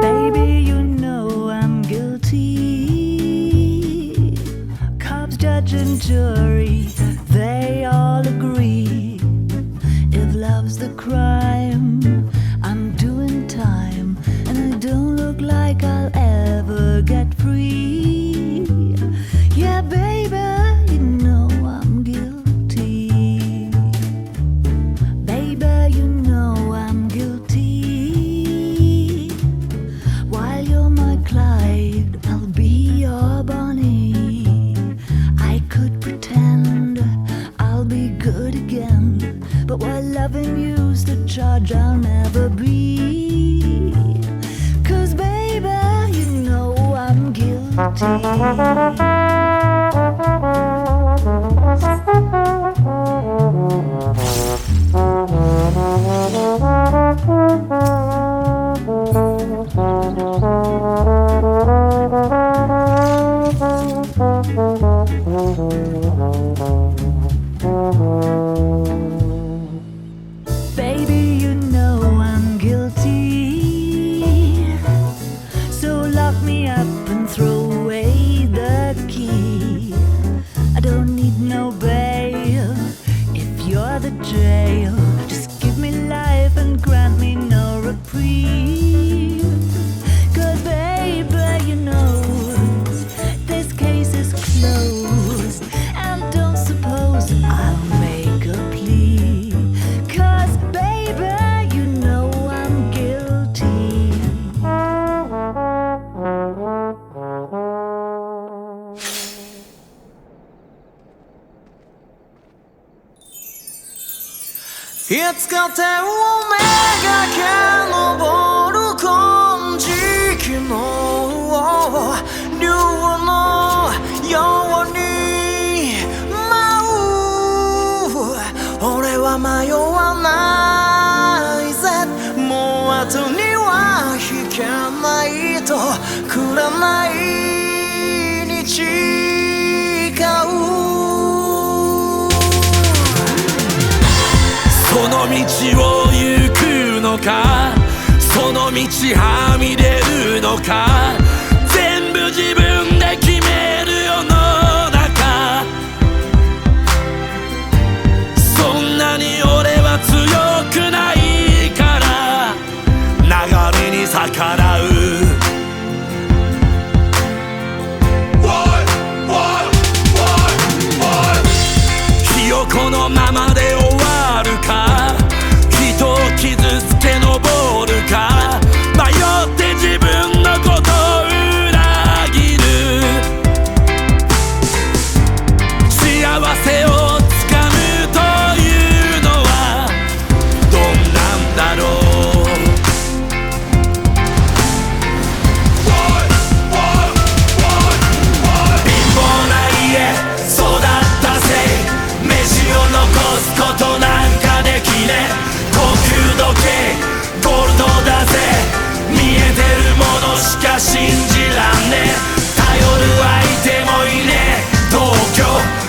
Baby, you know I'm guilty. Cops, judge, and jury, they all agree. If love's the crime, I'm doing time, and I don't look like I'll ever get free. Yeah, baby, you know I'm guilty. Baby, you know I'm guilty. While you're my Clyde, I'll be your Bonnie. I could pretend I'll be good again, but while loving you's the charge I'll never be. 'Cause baby, you know I'm guilty. Baby, you know I'm guilty. So lock me up and throw away the key. I don't need no bail if you're the jail. Just give me life and grant me no reprieve. 'Cause baby, you know this case is closed, and don't suppose I'll make a plea. 'Cause baby, you know I'm guilty.いつか手をめがけ登る金色の竜のように舞う。俺は迷わないぜ。もう後には引けないと紅に誓う。その道を行くのか、その道はみ出るのか、全部自分で決める世の中。そんなに俺は強くないから流れに逆らう。ひよこのままで終わるか、人を傷つけ登るか、迷って自分のことを裏切る。幸せをつかむというのはどんなんだろう。貧乏な家育ったせい、飯を残すことなんかできねえ。高級時計ゴールドだぜ、見えてるものしか信じらんねえ。頼る相手もいねえ。東京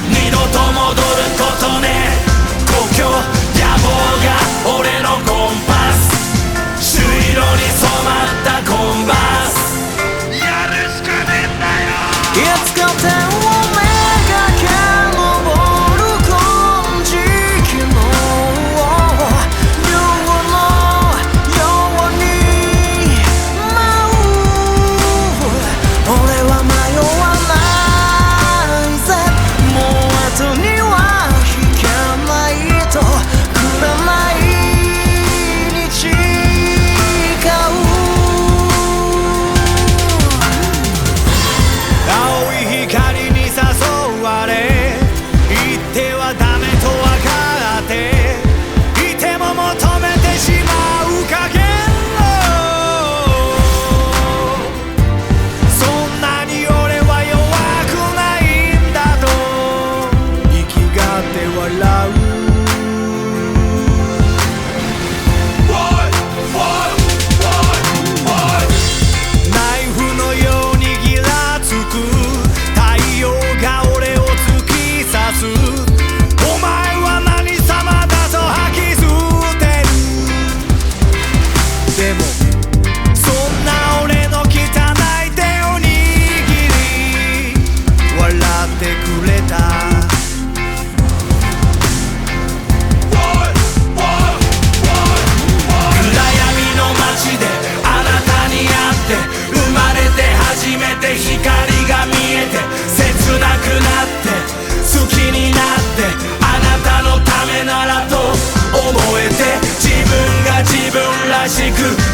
二度と戻ることねえ。故郷野望が俺のコンパス、朱色に染まったコンバース。やるしかねえんだよ。いつか手をめがけ登る金色の竜のように舞う。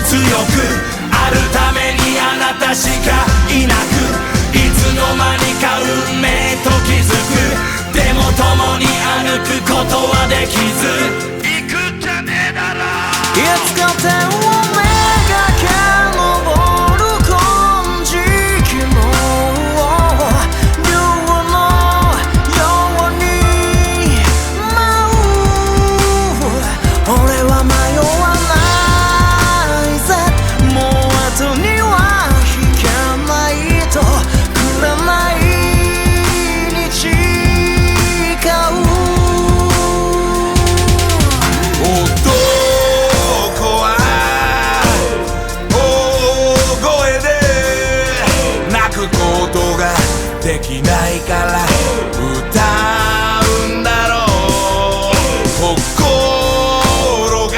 強くあるためにあなたしかいなく、いつの間にか運命と気づく。でも共に歩くことはできず、行くんじゃねえだろ。いつか天をめがけ昇る金色の竜のように舞う。俺は迷わないぜ、もう後には引かないとくれないに誓う。男は大声で泣くことができないから歌うんだろう。心が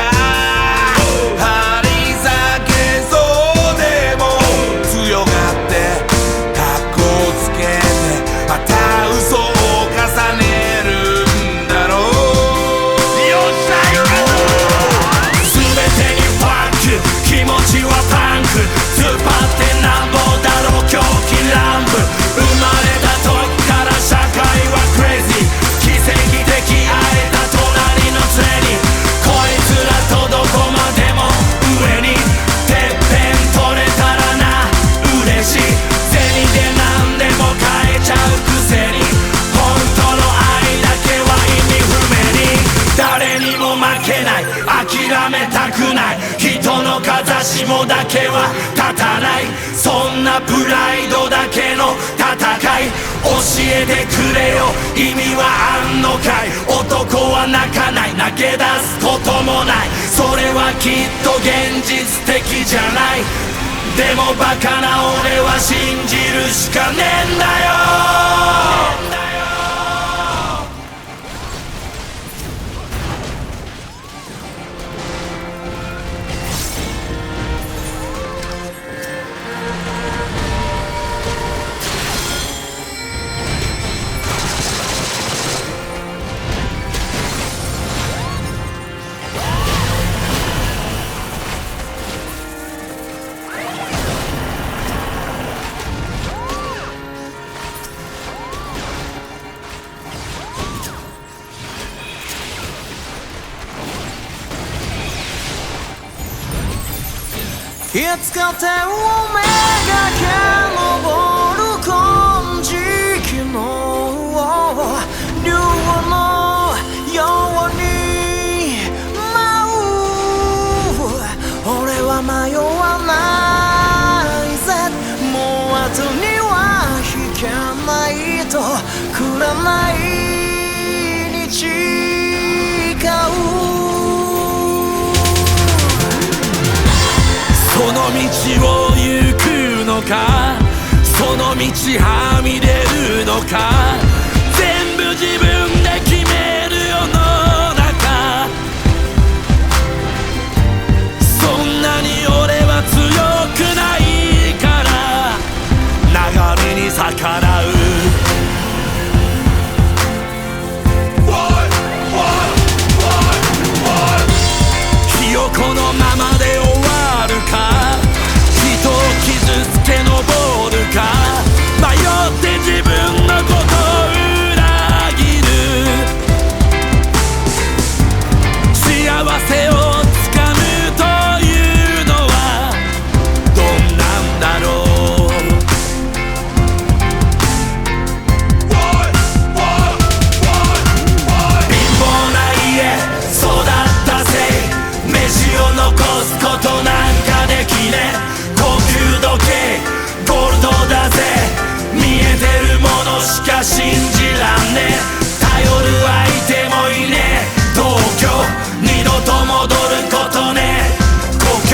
張り裂けそうでも強がってカッコつけてまた嘘を重ねるんだろう。全てにファンク、気持ちはパンク、突っ張ってなんぼだろ狂気乱舞。生まれた時から社会はクレイジー、奇跡的会えた隣の杖に、こいつらとどこまでも上にてっぺん取れたらな嬉しい。銭で何でも買えちゃうくせに、本当の愛だけは意味不明に。誰にも負けない、諦めたくない、人の風下だけは立たない、そんなプライドだけの戦い。教えてくれよ、意味はあんのかい。男は泣かない、泣け出すこともない、それはきっと現実的じゃない。でもバカな俺は信じるしかねえんだよ。いつか天をめがけ昇る金色の竜のように舞う。俺は迷わないぜ、もう後には引かないとくれないに誓う。その道を行くのか、その道はみ出るのか、全部自分で決める世の中。そんなに俺は強くないから流れに逆らう。ひよこのままで終わるか、人を傷つけ登るか、迷って自分のことを裏切る。幸せをつかむというのはどんなんだろう。貧乏な家育ったせい、飯を残すことなんかできねえ。高級時計ゴールドだぜ、見えてるものしか信じらんねえ。頼る相手もいねえ、東京二度と戻ることねえ。故郷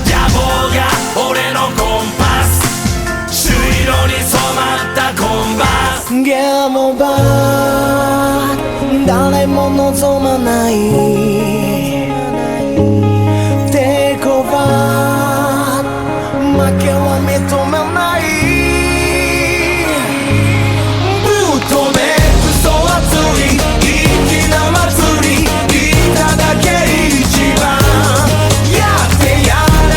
野望が俺のコンパス、朱色に染まったコンバース。ゲームバー誰も望まない抵抗は負けは認めない。ぶっ飛べクソ熱い粋な祭り、いただけ一番やってやれ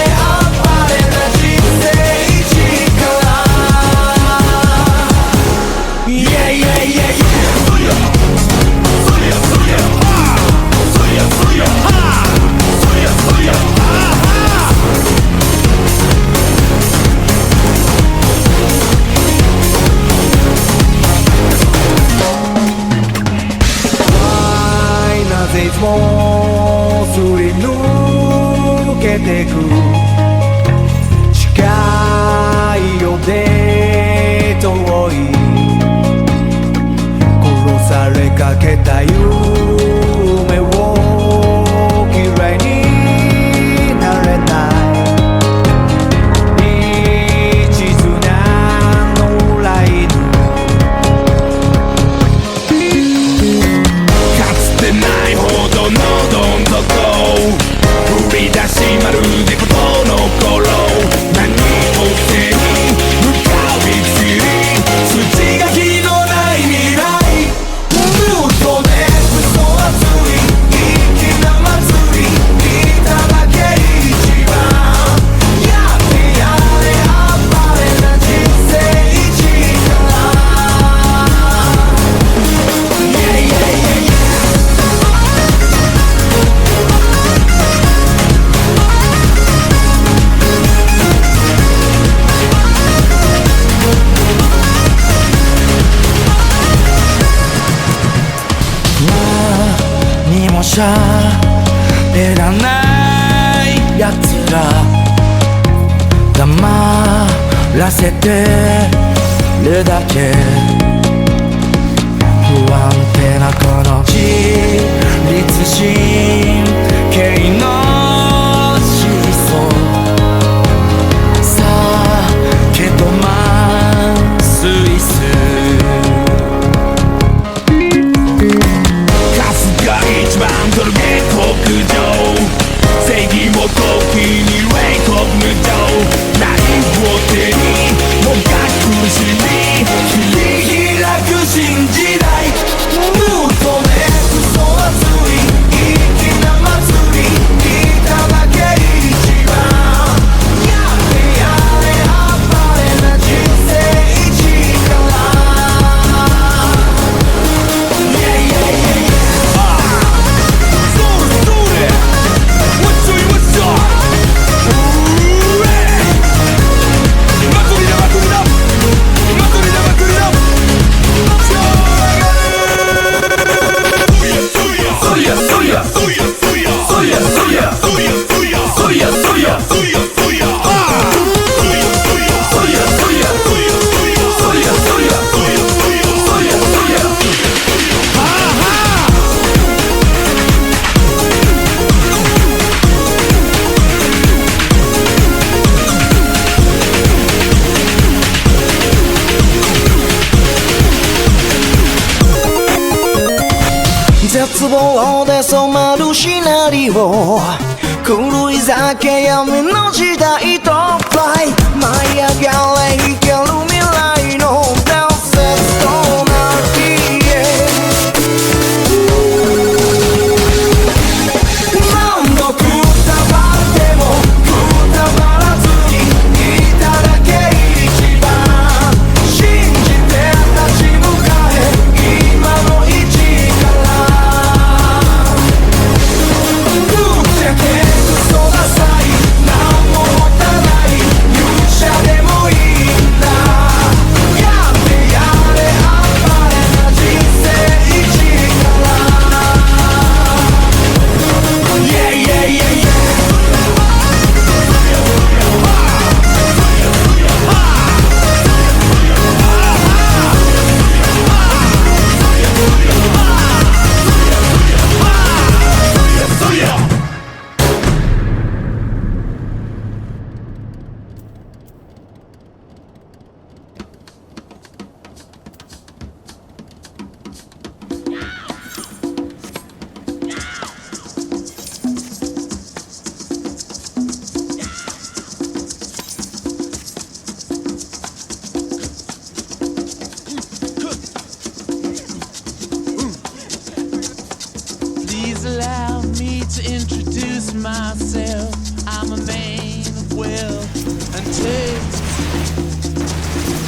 もすり抜けてく近いよで遠い殺されかけた夢を嫌いになれない一途な野良犬かつてないほどのどん底振り出しまるで子供の頃何を背に向かう道筋書きのない未来嘘で嘘はつい粋な祭り見ただけ一番やってやれあっぱれな人生力何もしゃべらないやつら黙らせてるだけ不安定なこの自立神経のシソ酒と満水数一番とる下克上正義も時に冷酷無情ナイフを手にもがくしみ切り開く新時代嘘で嘘はつい粋な祭り見ただけ一番やってやれあっぱれな人生力絶望で染まるシナリオ狂い酒闇の時代とフライ舞い上がれ生ける未来の伝説となり何度くたばってもくたばらずにいただけ一番信じて立ち向かえ今の位置でもいいんだやってやれあっぱれな人生力Yeah yeah yeah yeah Please allow me to introduce myself. I'm a man of wealth and taste.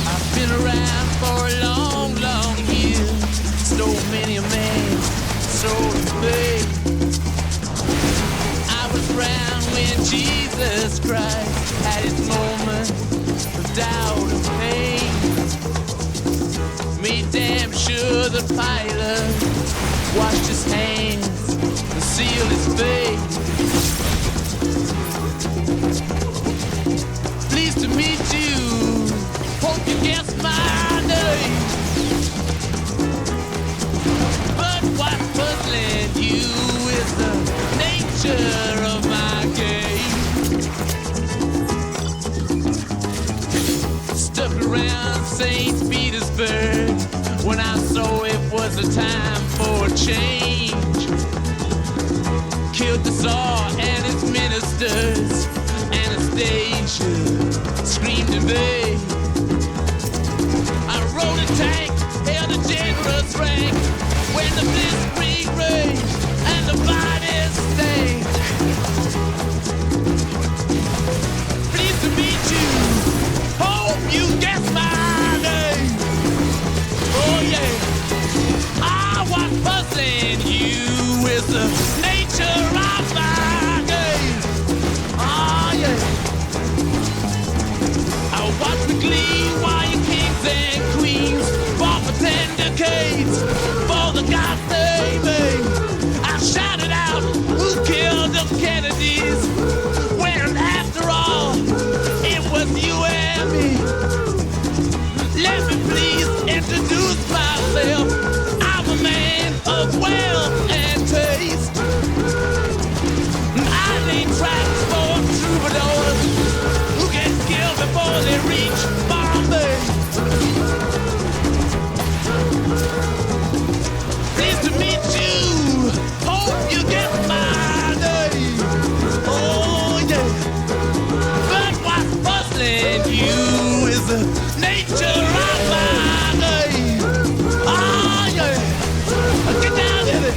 I've been around for a long, long year. Stole many a man, sold his faith. I was around when Jesus Christ had his moment of doubt and pain. Made damn sure the pilot washed his hands and feel his face. Pleased to meet you. Hope you guess my name. But what's puzzling you is the nature of my game. Stuck around St. Petersburg when I saw it was a time for a change. Killed the Tsar and his ministers. Anastasia screamed in vain. I rode a tank, held a generous rank when the blitzkrieg raged and the bodies stank. Pleased to meet you. Hope you guess my name. Oh yeah. What's puzzling you is the nature of my game. Oh yeah. I watch the glee while your kings and queens fought for 10 decades for the gods they made. I shouted out, who killed the Kennedys? When after all, it was you and me. Let me please introduce myself. I'm a man of wealth and taste. I lay tracks for troubadours who get killed before they reach Bombay. Pleased to meet you. Hope you get my name. Oh yeah. But what's puzzling you is the nature of my name. Oh yeah. Get down in it.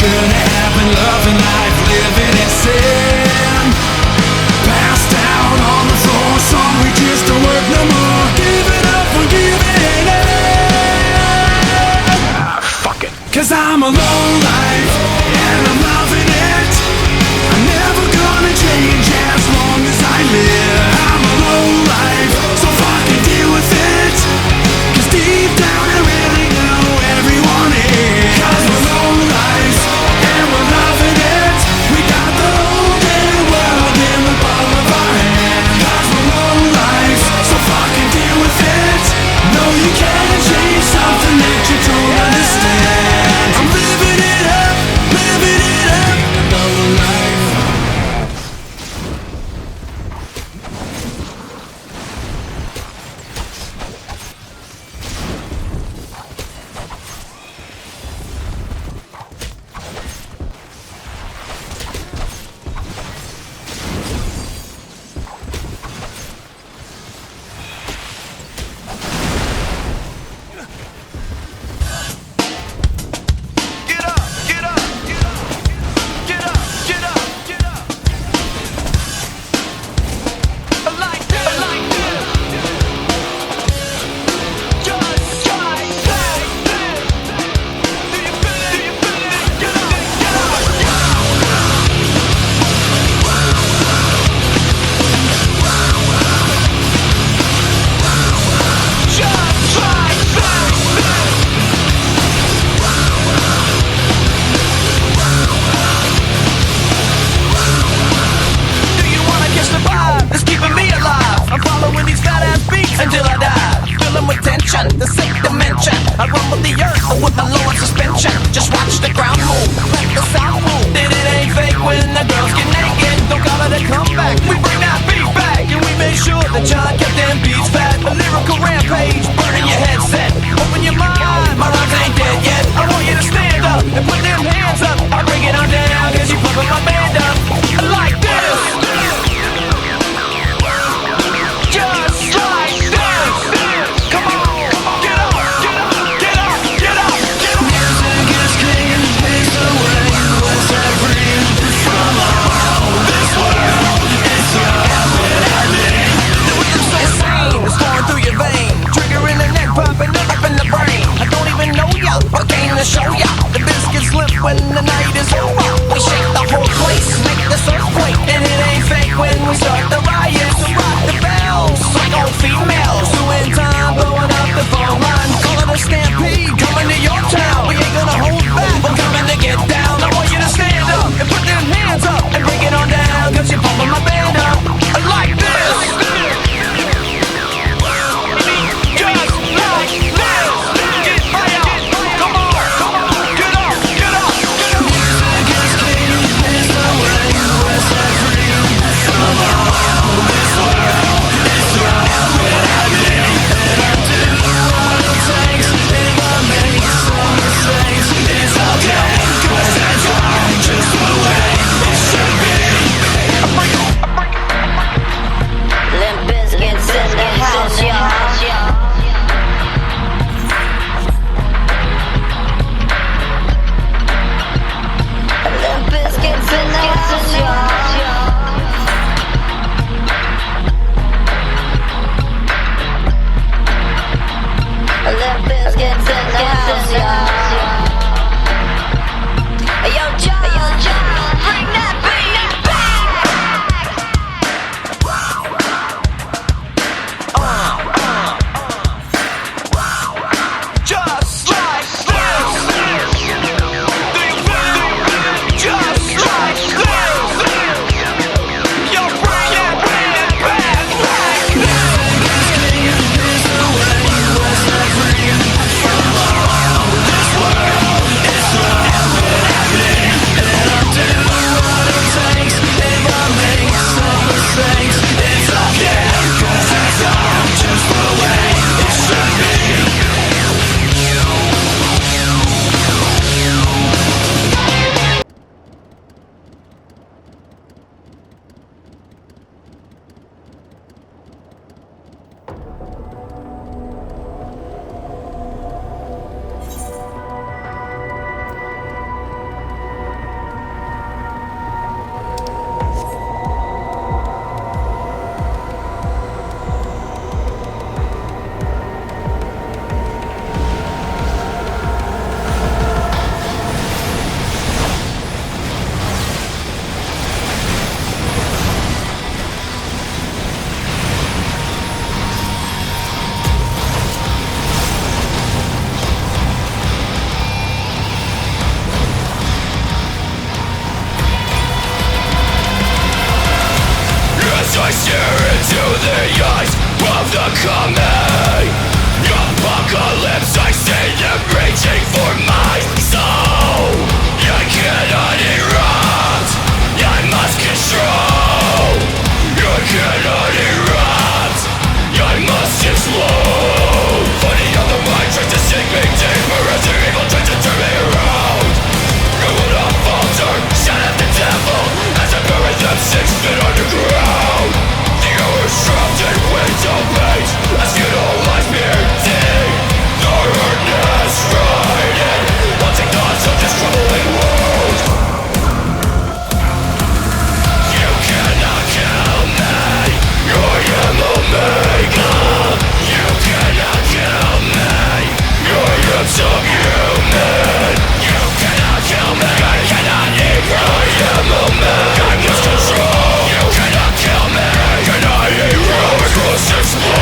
gonna happen, loving life, living in sin. Passed down on the floor, so we just don't work no more. Give it up for giving it. Fuck it. Cause I'm a low life, and I'm loving it. I'm never gonna change as long as I live. I'm a low life, so fucking deal with it. Cause deep down I really know everyone is. Cause we're low lives, and we're loving it. We got the whole damn world in the palm of our hand. Cause we're low lives, so fucking deal with it. No, you can't change something that you don't understand. I'm living it up, another life. Until I die, filling with tension, the sick dimension. I rumble the earth with my lower suspension. Just watch the ground move, let the sound move. Then it ain't fake when the girls get naked. Don't call it a comeback, we bring that beat back. And we make sure that John kept them beats fat. A lyrical rampage, burning your headset. Open your mind, my rhymes ain't dead yet. I want you to stand up and put them hands up. I bring it on down, cause you pumping my band up. I like this. Show ya, the biscuits slip when the night is over. We shake the whole place, make this earthquake. And it ain't fake when we start the riot. So rock the bells, like old females who in time blowing up the phone line. Call it a stampede, coming to your town. We ain't gonna hold back, we're coming to get down. I want you to stand up and put them hands up and bring it on down, cause you're pumping my band up. I like this. Just like this. the eyes of the coming apocalypse. I see them reaching for my soul. I cannot erupt, I must control. I cannot erupt, I must explode. Funny how the mind tries to sink me deeper as the evil tries to turn me around. I will not falter, shout at the devil as I bury them 6 feet underground. The hours trapped in window paint as funeral beauty. The hardness riding, wanting thoughts of this crumbling world. You cannot kill me, I am Omega. You cannot kill me, I am subhuman. You cannot kill me, I cannot erase. I am Omega, I must control. You cannot kill me, can I erase? I must explode.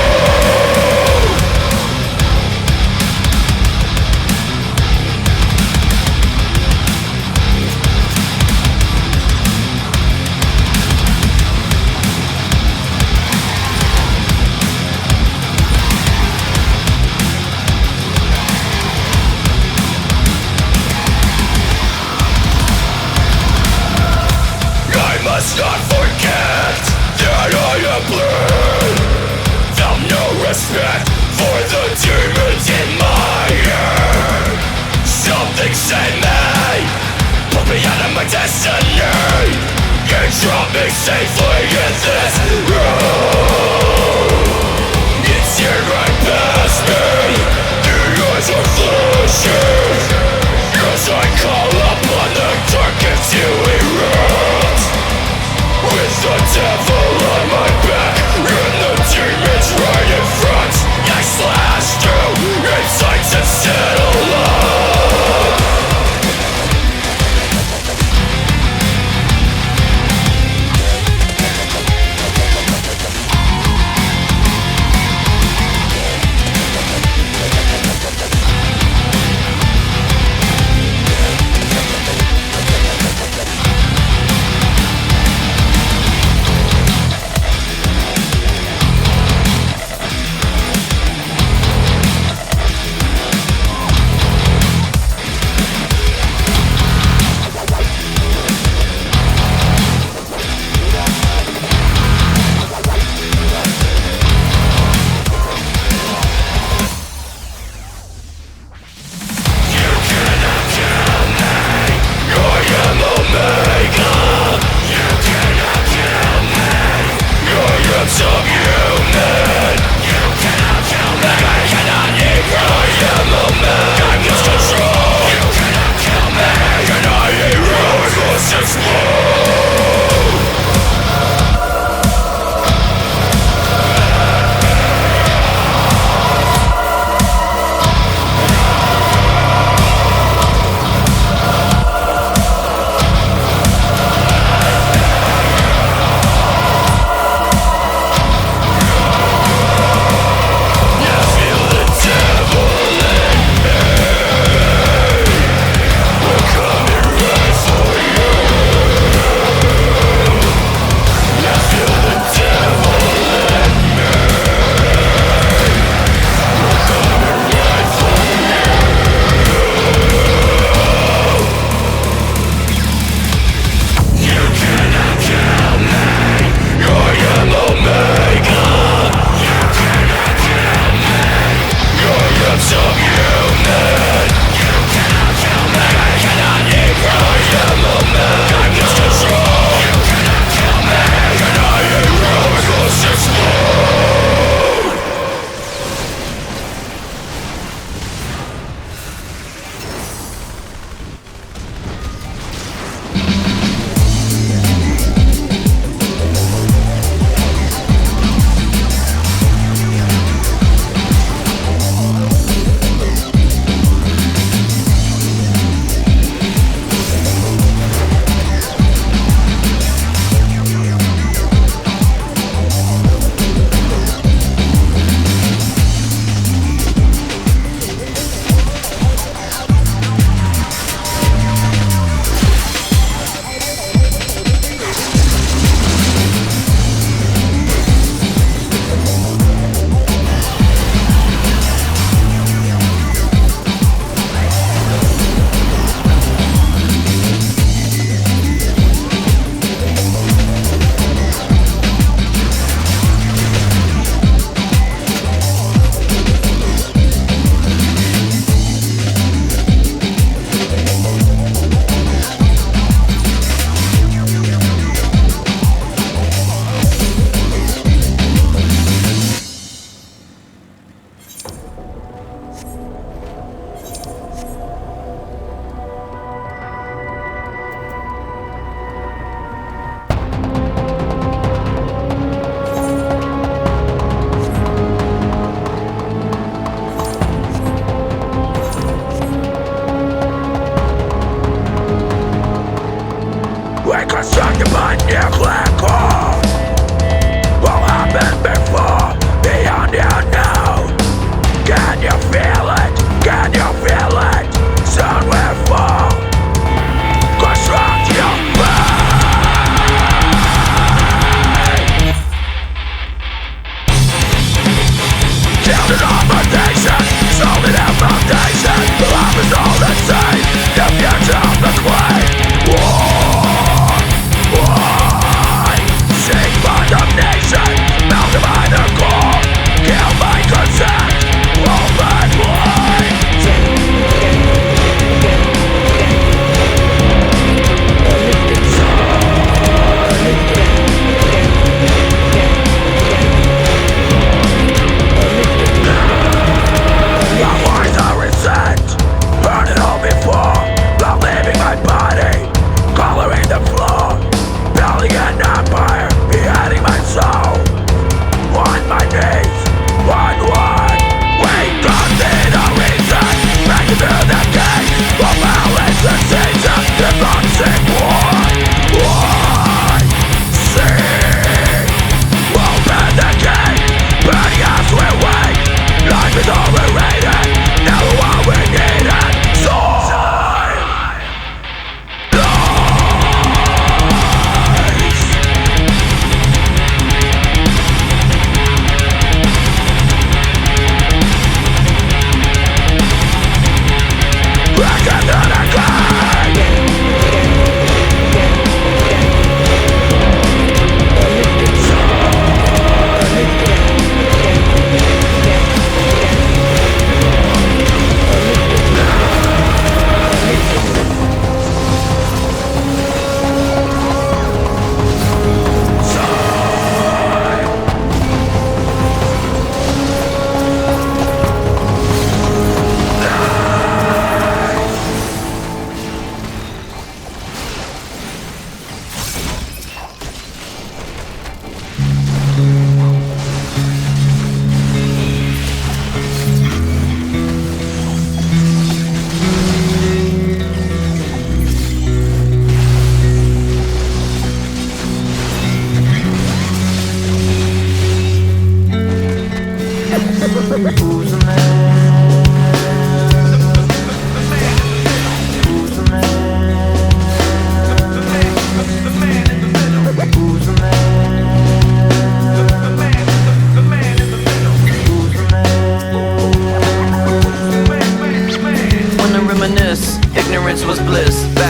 I must not forget that I am blue. Felt no respect for the demons in my head. Something saved me, put me out of my destiny, and drop me safely in this room. It seared right past me, the eyes are flashing as I call upon the darkness to erupt. With the devil on my back and the demons right in front, I slash through insights and settle up.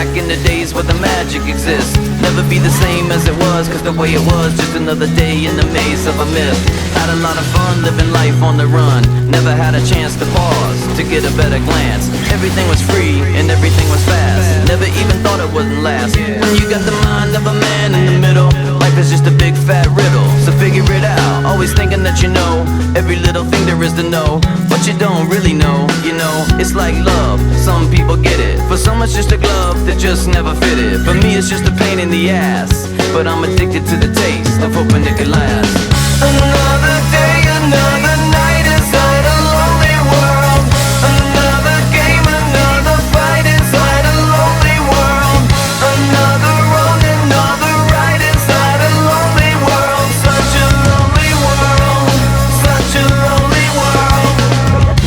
back in the days where the magic exists. Never be the same as it was, cause the way it was, just another day in the maze of a myth. Had a lot of fun living life on the run. Never had a chance to pause, to get a better glance. Everything was free and everything was fast. Never even thought it wouldn't last. When you got the mind of a man in the middle, life is just a big fat riddle. So figure it out, always thinking that you know every little thing there is to know. But you don't really know, you know. It's like love, some people get it. For some it's just a glove that just never fitted. For me it's just a pain in the ass, but I'm addicted to the taste of hoping it could last. Another day, another night inside a lonely world. Another game, another fight inside a lonely world. Another road, another ride inside a lonely world. Such a lonely world, such a lonely world.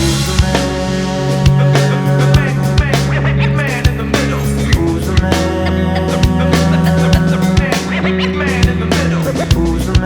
Who's the man in the middle? Who's the man? The man in the middle. Who's the man?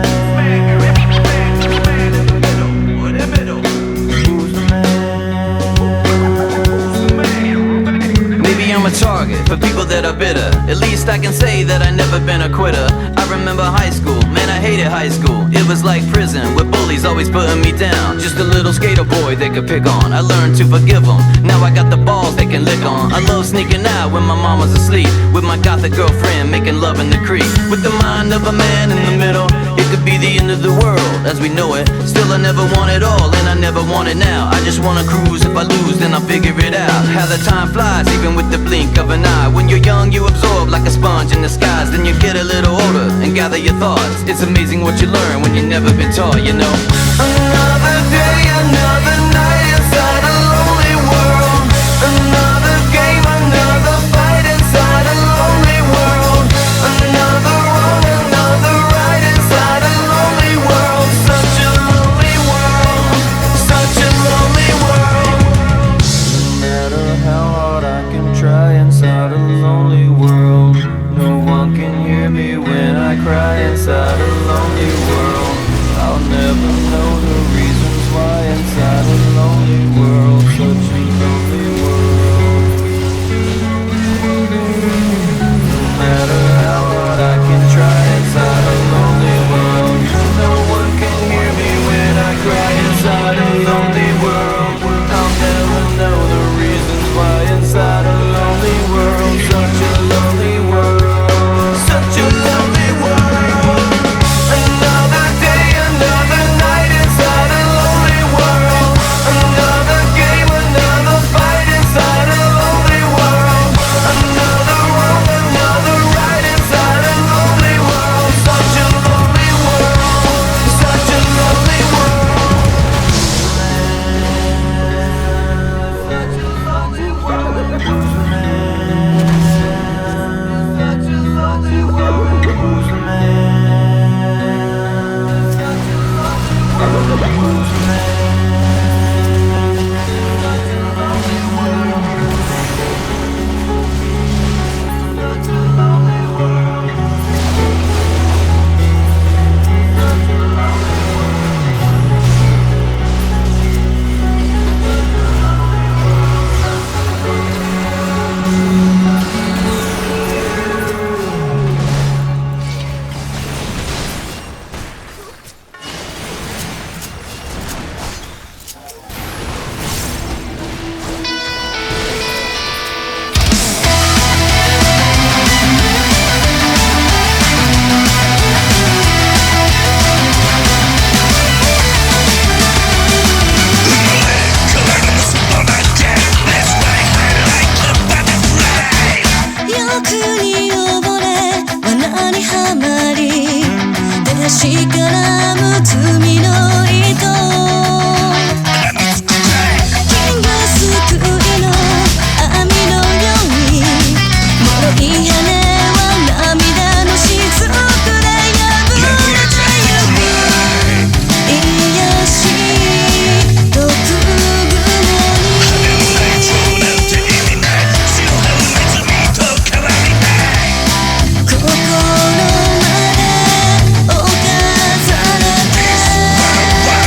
I'm a target for people that are bitter. At least I can say that I never been a quitter. I remember high school, man I hated high school. It was like prison with bullies always putting me down. Just a little skater boy they could pick on. I learned to forgive them, now I got the balls they can lick on. I love sneaking out when my mom was asleep, with my gothic girlfriend making love in the creek. With the mind of a man in the middle, it could be the end of the world as we know it. Still I never want it all and I never want it now. I just wanna cruise, if I lose then I'll figure it out. How the time flies even with the blink of an eye. When you're young you absorb like a sponge in the skies. Then you get a little older and gather your thoughts. It's amazing what you learn when you've never been taught, you know. Another day, another night inside a lonely world. Another game, another fight inside a lonely world. Another road, another ride inside a lonely world. Such a lonely world, such a lonely world. No matter how hard I can try inside a lonely world, no one can hear me when I cry inside a lonely world. I'll never know the reasons why inside a lonely world, such a lonely world. No matter how hard I can try inside a lonely world, no one can hear me when I cry inside a lonely world. I'll never know the reasons why inside a lonely world, such a lonely world, such a lonely world. Another day, another night inside a lonely world. Another game, another fight inside a lonely world. Another road, another ride inside a lonely world. Such a lonely world, such a lonely world. Such a lonely world. Who's the man? Such a lonely world. Who's the man? Such a lonely world. Who's the man? Such a lonely world. Such a lonely world. Such a lonely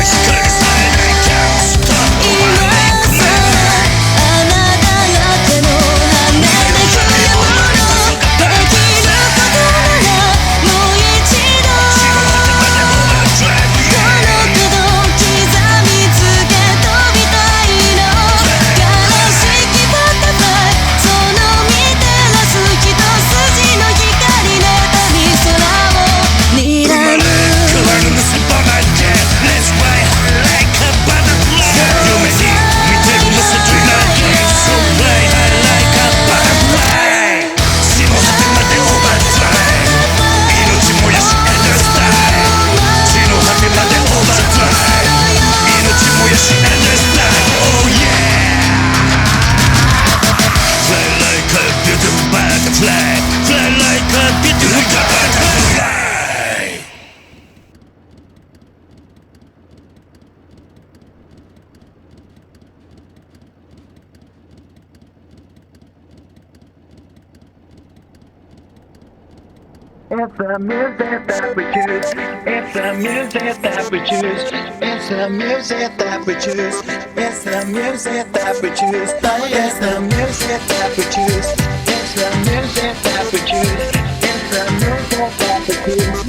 It's the music that we choose. It's the music that we choose. It's the music that we choose. It's the music that we choose. It's the music that we choose. It's the music that we choose. It's the music that we choose.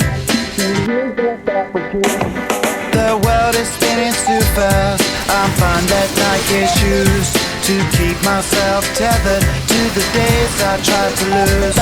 The music that we choose. The world is spinning too fast. I'm fine that Nike shoes to keep myself tethered to the days I tried to lose.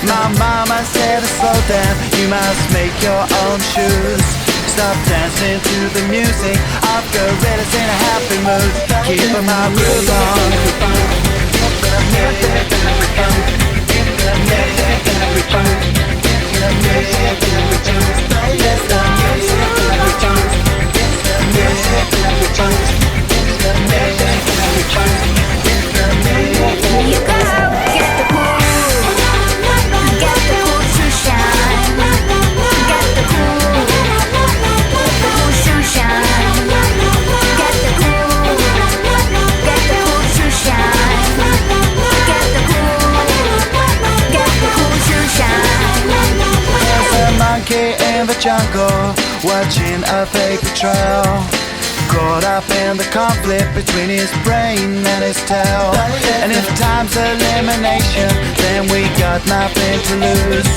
My mama said to slow down, you must make your own shoes. Stop dancing to the music of gorillas in a happy mood. Keep my groove on. It's the music that we choose. It's the music that we choose. It's the music that we choose. It's the music that we choose. It's the music that we choose. It's the music that we choose. It's the music that we choose. You go, get the cool, get the cool to shine, get the cool to shine, get the cool to shine, get the cool to shine. There's a monkey in the jungle, watching a fake betrayal. Caught up in the conflict between his brain and his tail. And if time's elimination, then we got nothing to lose.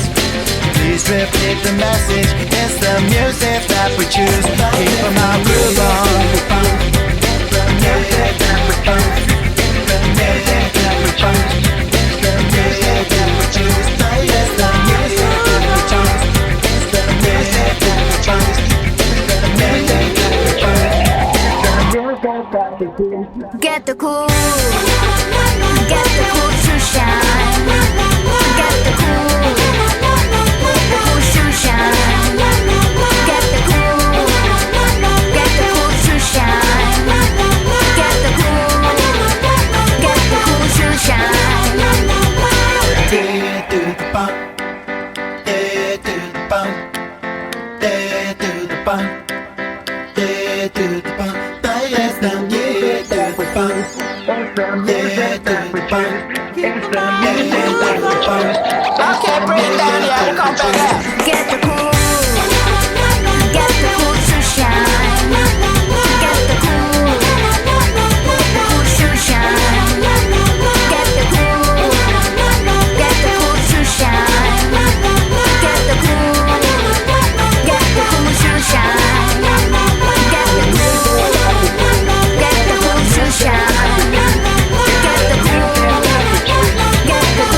Please repeat the message. It's the music that we choose. Keep my groove on. It's the music that we choose. It's the music that we choose. It's the music that we choose. It's the music that we choose. It's the music that we choose. It's the music that we choose. Get the cool, get the cool to shine, get the cool to shine, get the cool to shine, get the cool to shine. Do the bump, do the bump, do the bump, do the bump. It's the music that we choose. It's the music that we choose. It's the music that we choose. I can't bring it down here. Come back. Get the cool to shine, get the cool to shine, get the cool to shine, get the cool to shine, get the cool to shine, get the cool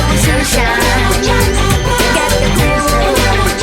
to shine, get the cool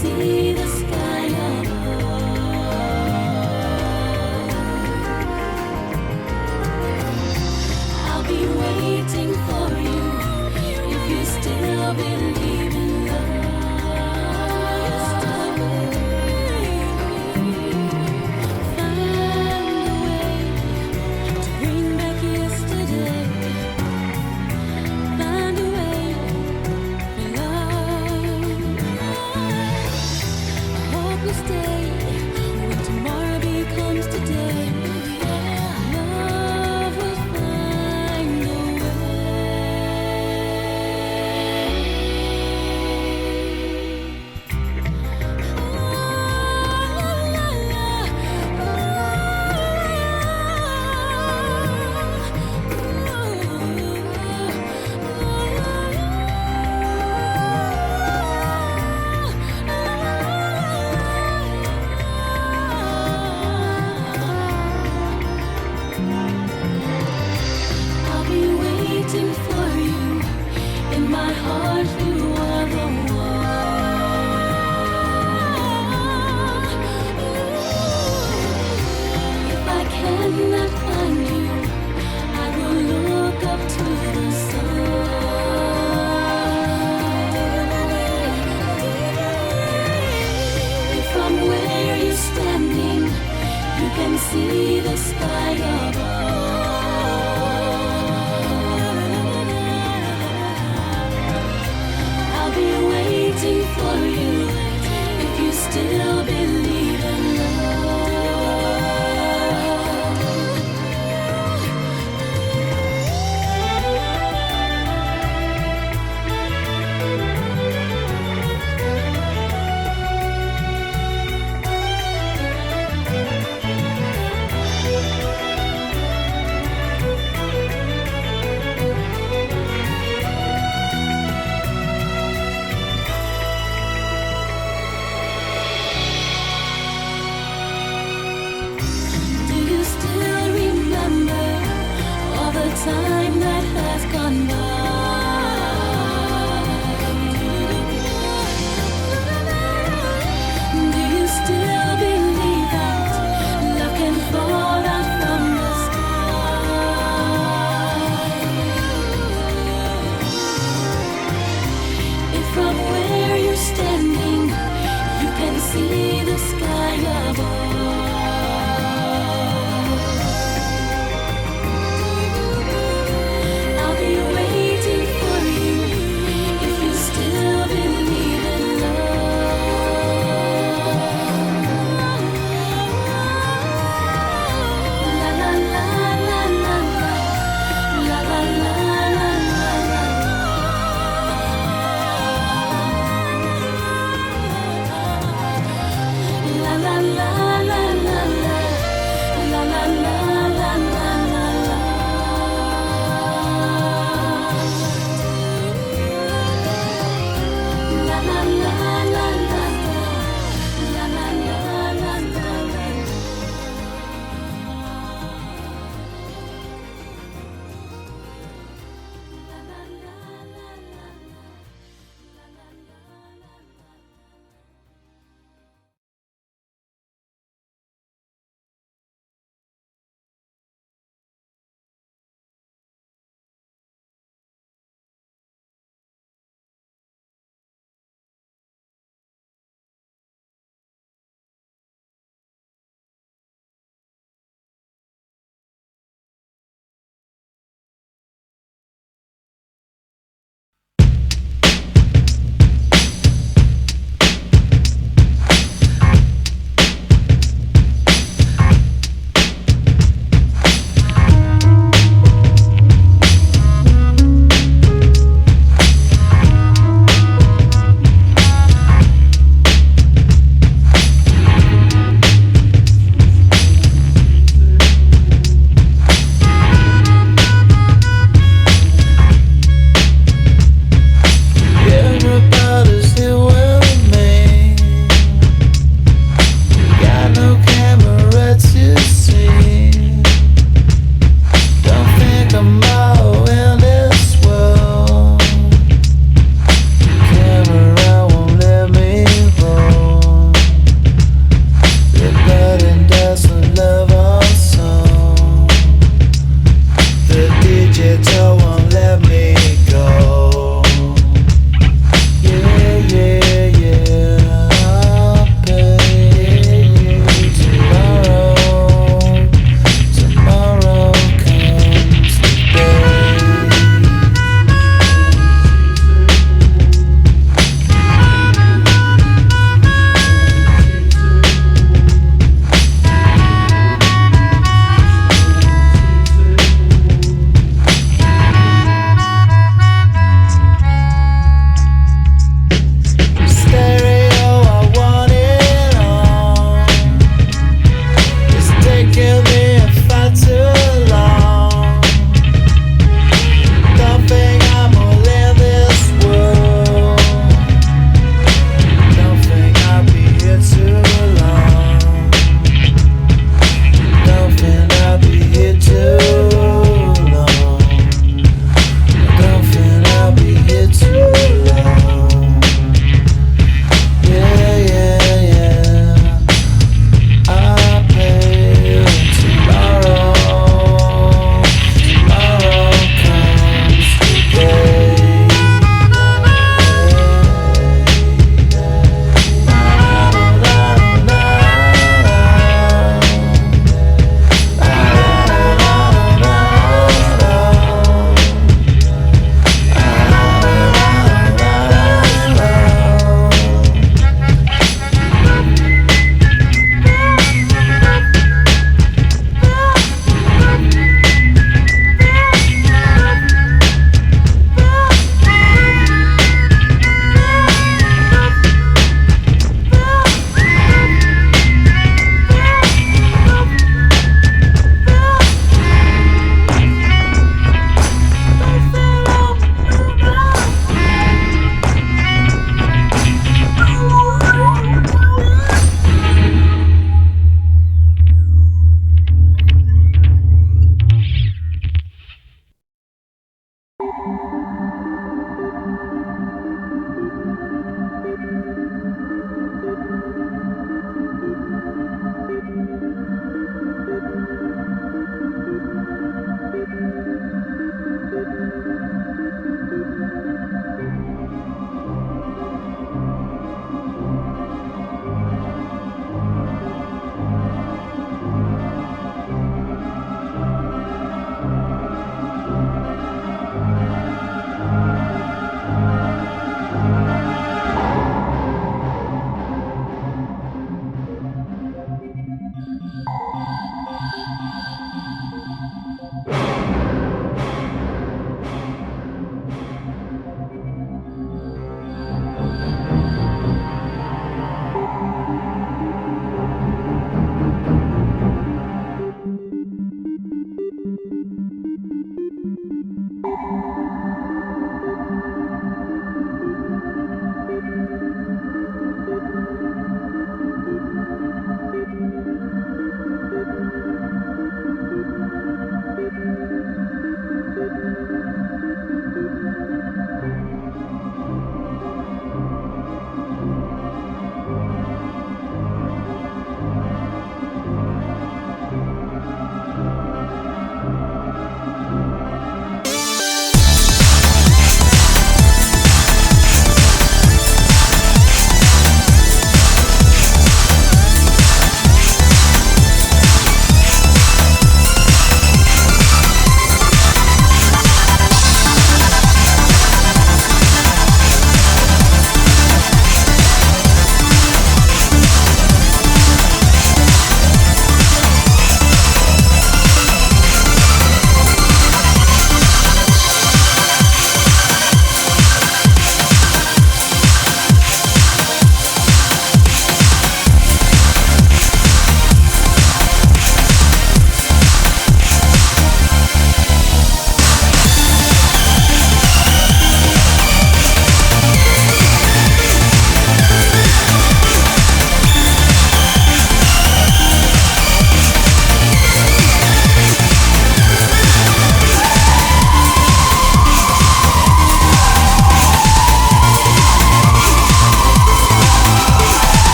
see the sky above. I'll be waiting for you if you still believe in love. Find a way to bring back yesterday. Find a way for love. I hope you stay when tomorrow becomes today. Love will find a I'll be waiting for you. In my heart, you are the one. If I cannot find you, I will look up to the sun. If from where you're standing, you can see the sky above. I'll be waiting for you if you still believe in Do you still remember all the time that has gone by? Do you still believe that love can fall out from the sky? If from where you're standing, you can see the sky above. I'll be waiting for you if you still believe in love. La la la la la la. La la la la la la. La la la la la la. La la la la la la la. La la la la la la. La la la la la la. La la la la la la. La la la la la.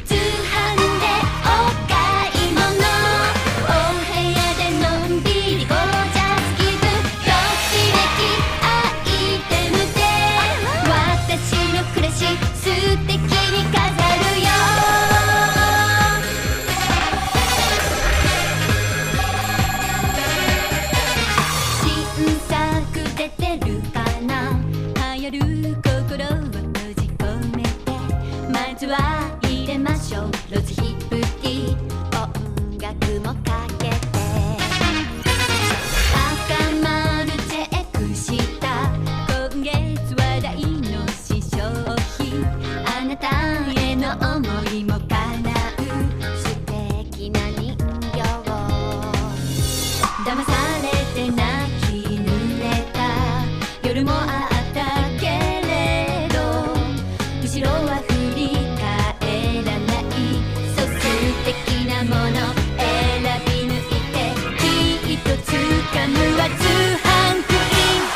通販でお買い物、お部屋でのんびりゴージャス気分、ときめきアイテムで私の暮らし素敵に飾るよ。新作出てるかな、流行る心を閉じ込めて、まずは入れましょうロズヒップティー、音楽もかけて、赤丸チェックした今月話題の試商品、あなたへの思いも叶う素敵な人形、騙されて泣き濡れた夜もあったけれど、後ろは振り返らない、そう素敵なもの選び抜いて、きっと掴むは通販クイーン。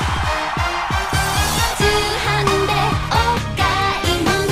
通販でお買い物、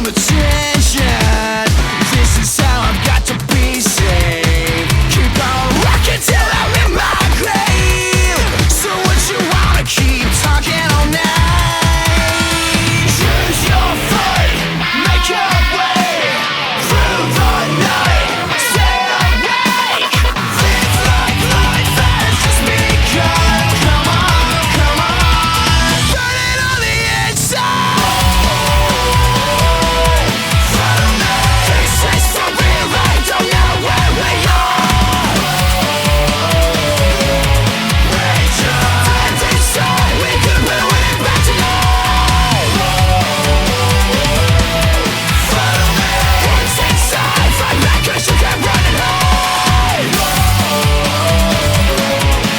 some attention. This is how I've got to be saved. Keep on rocking till I'm in my grave. So what you wanna keep talking all night? Choose your fate, make your way through the night. Stay awake. Things like life has just begun. Come on, come on, burn it on the inside. Follow me. This is for real, I don't know where we are. Rage on. And inside we could ruin it back tonight. Follow me. What's inside? Fight back 'cause you can't run and hide.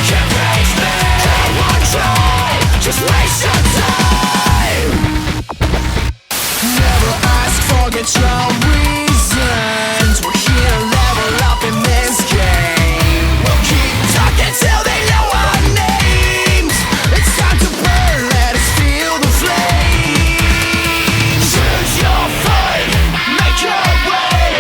Can't face me. Can't one try. Just waste your time. Never ask for control reasons. We're here to level up in this game. We'll keep talking till they know our names. It's time to burn, let us feel the flames. Choose your fate, make your way.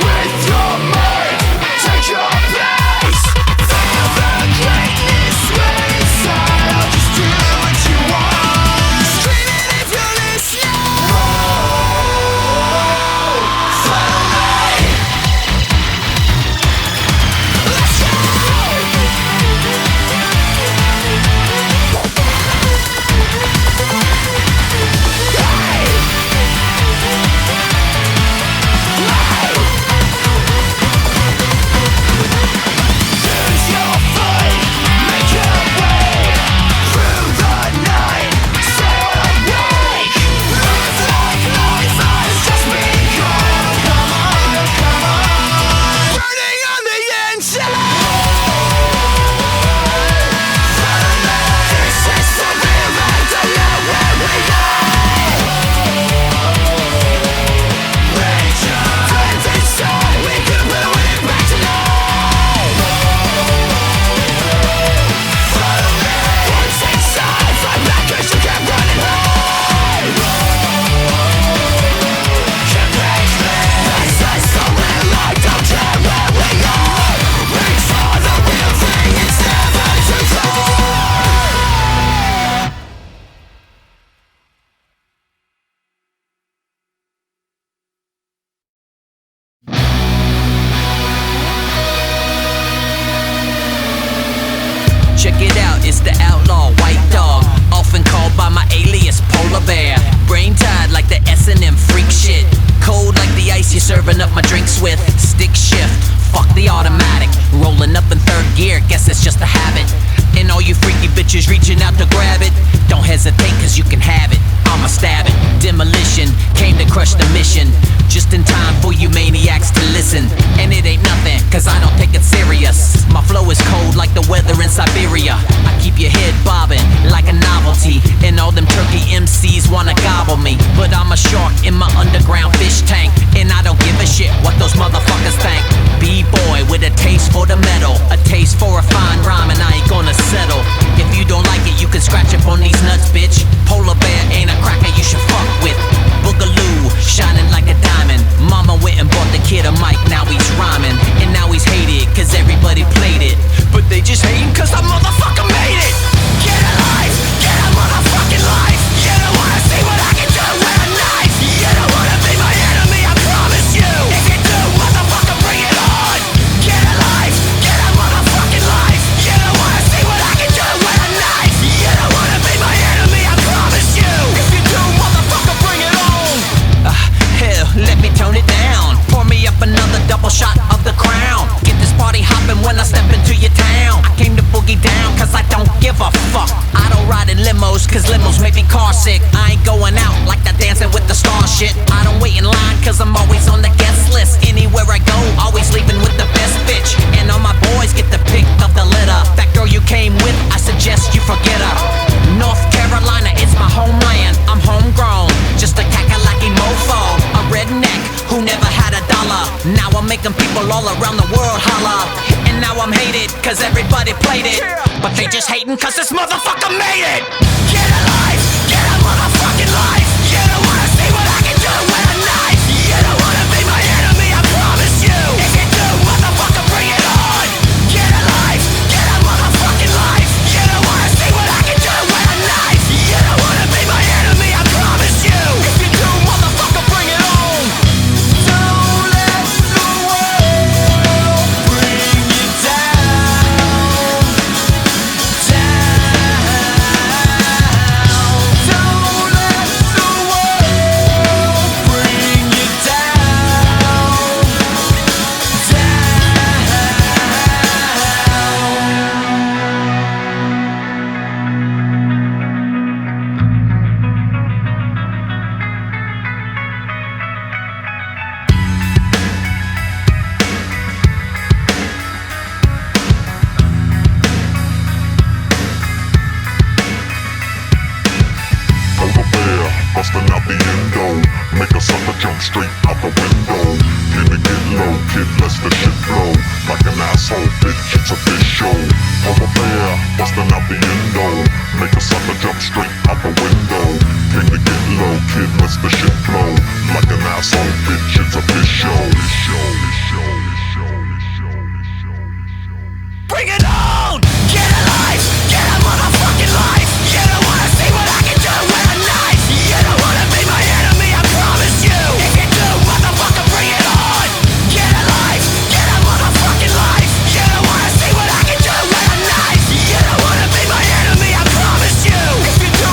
With your might, take your place. Feel the greatness inside. I'll just do what you want. Scream it if you're listening. Follow me. Let's go. Choose your fate, make your way through the night. Stay awake. Live like life has just begun. Come on, come on, burning on the inside. Follow me. This is for real, I don't know where we are. Rage on. And inside we could ruin it back tonight. Follow me. What's inside? Fight back 'cause you can't run and hide. Can't face me. This is for real, I don't care where we are. Reach for the real thing, it's never too far. Check it out, it's the outlaw white dog, often called by my alias polar bear. Brain tied like the S&M freak shit, cold like the ice you're serving up my drinks with. Stick shift, fuck the automatic, rolling up in third gear, guess it's just a habit. And all you freaky bitches reaching out to grab it, don't hesitate 'cause you can have it. I'ma stab it. Demolition came to crush the mission, just in time for you maniacs to listen. And it ain't nothing, 'cause I don't take it serious. My flow is cold like the weather in Siberia. I keep your head bobbing like a novelty, and all them turkey MCs wanna gobble me. But I'm a shark in my underground fish tank, and I don't give a shit what those motherfuckers think. B-boy with a taste for the metal, a taste for a fine rhyme, and I ain't gonna settle. If you don't like it, you can scratch up on these nuts, bitch. Polar bear ain't a cracker you should fuck with. Boogaloo, shining like a diamond. Mama went and bought the kid a mic, now he's rhyming. And now he's hated, 'cause everybody played it. But they just hating 'cause I motherfucker made it. Get a life, get a motherfucking life. You don't wanna see what I can do with a knife. You don't wanna be my enemy, I promise you. If you do, motherfucker, bring it on. Get a life, get a motherfucking life. You don't wanna see what I can do with a knife. You don't wanna be my enemy, I promise you. If you do, motherfucker, bring it on. Hell, let me tone it down. Pour me up another double shot of the crown. Get this party hopping when I step into your town. I came to boogie down 'cause I don't give a fuck. I don't ride in limos 'cause limos make me car sick. I ain't going out like the Dancing with the Stars shit. I don't wait in line 'cause I'm always on the guest list. Anywhere I go, always leaving with the best bitch. And all my boys get the pick of the litter. That girl you came with, I suggest you forget her. North Carolina, it's my homeland. I'm homegrown, just a kakalaki mofo. A redneck who never had a dollar. Now I'm making people all around the world holler. And now I'm hated 'cause everybody played it. But they just hating 'cause this motherfucker made it. Get a life, get a motherfucking life. You don't wanna see what I can do with a straight out the window. Can you get low, kid, let's the shit flow. Like an asshole, bitch, it's official. Over there, busting out the endo. Make a sucker jump straight out the window. Can you get low, kid, let's the shit flow. Like an asshole, bitch, it's official. Bring it on! Get a life! Get a motherfucking life! You don't wanna see what I can do with a knife! You don't wanna be my enemy, I promise you! If you do, motherfucker, bring it on! Get a life! Get a motherfucking life! You don't wanna see what I can do with a knife! You don't wanna be my enemy, I promise you! If you do,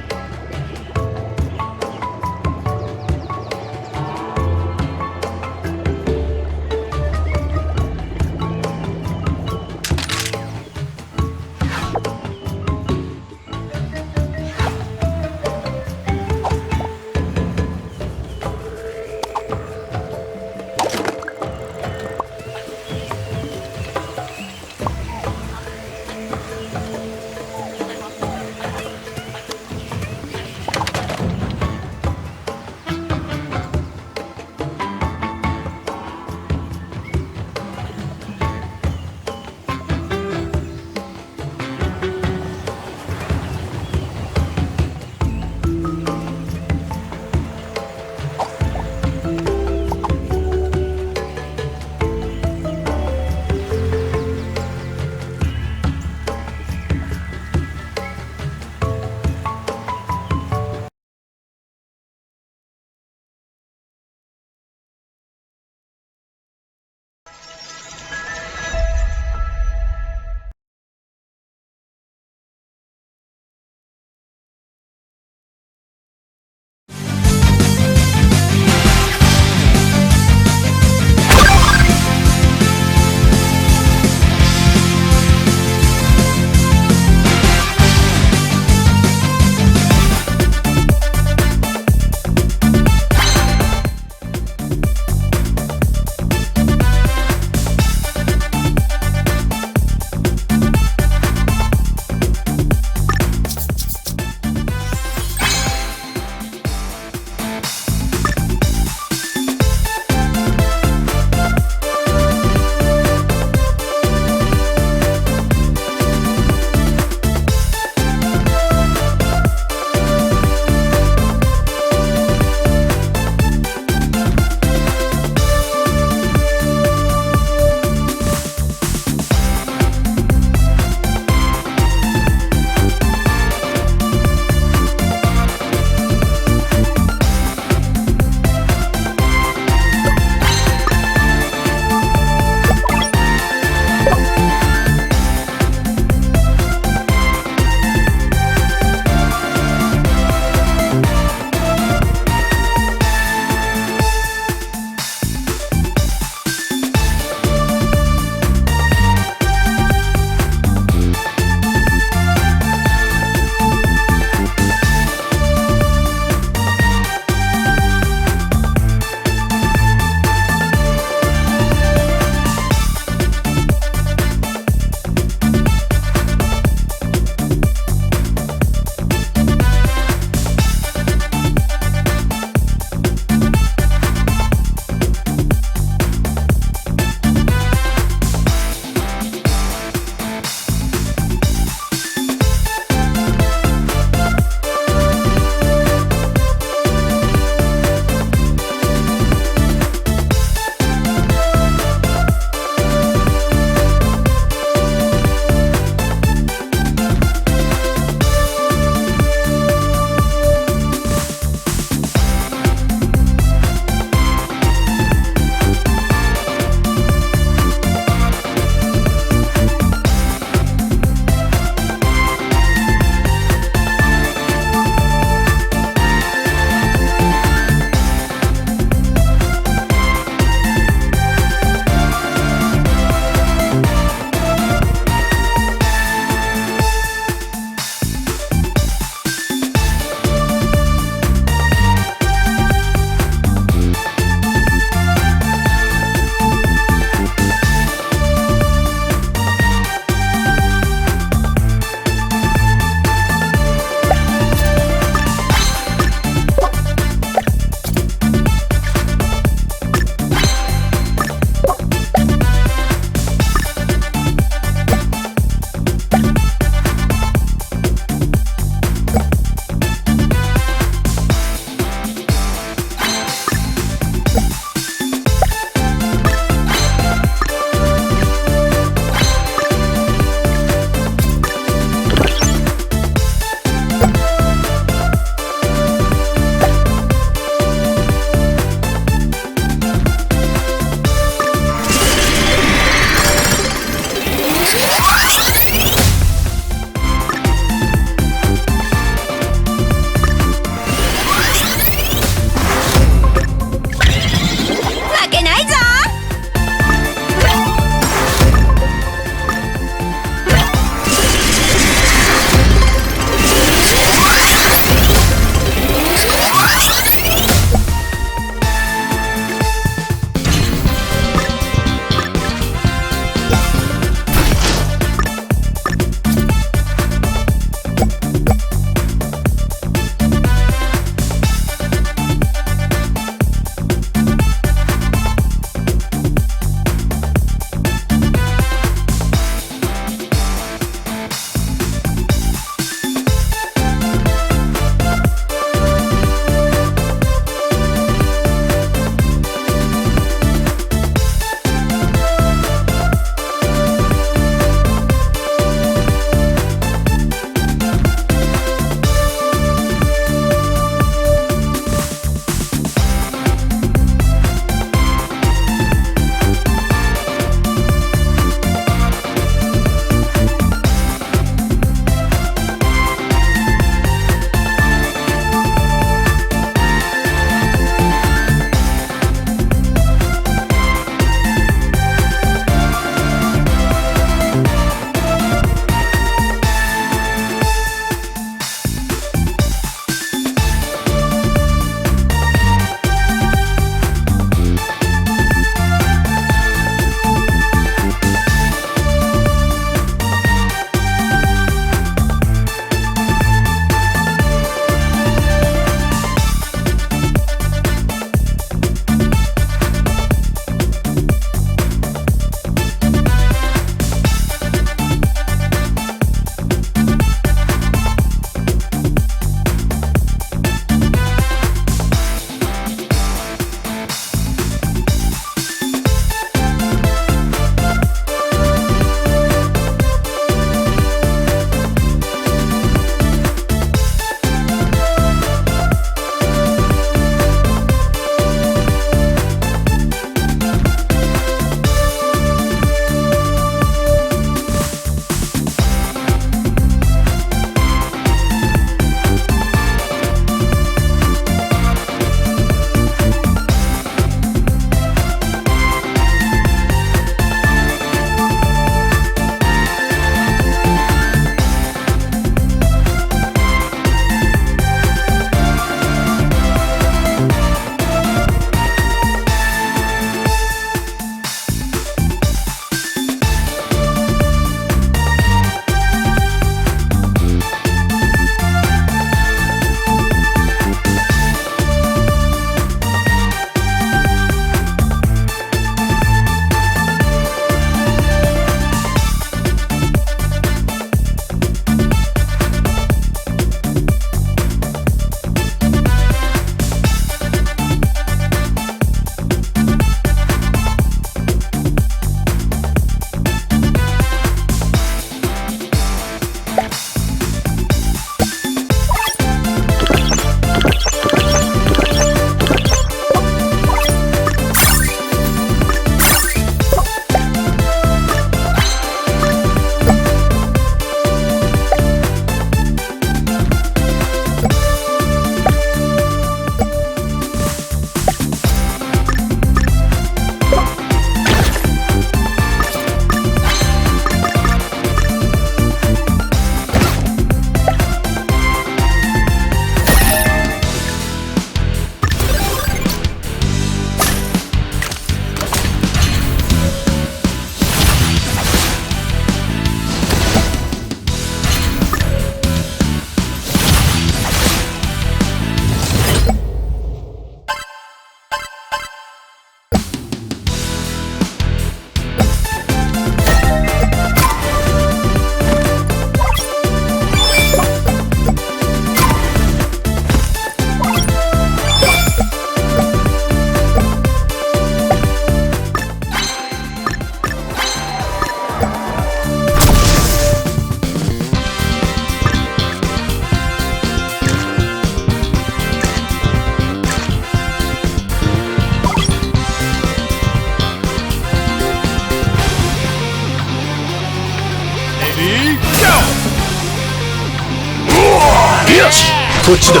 土地だ。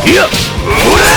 いや、おら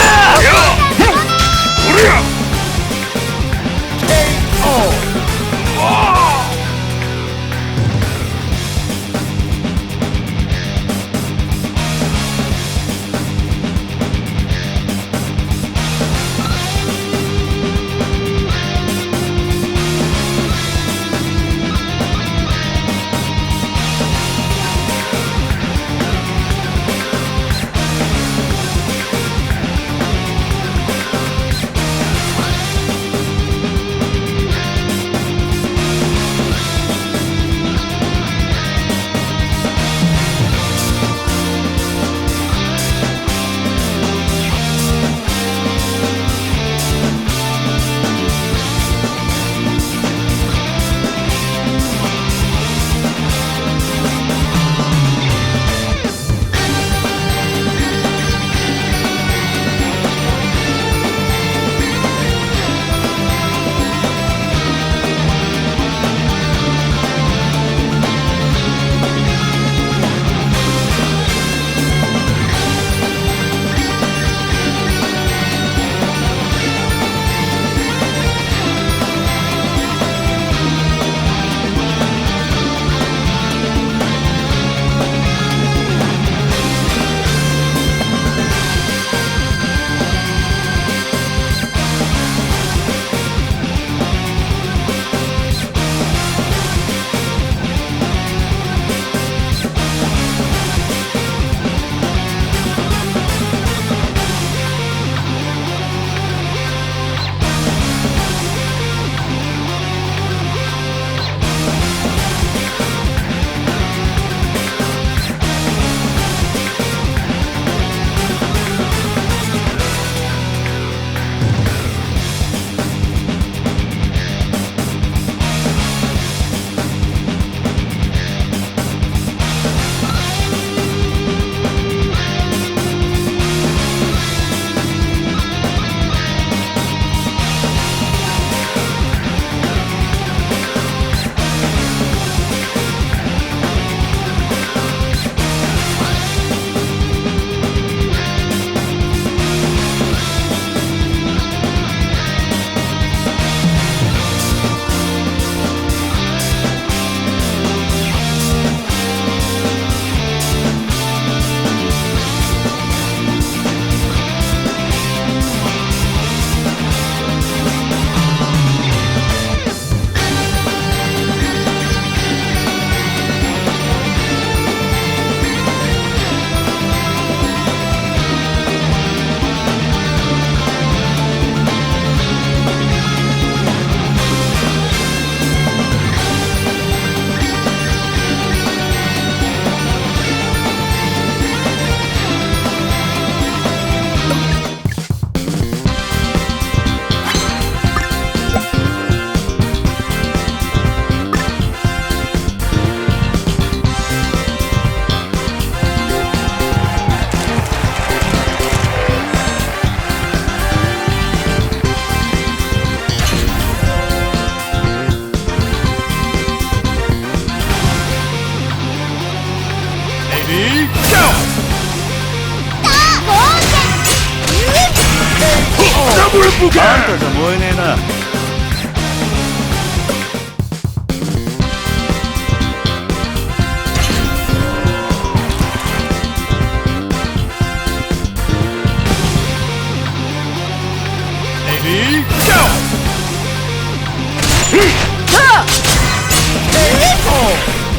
あんたじゃ燃えねえな。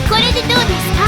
これでどうですか？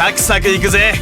サクサクいくぜ。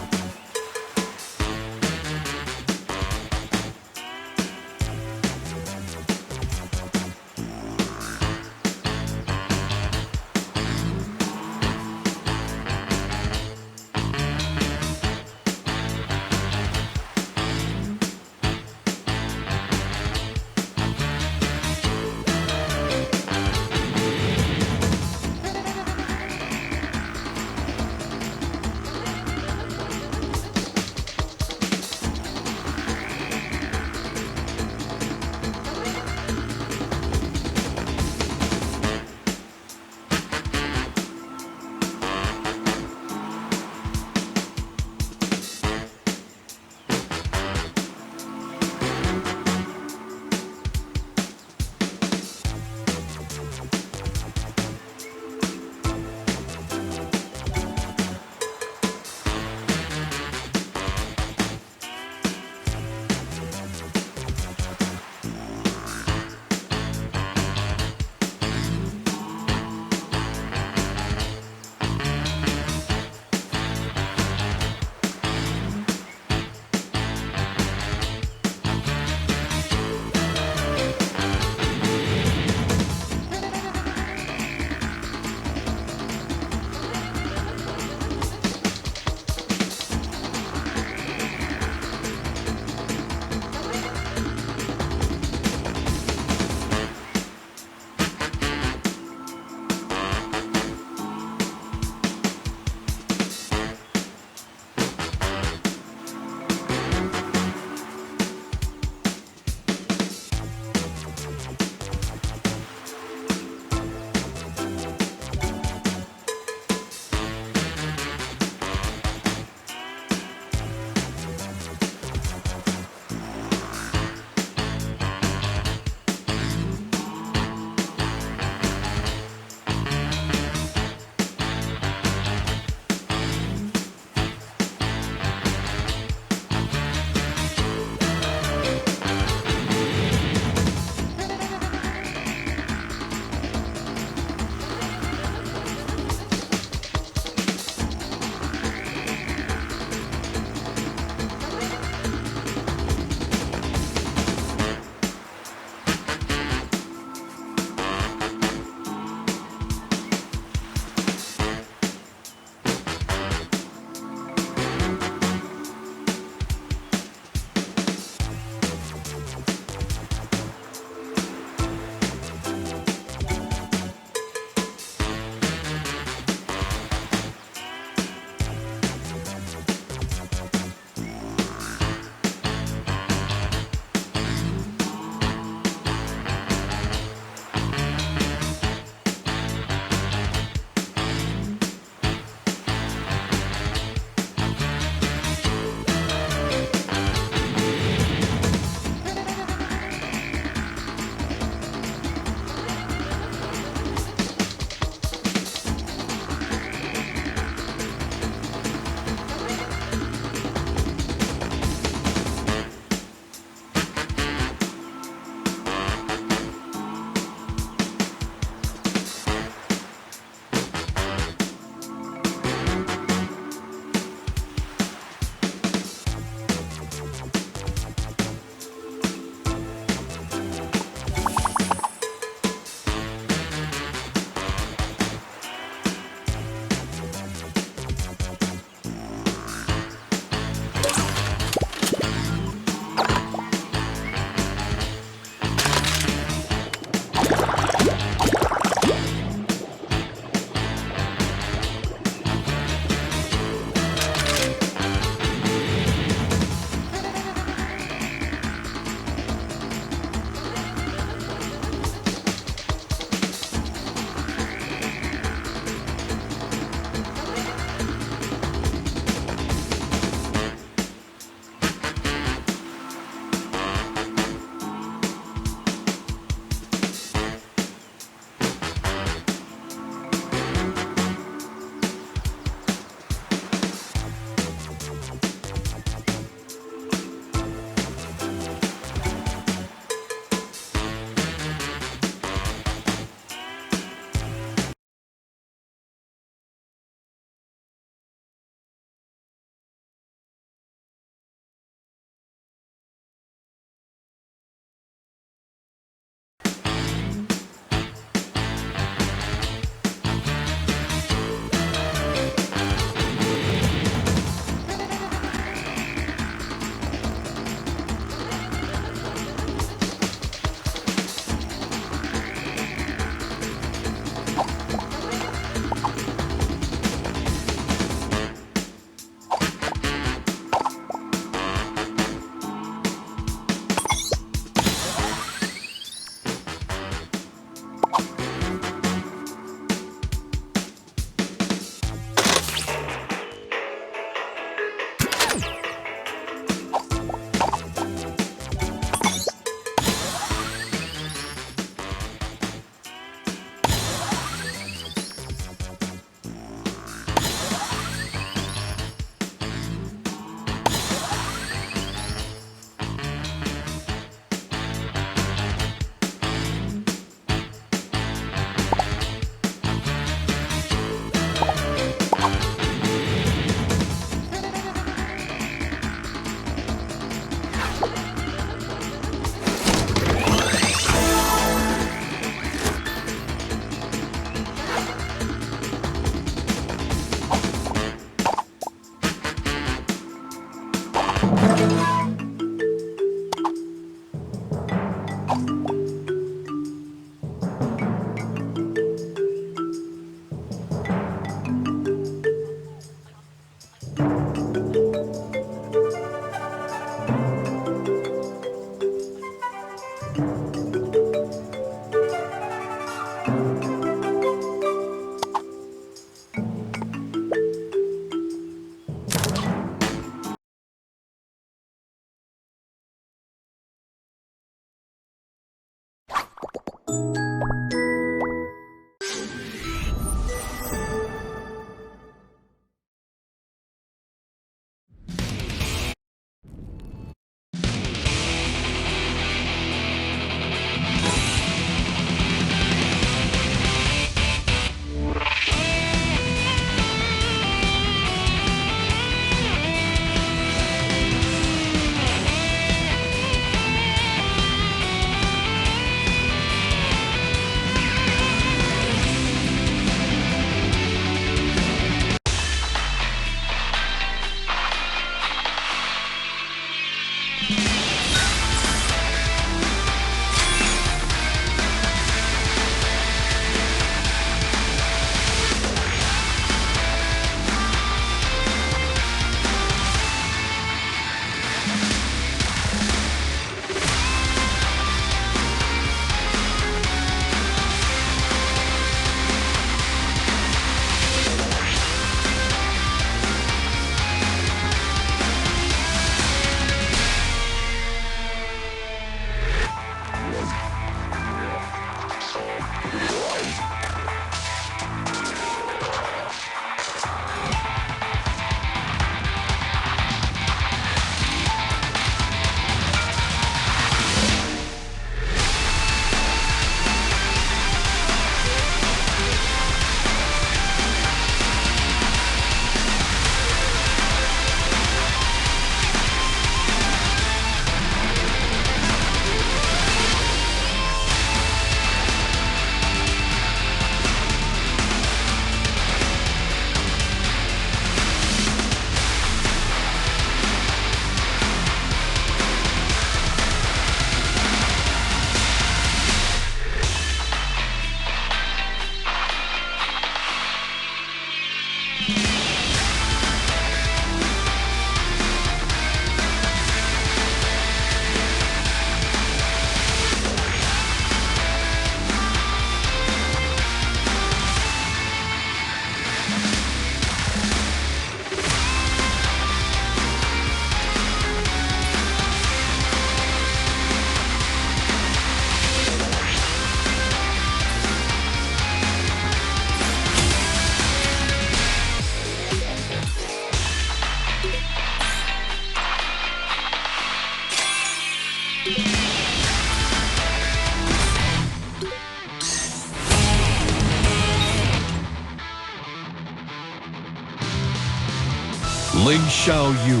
Ling Xiaoyu,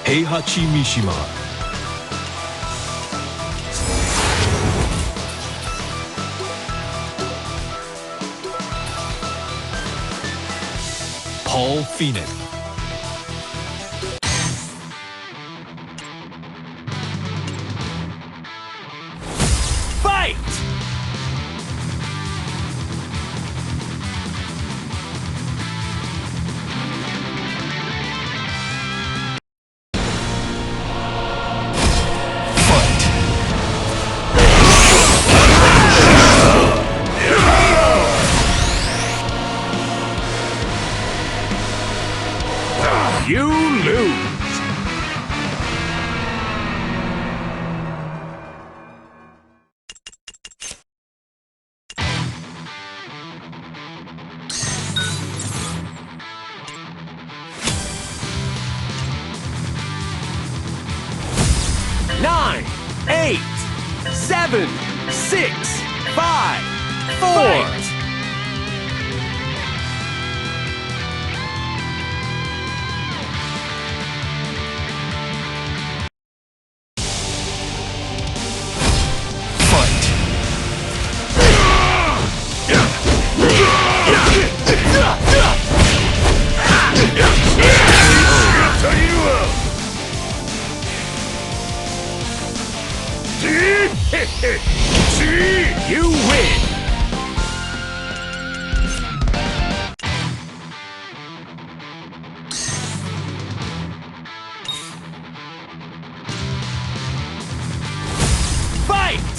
Heihachi Mishima, Paul Phoenix, Fight! You lose! Nine, 8, 7, 6, 5, 4. You win! Fight!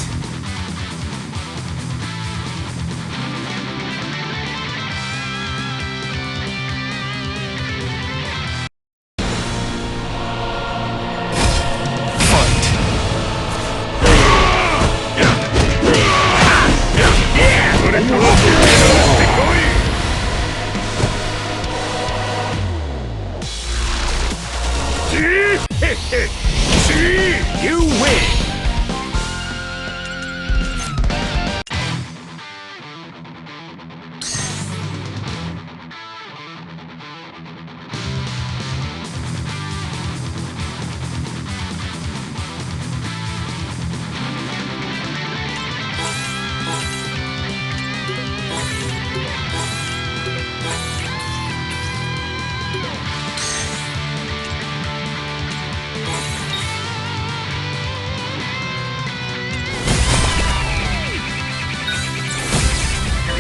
You win!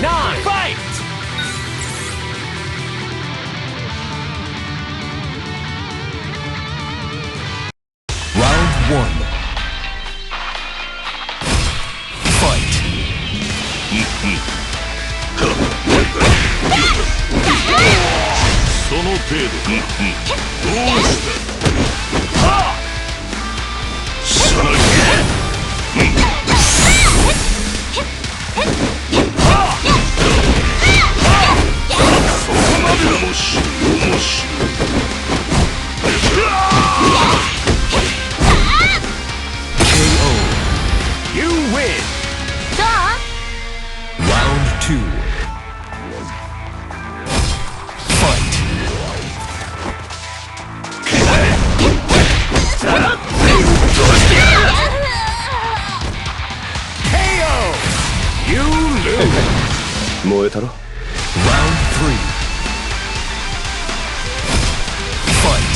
Nine, fight! Round 1. Fight. その程度か。どうしたはっさらそこまでだ。面白い面白い。KO. You win! Round 2. Fight. KO! You lose! 燃えたろ Round 3. Fight.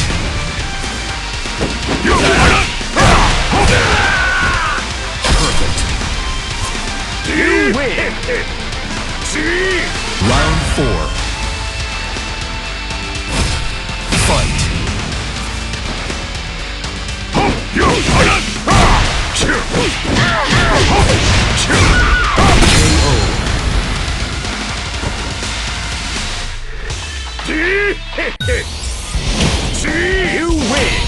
Perfect. You win! Round 4. Fight. You win!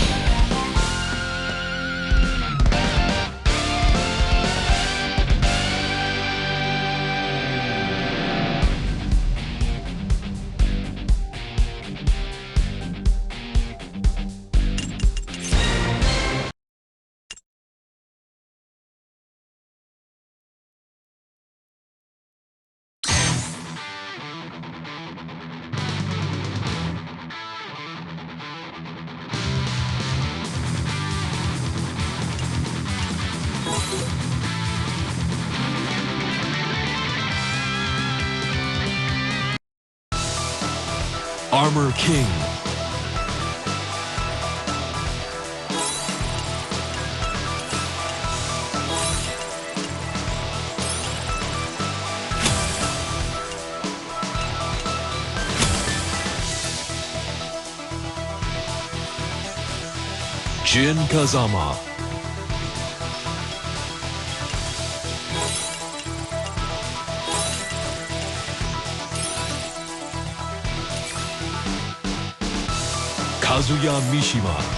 Armor King. Jin Kazama. Kazuya Mishima.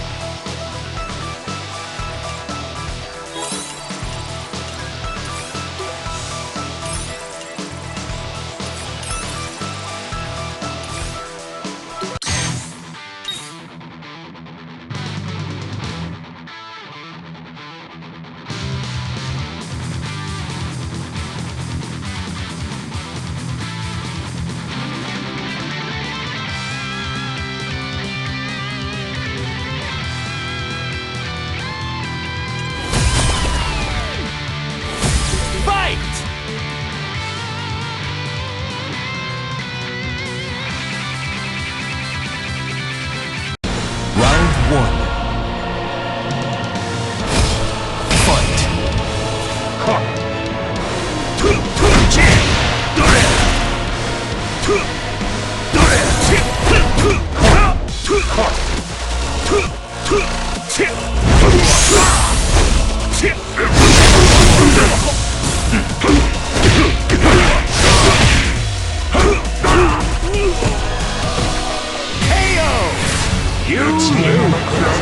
You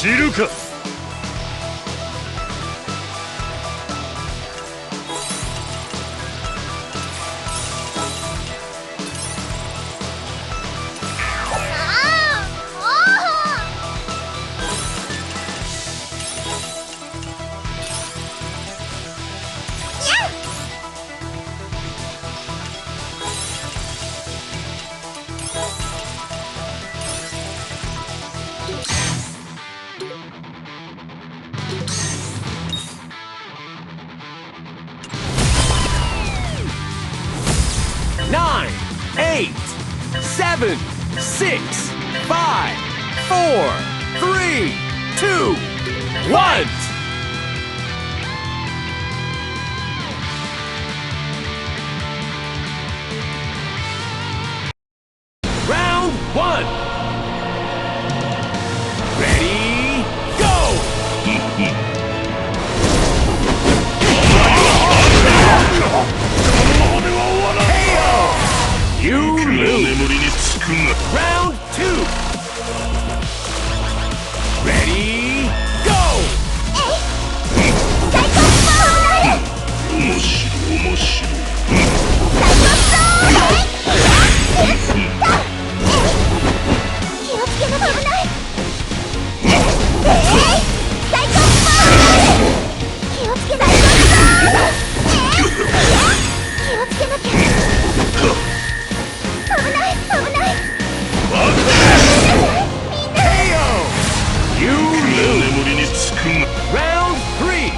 知るか。Nine, 8, 7, 6, 5, 4, 3, 2, 1. Round 1. Ready, go! You lose. Round 2. Ready, go! You lose. Round 3.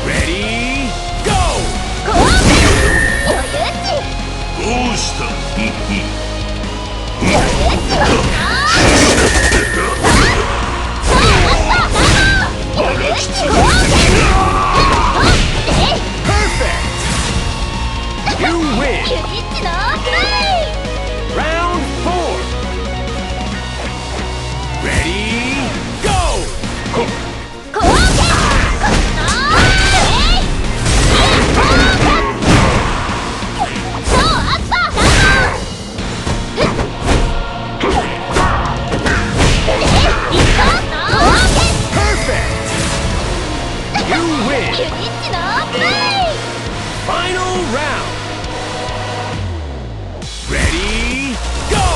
Ready, go! Perfect! You win! Round 4. Ready, go! Perfect! You win! Final round! Ready, go!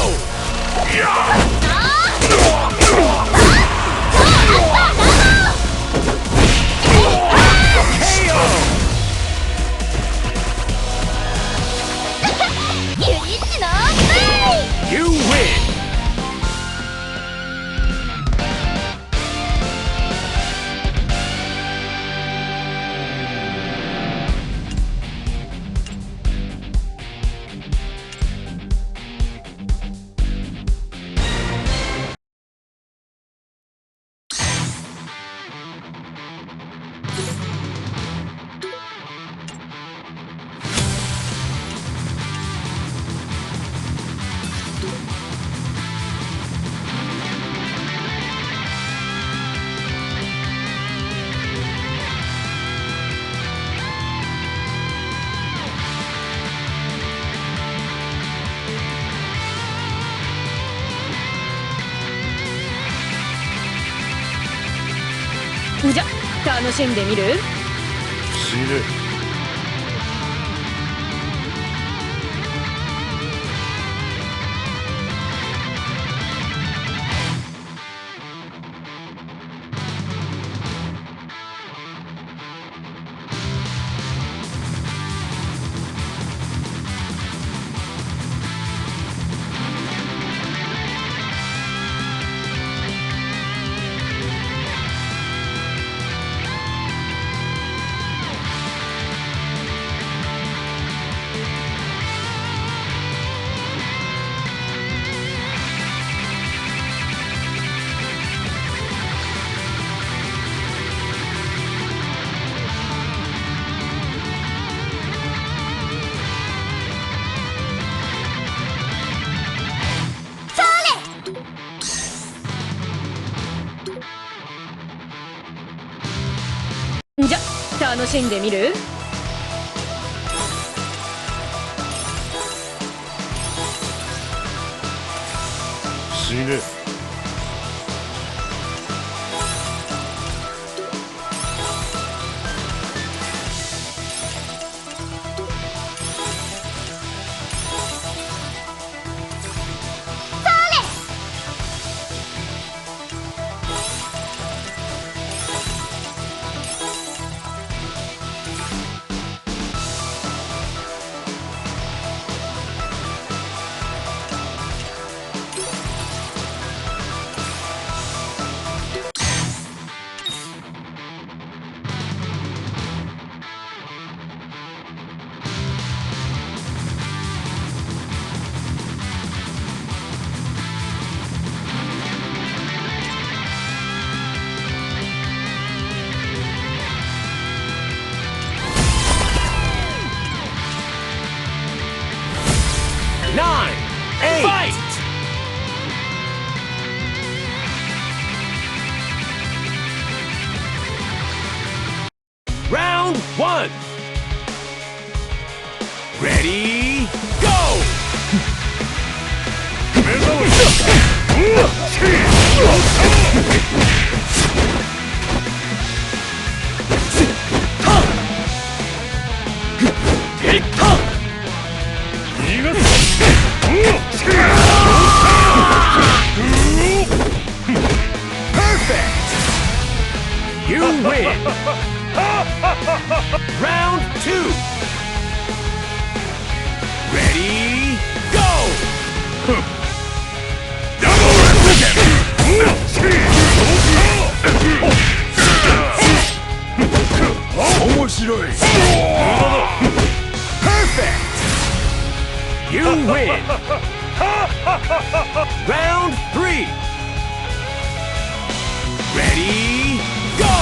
You win!じゃ、楽しんでみる？死ね。じゃ、楽しんでみる？ぬ。Round 1. Ready, go! Perfect! You win! Round 2. Ready, go! Perfect! You win! Round 3. Ready, go!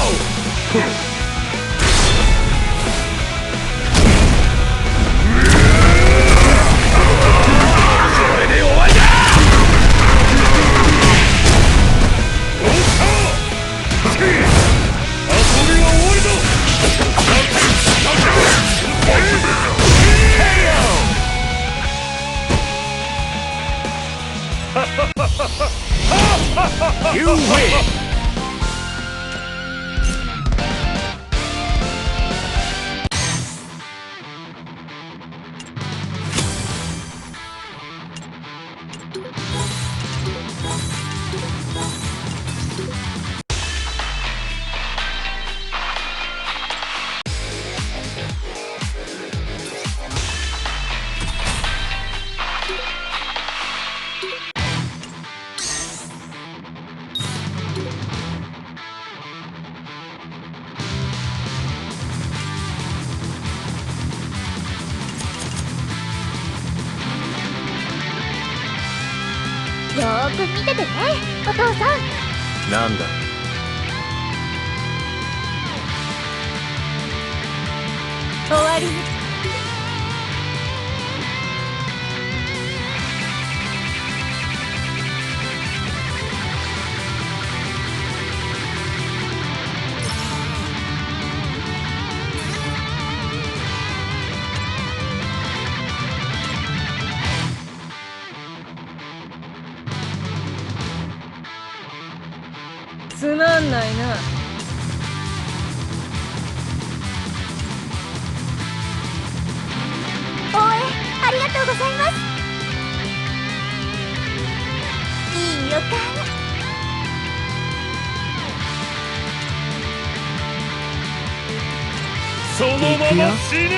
You win!よーく見ててね、お父さん。なんだ。終わり。つまんないな。応援ありがとうございます。いい予感。そのまま死ね。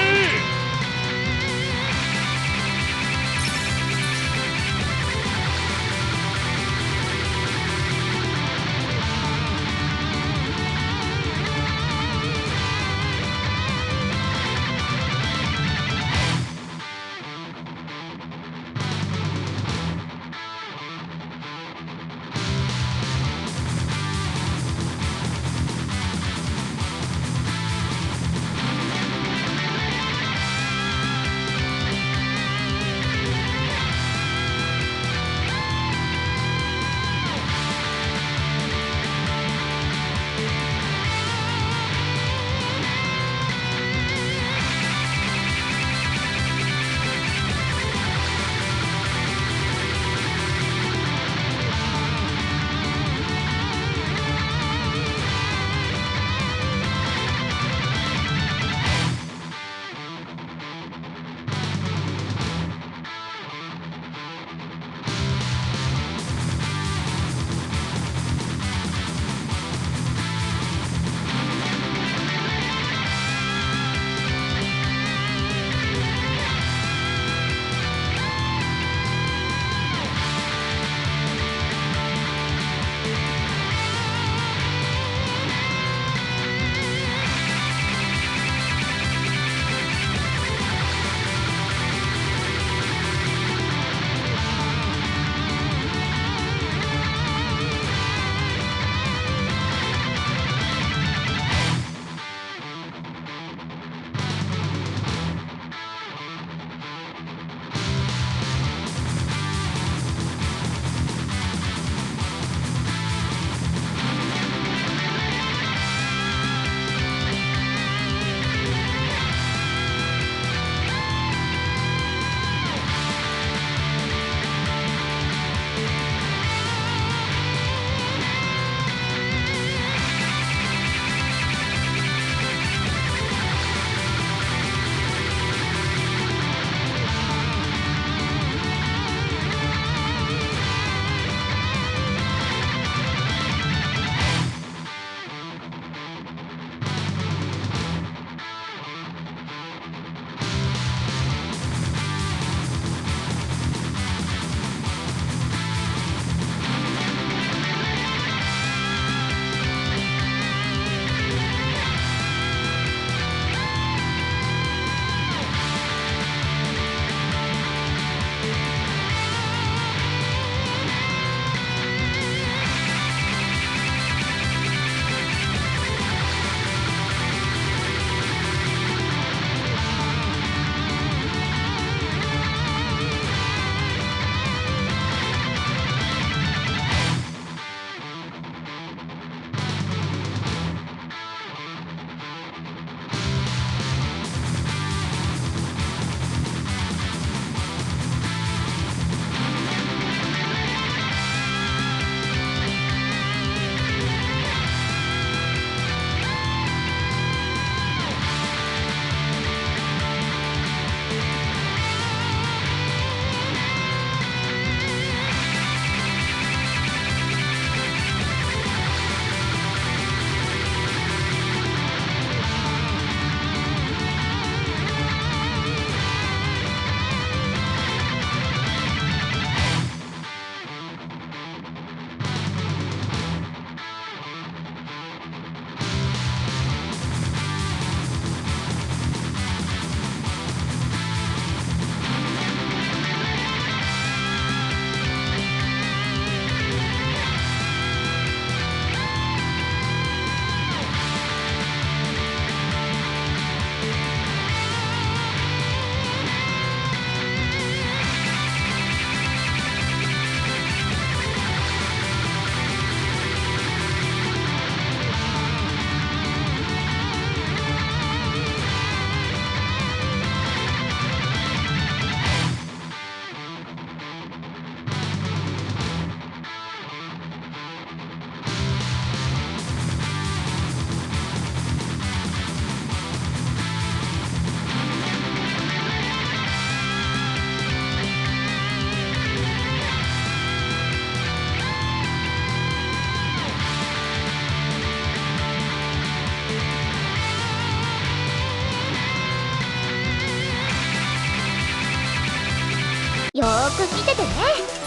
よーく見ててね、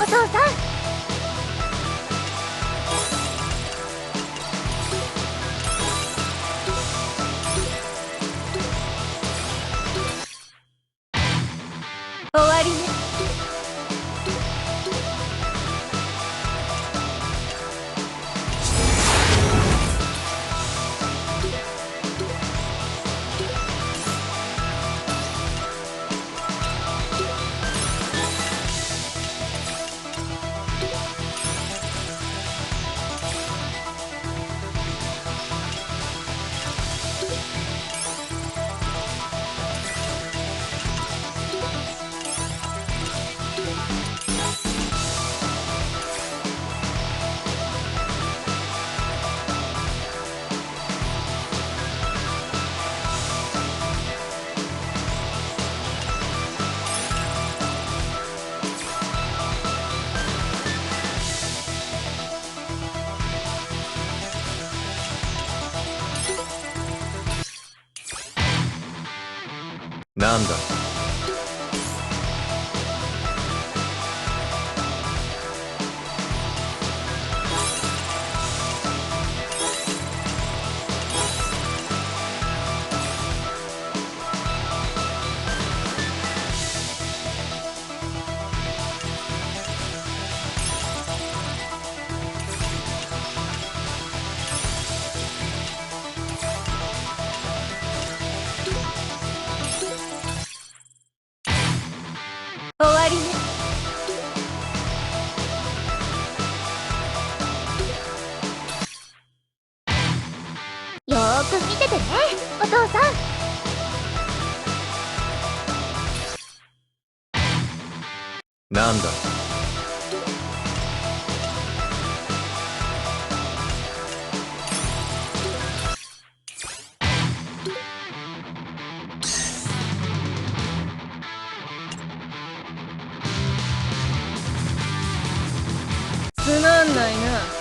お父さん。終わりね。なんだ。終わりね。よーく見ててね、お父さん。なんだ。つまんないな。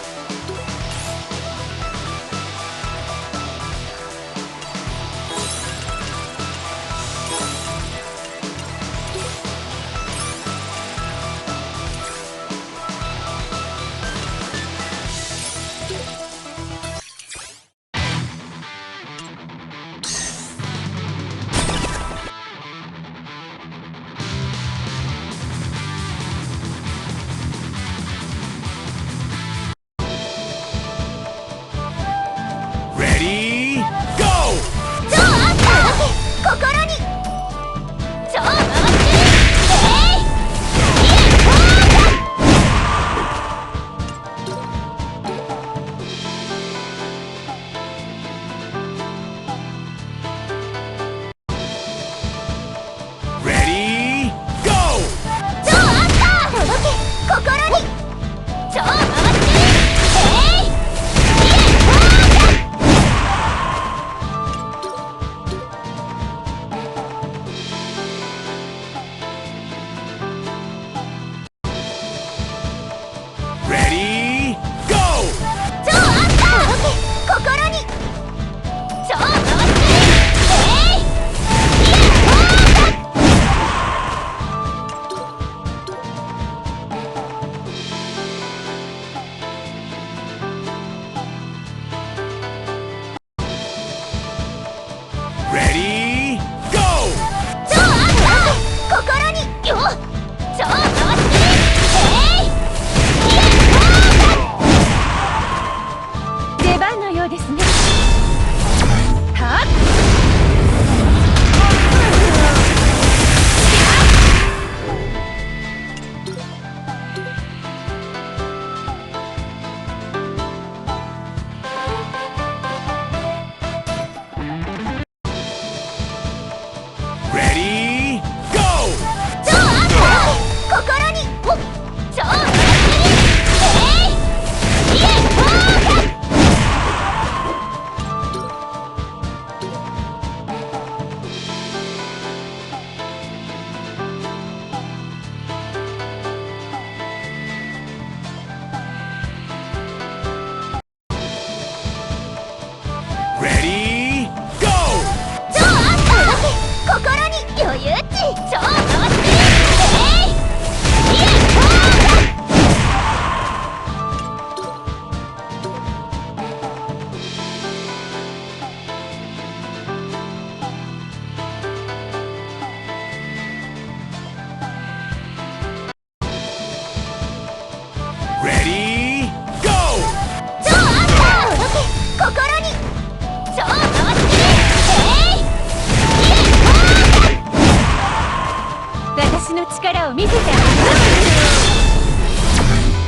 力を見せてあげる。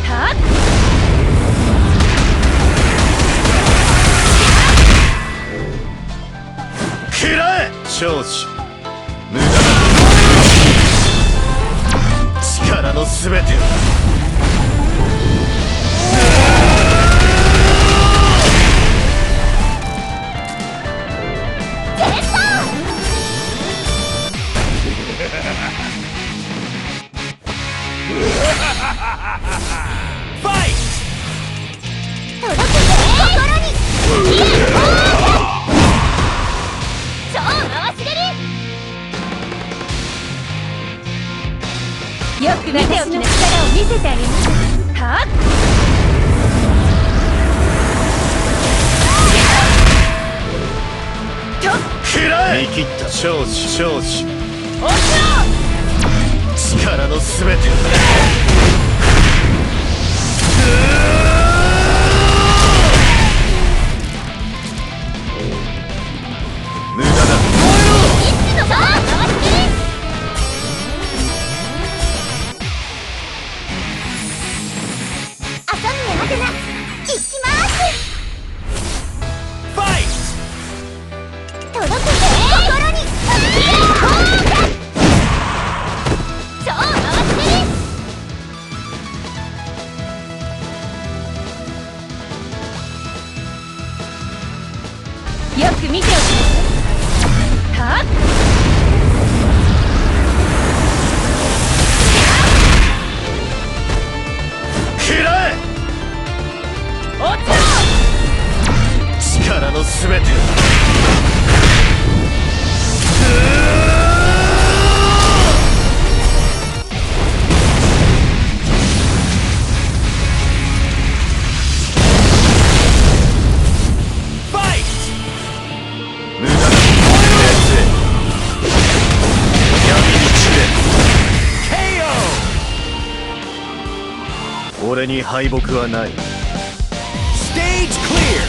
はっ食らえ長子。無駄だ。力のすべてを。ファイ届けて心に。超回し蹴り。よく見ておきな力を見せてあげます。はっ食らえ見切った長子長子。力のすべてを。無駄だ。一の回し蹴り。朝宮までな。行きます。ファイ届けて心に。超回し蹴り。よく見ておきなさい。はっ食らえ落ちろ。力のすべてを。ファイ無駄だ。熱へ闇に散れ。 KO 俺に敗北はない。 Stage clear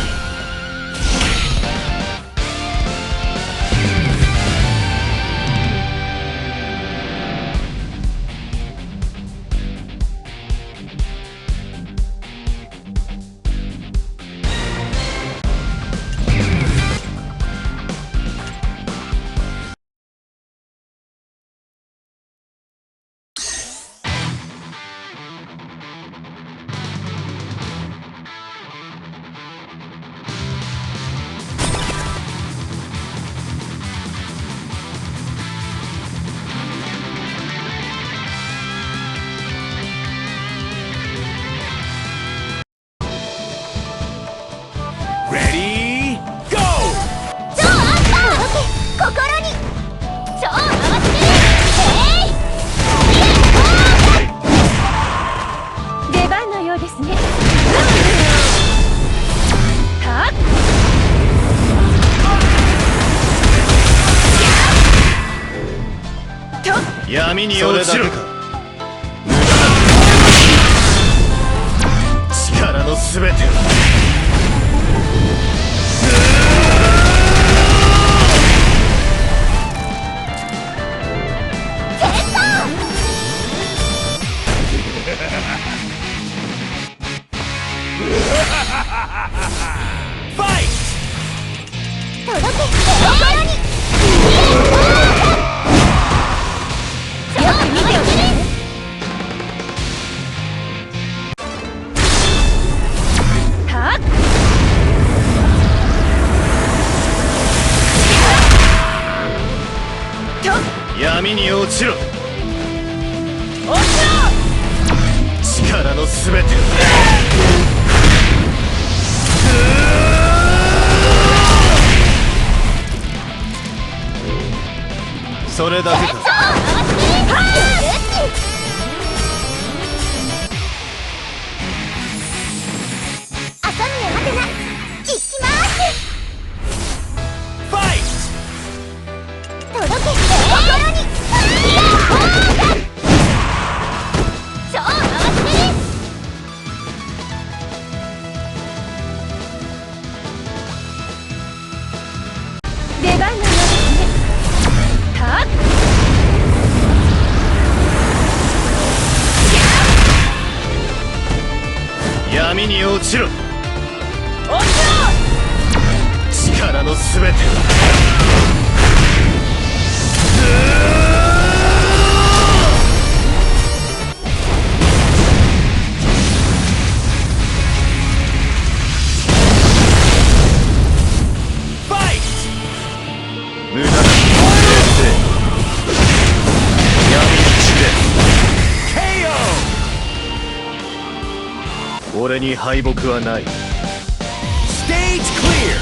闇に落ちろ。無駄だ。力のすべてを。ファイ届け心に。よく見ておきな。はっ闇に落ちろ。落ちろ。力のすべてを。それだけか。朝宮までな。行きます。ファイ届け心に。超回し蹴り。出番のようですね。はっに落ちろ。落ちろ。力のすべてを。無駄な先生、闇に散れ。KO。俺に敗北はない。Stage clear!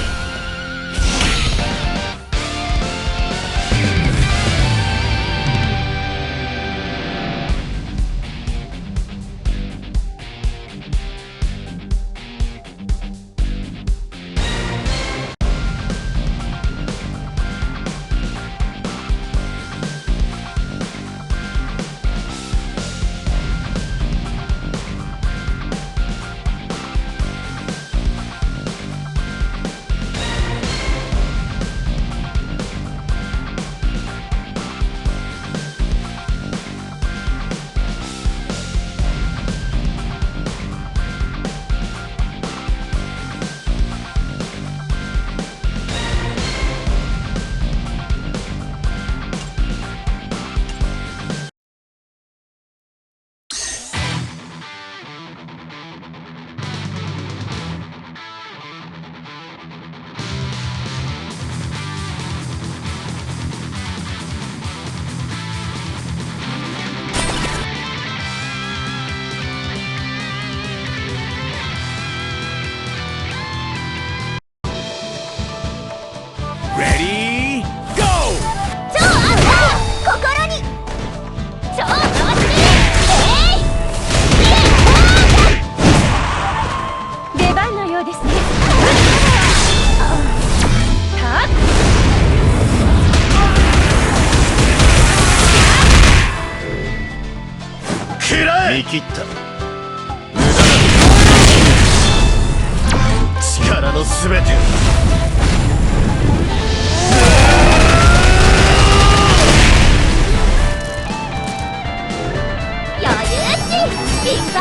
Ready, go! 超アンサー心に超回し出番のようですね。はっ食らえ。見切った。無駄な力のすべてを。いくぞ。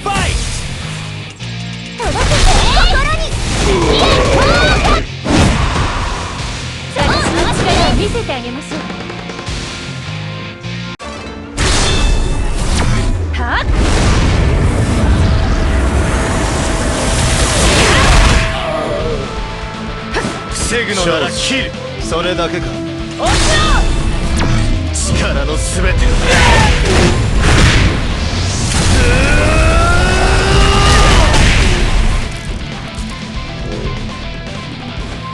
ファイ届けて心に私の力を見せてあげましょう。はっ防ぐのなら切る。それだけか。落ちろ。力のすべてを。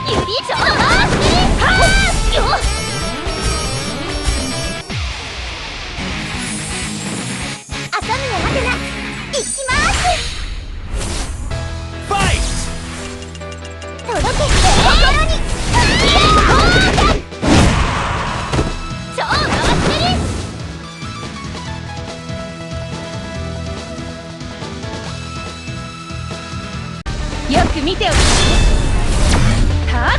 指超回しはっよっ遊びの待てな。行きますファイ届け心に超回してる。よく見ておくはっ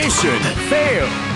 Mission failed.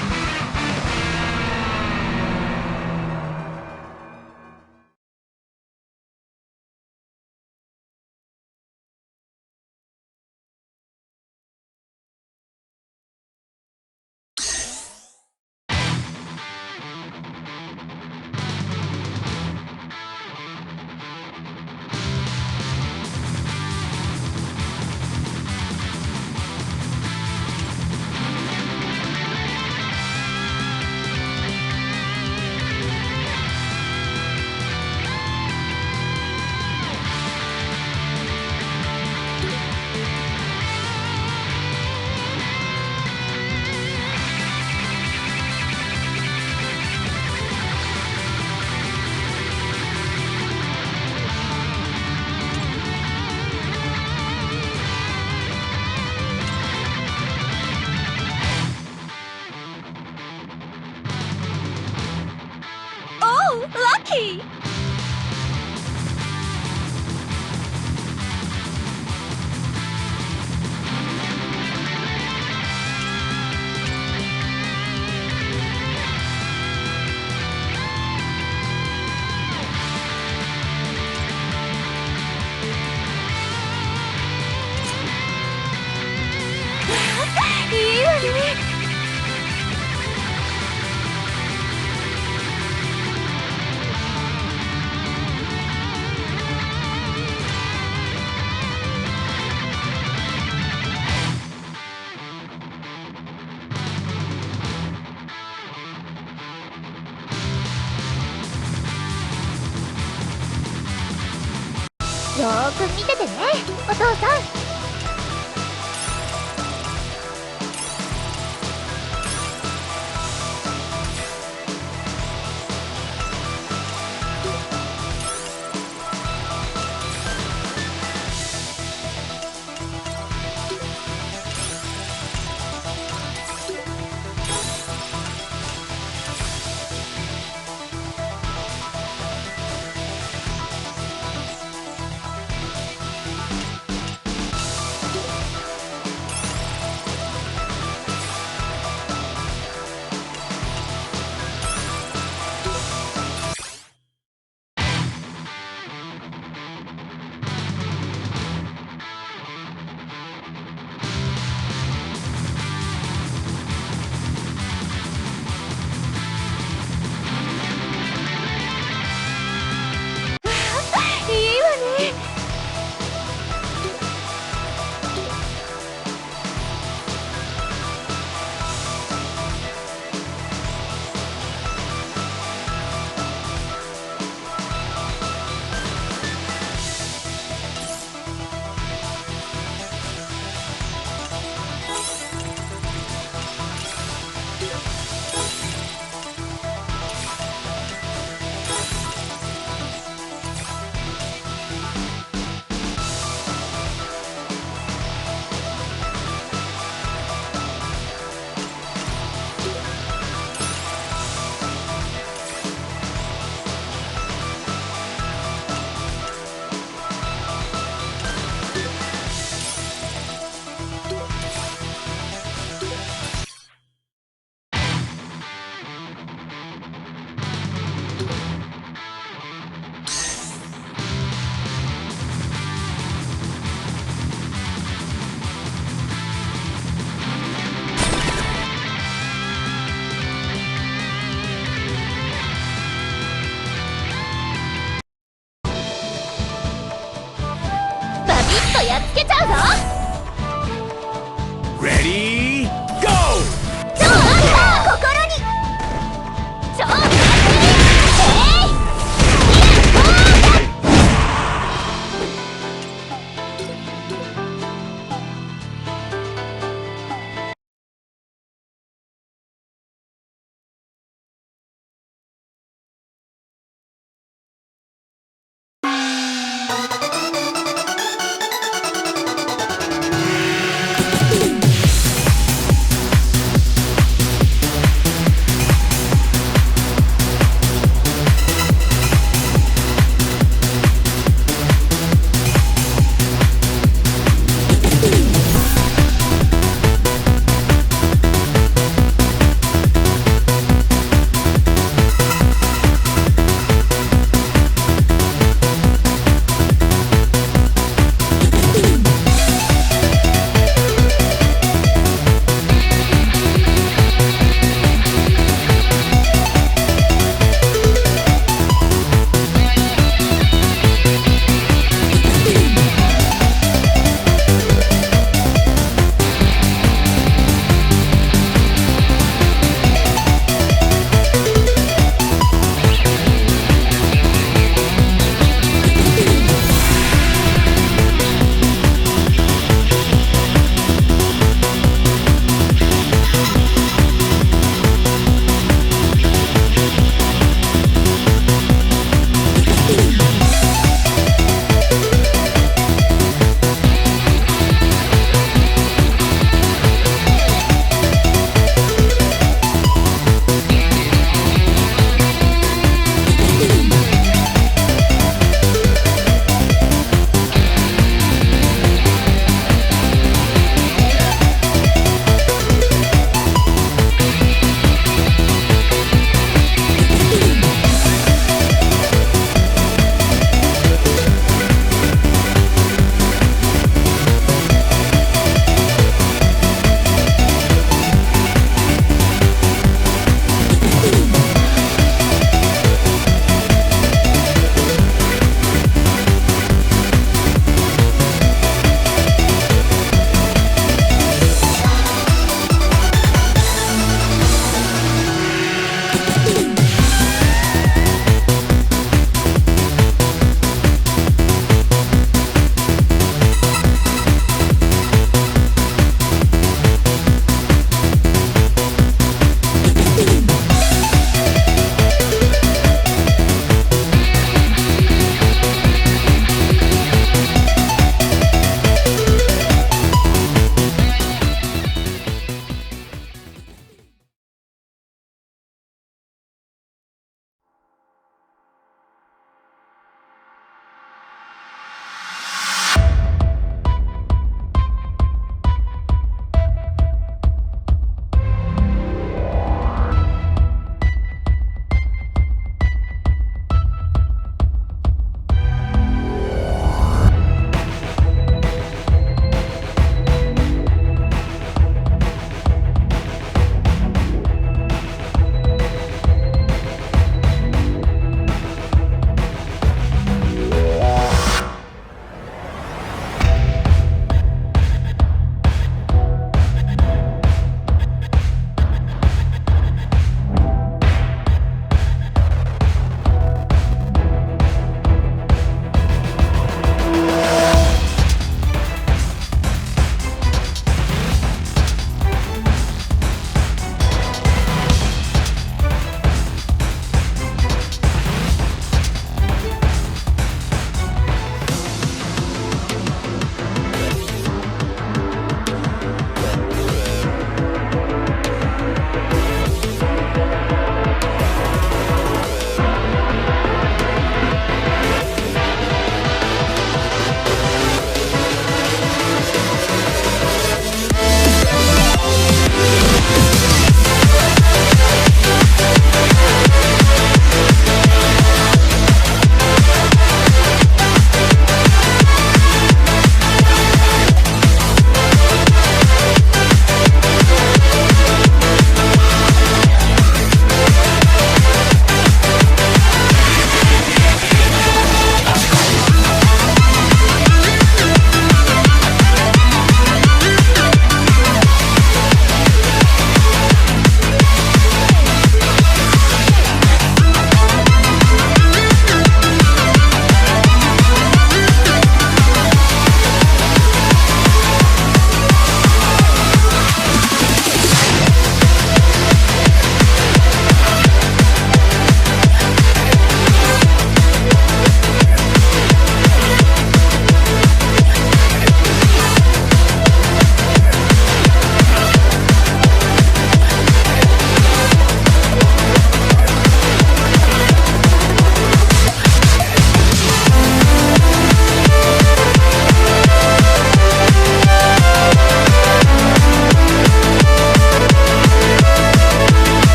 Oh, lucky!いいわね。よーく見ててね、お父さん。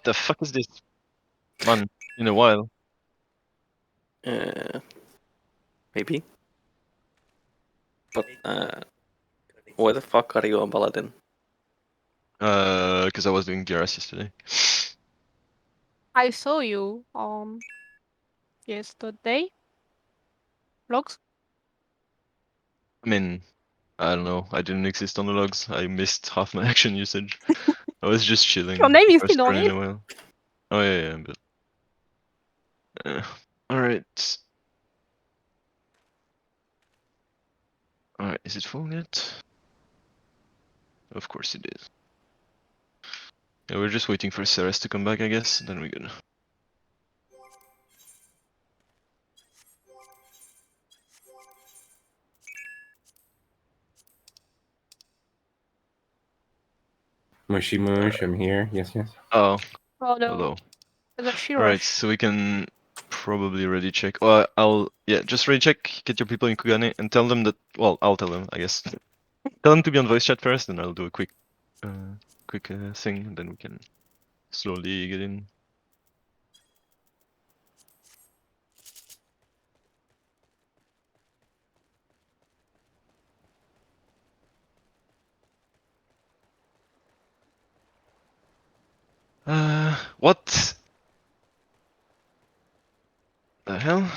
the fuck is this? Man, in a while. Maybe. But why the fuck are you on Paladin? Because I was doing Geras yesterday. I saw you yesterday. Logs? I mean, I don't know. I didn't exist on the logs. I missed half my action usage. I was just chilling. Your name is I was still on scrolling it. a while. Oh yeah, but. Alright. Alright, is it full yet? Of course it is. Yeah, we're just waiting for Ceres to come back, I guess, then we're good. Mushy Mush, I'm here. Yes, yes. Oh, Oh no. hello. There's a she Alright, rush. so we can probably ready check. Yeah, just ready check, get your people in Kugane, and tell them that, well, I'll tell them, I guess. Tell them to be on voice chat first, and I'll do a quick thing, and then we can slowly get in. What the hell?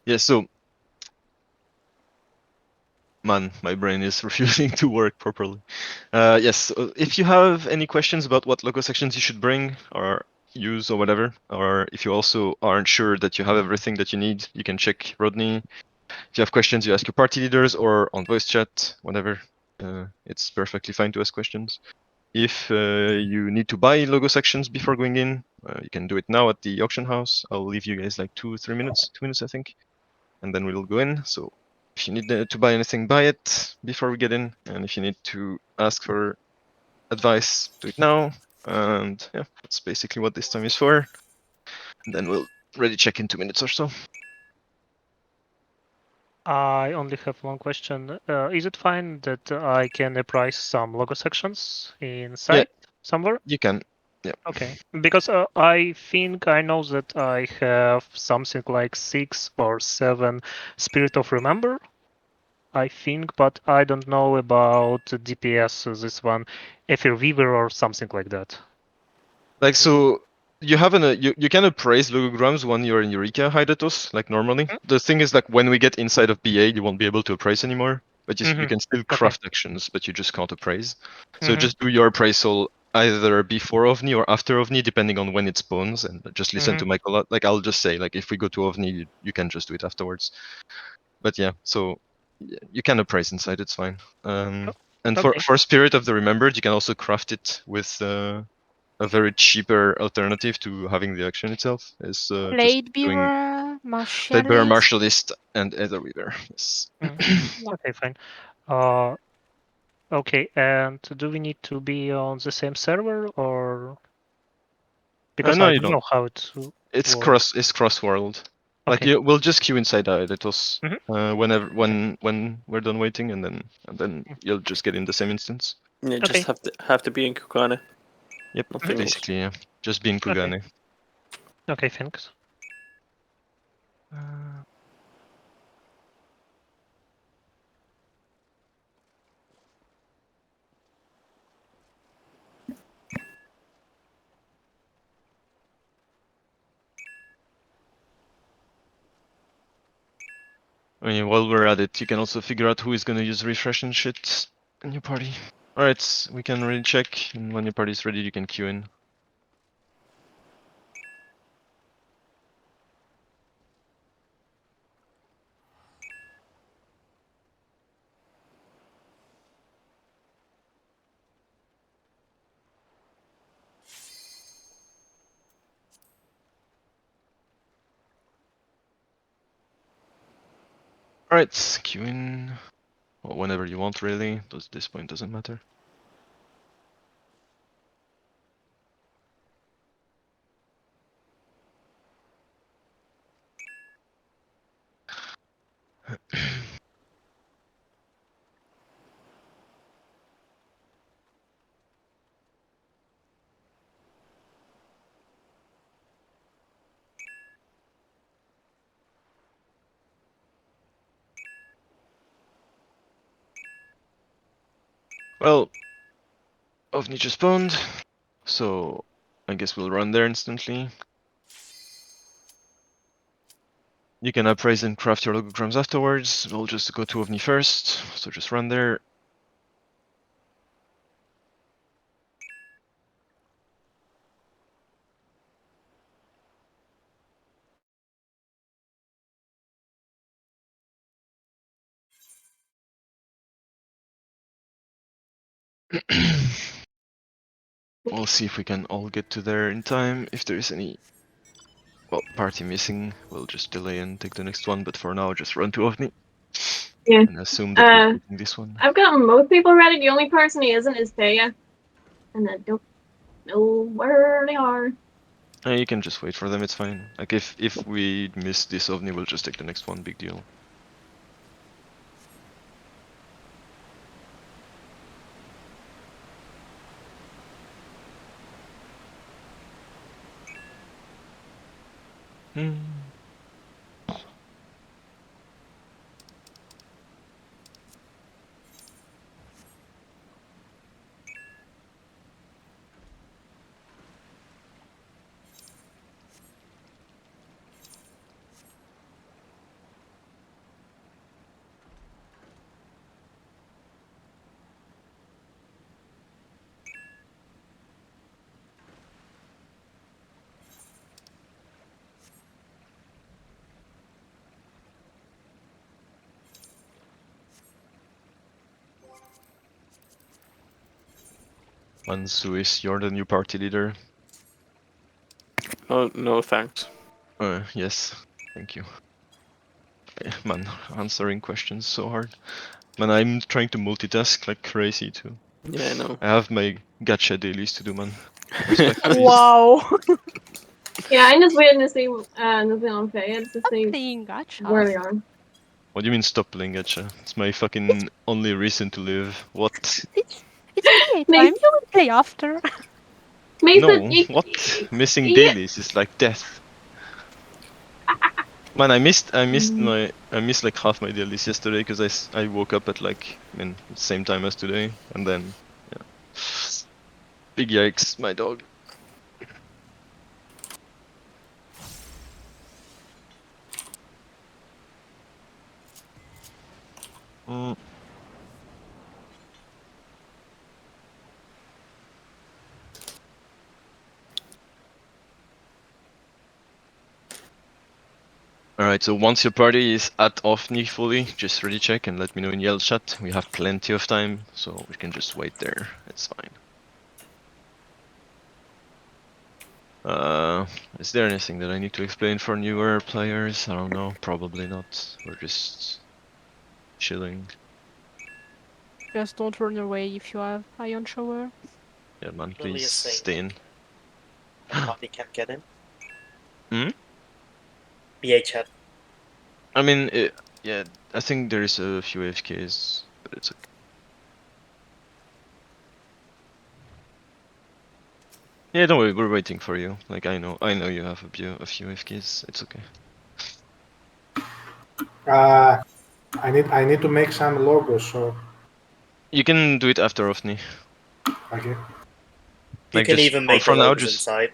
Yeah, so man, my brain is refusing to work properly. Yes, if you have any questions about what logo sections you should bring or use or whatever, or if you also aren't sure that you have everything that you need, you can check Rodney. If you have questions, you ask your party leaders or on voice chat, whatever. It's perfectly fine to ask questions. If you need to buy logo sections before going in, you can do it now at the auction house. I'll leave you guys like 2-3 minutes, 2 minutes I think, and then we'll go in. So if you need to buy anything, buy it before we get in. And if you need to ask for advice, do it now. And yeah, that's basically what this time is for. And then we'll ready check in 2 minutes or so. I only have one question. Is it fine that I can price some logo sections inside somewhere? You can. Yeah. Okay. Because I think I know that I have something like 6 or 7 Spirit of Remember. I think, but I don't know about DPS, this one, Ether Weaver or something like that. Like, so you have you can appraise logograms when you're in Eureka Hydatos, like normally. The thing is, like, when we get inside of BA, you won't be able to appraise anymore. But you can still craft actions, but you just can't appraise. So just do your appraisal either before OVNI or after OVNI, depending on when it spawns, and just listen to my call out. Like, I'll just say, like, if we go to OVNI, you can just do it afterwards. But yeah, so you can appraise inside, it's fine. And for Spirit of the Remembered, you can also craft it with a very cheaper alternative to having the action itself. Is just doing Blade Bearer, Martialist, and Ether Weaver. Yes. Okay, fine. Okay, and do we need to be on the same server or? Because No, I you don't know how it It's works. cross world. Like Okay. we'll just queue inside Hydatos when we're done waiting, and then you'll just get in the same instance. Yeah, just have to be in Kugane. Yep, basically, yeah. Just be in Kugane. Okay, thanks. I mean, while we're at it, you can also figure out who is gonna use refresh and shit in your party. Alright, we can ready check, and when your party's ready, you can queue in. Alright, queue in. Well, whenever you want, really. At this point, doesn't matter. Well, Ovni just spawned, so I guess we'll run there instantly. You can appraise and craft your logograms afterwards. We'll just go to Ovni first, so just run there. We'll see if we can all get to there in time. If there is any party missing, we'll just delay and take the next one, but for now just run to Ovni. Yeah. And assume that we're taking this one. I've got most people ready. The only person he isn't is Taya. And I don't know where they are. You can just wait for them, it's fine. Like if we miss this Ovni, we'll just take the next one, big deal. Suis, you're the new party leader. Oh, no thanks. Yes, thank you. Man, answering questions so hard. Man, I'm trying to multitask like crazy too. Yeah, I know. I have my gacha dailies to do, man. Respect, please. Wow. Yeah, I'm just waiting to see nothing on Fayed to see where they are. What do you mean stop playing gacha? It's my fucking only reason to live. What? It's playtime. You will play after. No, what? Missing dailies is like death. Man, I missed like half my dailies yesterday because I woke up at like the same time as today, and then yeah. Big yikes, my dog. Alright, so once your party is at Ofni fully, just ready check and let me know in Yell chat. We have plenty of time, so we can just wait there. It's fine. Is there anything that I need to explain for newer players? I don't know, probably not. We're just chilling. Just don't run away if you have ion shower. Yeah, man, please stay in. Party can't get in. Hmm? BA chat. I mean, yeah, I think there is a few AFKs, but it's okay. Yeah, don't worry, we're waiting for you. Like, I know you have a few AFKs, it's okay. I need to make some logos, so... You can do it after Ofni. Okay. You can even make the logos inside.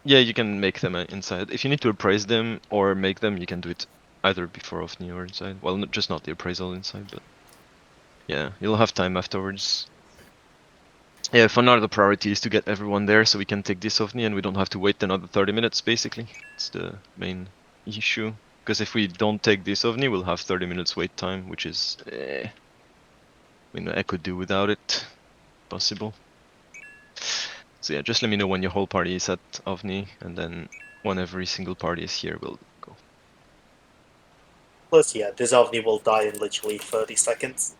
Yeah, you can make them inside. If you need to appraise them or make them, you can do it either before Ofni or inside. Well, just not the appraisal inside, but... Yeah, you'll have time afterwards. Yeah, for now the priority is to get everyone there so we can take this Ofni and we don't have to wait another 30 minutes, basically. It's the main issue. Because if we don't take this Ovni, we'll have 30 minutes wait time, which is... I mean, I could do without it. Possible. So yeah, just let me know when your whole party is at Ovni, and then when every single party is here, we'll go. Plus, yeah, this Ovni will die in literally 30 seconds.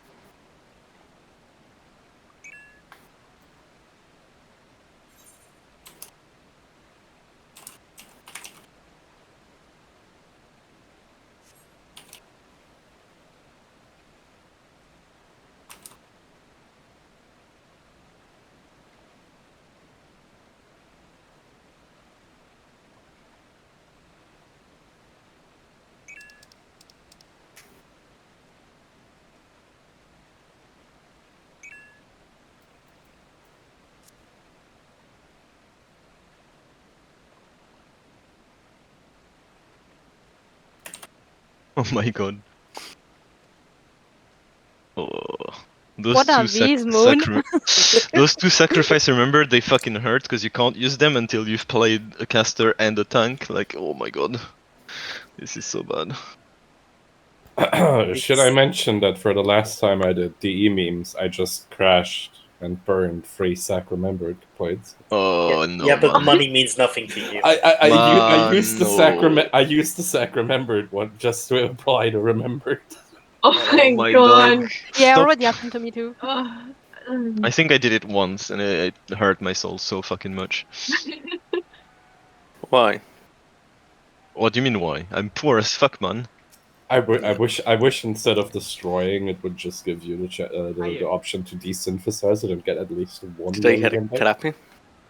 Oh my god. Oh, those What are two these, Moon? those two sacrifice. Remember, they fucking hurt because you can't use them until you've played a caster and a tank. Like, oh my god, this is so bad. Should I mention that for the last time I did DE memes, I just crashed and burned 3 sac remembered points. Oh no, Yeah, but man. money means nothing to you. I used the no. I used the sac remembered one just to apply the remembered. Oh my dog. god. Yeah, Stop. already happened to me too. I think I did it once and it hurt my soul so fucking much. Why? What do you mean why? I'm poor as fuck, man. I wish instead of destroying, it would just give you the option to desynthesize it and get at least one. Did I hear million back. Crappy?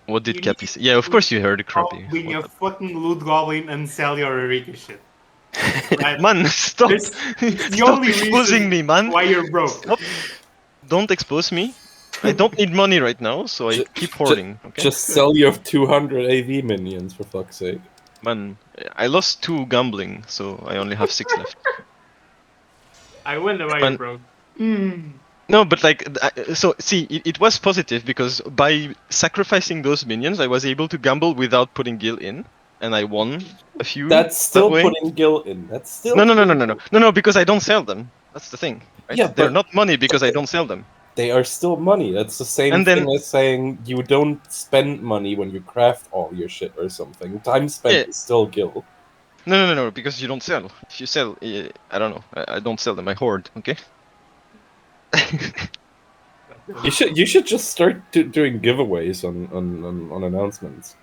What did Cappy say? Yeah, of course you heard Crappy. Win your fucking loot goblin and sell your Eureka shit. Man, stop! It's the Stop only exposing reason me, man! why you're broke. Stop! Don't expose me. I don't need money right now, so I keep hoarding. Okay. Just sell your 200 AV minions for fuck's sake. Man, I lost 2 gambling, so I only have 6 left. I wonder why Man. you're broke. Mm. No, but like, so see, it was positive because by sacrificing those minions, I was able to gamble without putting gil in, and I won a few. That's still that way. putting gil in. That's still No, because I don't sell them. That's the thing. Right? Yeah, they're but not money because I don't sell them. they are still money. That's the same And then- thing as saying you don't spend money when you craft all your shit or something. Time spent is still gil. No, because you don't sell. If you sell, I don't know. I don't sell them. I hoard. Okay. You should just start doing giveaways on announcements.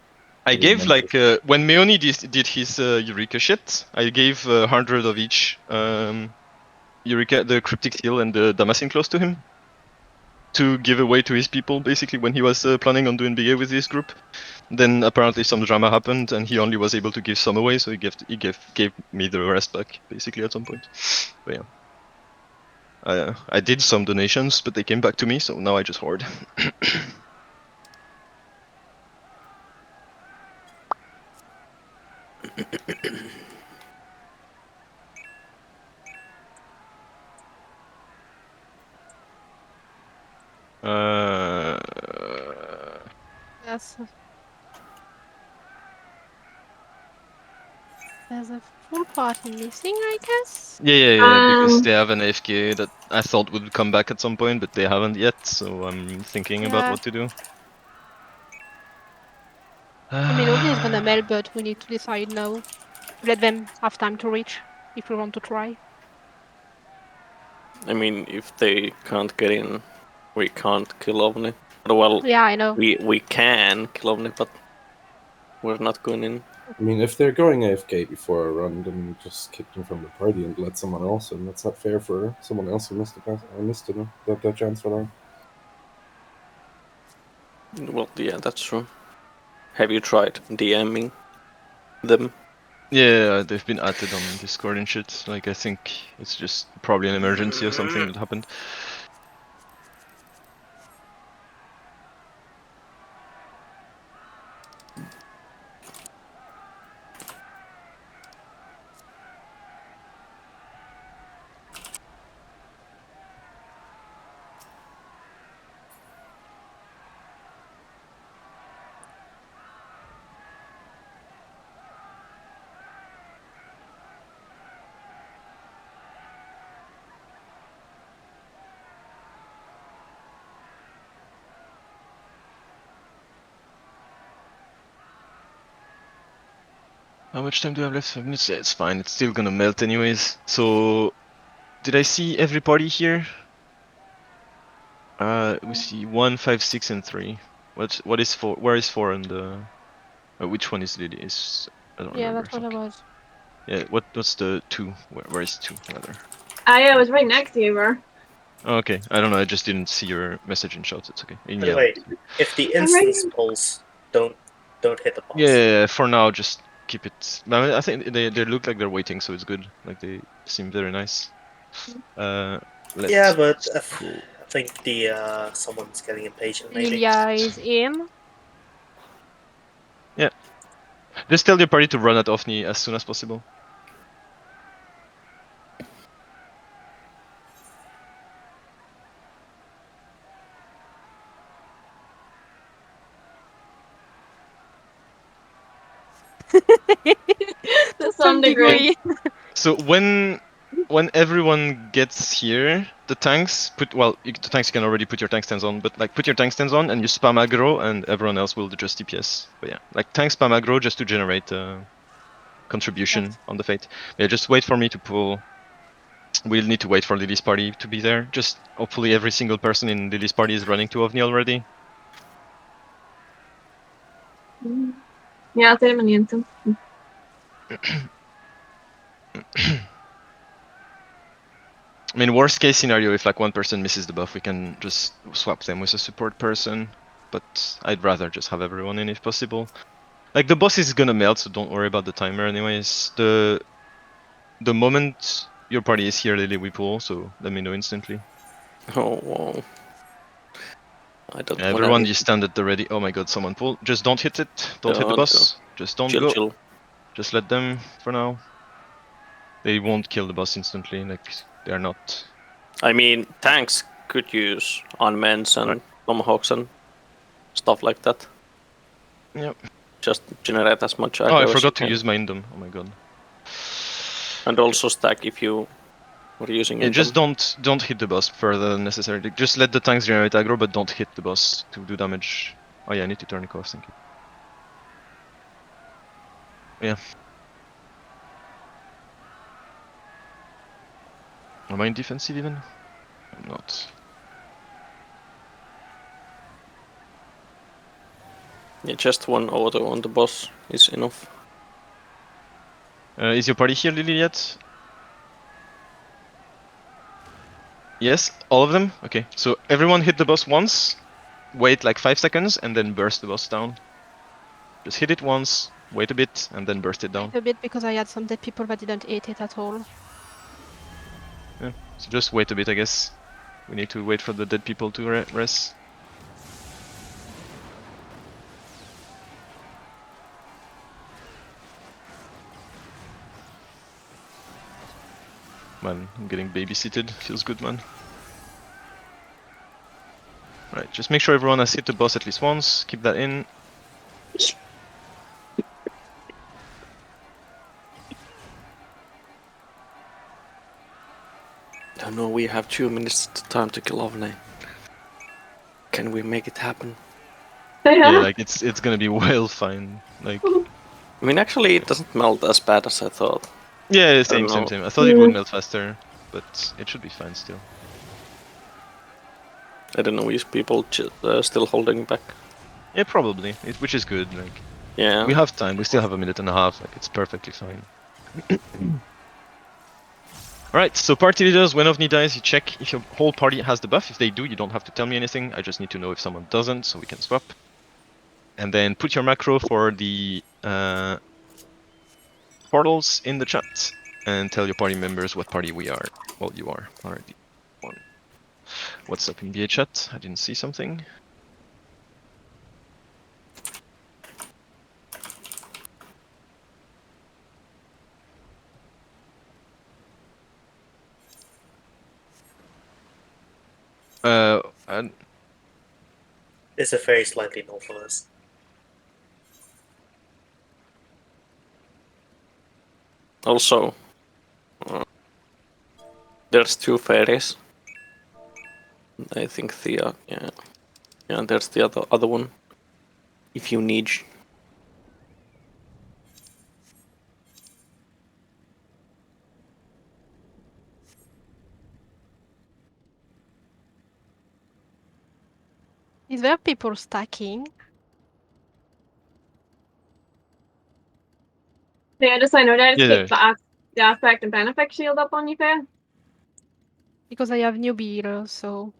I gave like when Meoni did his Eureka shit, I gave 100 of each Eureka, the Cryptic Seal and the Damascene Close to him to give away to his people basically when he was planning on doing BA with his group. Then apparently some drama happened and he only was able to give some away, so he gave me the rest back basically at some point. But yeah. I did some donations, but they came back to me, so now I just hoard. Yes. There's a full party missing, I guess? Yeah, because they have an AFK that I thought would come back at some point, but they haven't yet, so I'm thinking about what to do. I mean, Odin is gonna mail, but we need to decide now. Let them have time to reach, if we want to try. I mean, if they can't get in, we can't kill Ovni. Well, yeah, I know. We can kill Ovni, but we're not going in. I mean, if they're going AFK before a run, then just kick them from the party and let someone else in. That's not fair for someone else who missed the chance for that. Well, yeah, that's true. Have you tried DMing them? Yeah, they've been added on Discord and shit. Like, I think it's just probably an emergency or something that happened. How much time do I have left? 5 minutes? Yeah, it's fine. It's still gonna melt anyways. So, did I see every party here? We see 1, 5, 6, and 3. What is 4? Where is 4 and which one is Lily? I don't Yeah, remember. that's what I was. Yeah, what's the 2? Where is 2 rather? I was right next to you, bro. Oh, okay, I don't know. I just didn't see your message in chat. It's okay. By the way, if the instance pulls, don't hit the boss. Yeah, for now, just keep it. I think they look like they're waiting, so it's good. Like they seem very nice. Let's Yeah, but I pull. think the someone's getting impatient. Maybe. Lilia is in. Yeah, just tell your party to run at Ofni as soon as possible. To some degree. So when everyone gets here, the tanks the tanks you can already put your tank stands on, but like put your tank stands on and you spam aggro, and everyone else will just DPS. But yeah, like tank spam aggro just to generate contribution on the fate. Yeah, just wait for me to pull. We'll need to wait for Lily's party to be there. Just hopefully every single person in Lily's party is running to OVNI already. Ja, te niente. I mean, worst case scenario, if like one person misses the buff, we can just swap them with a support person. But I'd rather just have everyone in if possible. Like the boss is gonna melt, so don't worry about the timer anyways. The moment your party is here, Lily, we pull, so let me know instantly. Oh, wow. I don't Yeah, wanna everyone hit- just stand at the ready. Oh my god, someone pull. Just don't hit it. Don't hit the Don't boss. go. Just don't Chill, go. chill. Just let them for now. They won't kill the boss instantly, like they're not. I mean, tanks could use unmans and tomahawks and stuff like that. Yep. Just generate as much aggro Oh, I as you forgot to can. use my Indom. Oh my god. And also stack if you were using Yeah, Indom. just don't hit the boss further than necessary. Just let the tanks generate aggro, but don't hit the boss to do damage. Oh yeah, I need to turn it off, thank you. Yeah. Am I in defensive even? I'm not. Yeah, just one auto on the boss is enough. Is your party here, Lily, yet? Yes, all of them? Okay, so everyone hit the boss once, wait like 5 seconds, and then burst the boss down. Just hit it once, wait a bit, and then burst it down. A bit because I had some dead people that didn't eat it at all. Yeah, so just wait a bit, I guess. We need to wait for the dead people to rest. Man, I'm getting babysitted. Feels good, man. Right, just make sure everyone has hit the boss at least once. Keep that in. I know we have 2 minutes time to kill Ovney. Can we make it happen? Yeah, like it's gonna be well fine. Like, I mean, actually, it doesn't melt as bad as I thought. yeah, same. I thought it would melt faster, but it should be fine still. I don't know, is people still holding back? Yeah, probably. Which is good. Like, yeah, we have time. We still have a minute and a half. Like, it's perfectly fine. Alright, so party leaders, when OVNI dies, you check if your whole party has the buff. If they do, you don't have to tell me anything. I just need to know if someone doesn't, so we can swap. And then put your macro for the portals in the chat, and tell your party members what party we are. Well, you are already. What's up in VA chat? I didn't see something. It's a very slightly north of us. also, there's 2 fairies. I think the, yeah, there's the other one. If you need. Is there people stacking? Yeah, just so I know that I just Yeah. keep the aspect and benefic shield up on you, Faye. Because I have newbie healers, so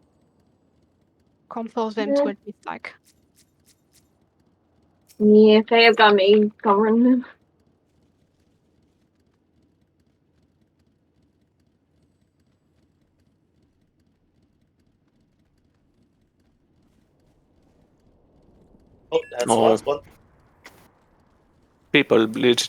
can't force them Yeah. to help me stack. Yeah, Faye's got me covering them. Oh, that's the Oh, last one. people bleed.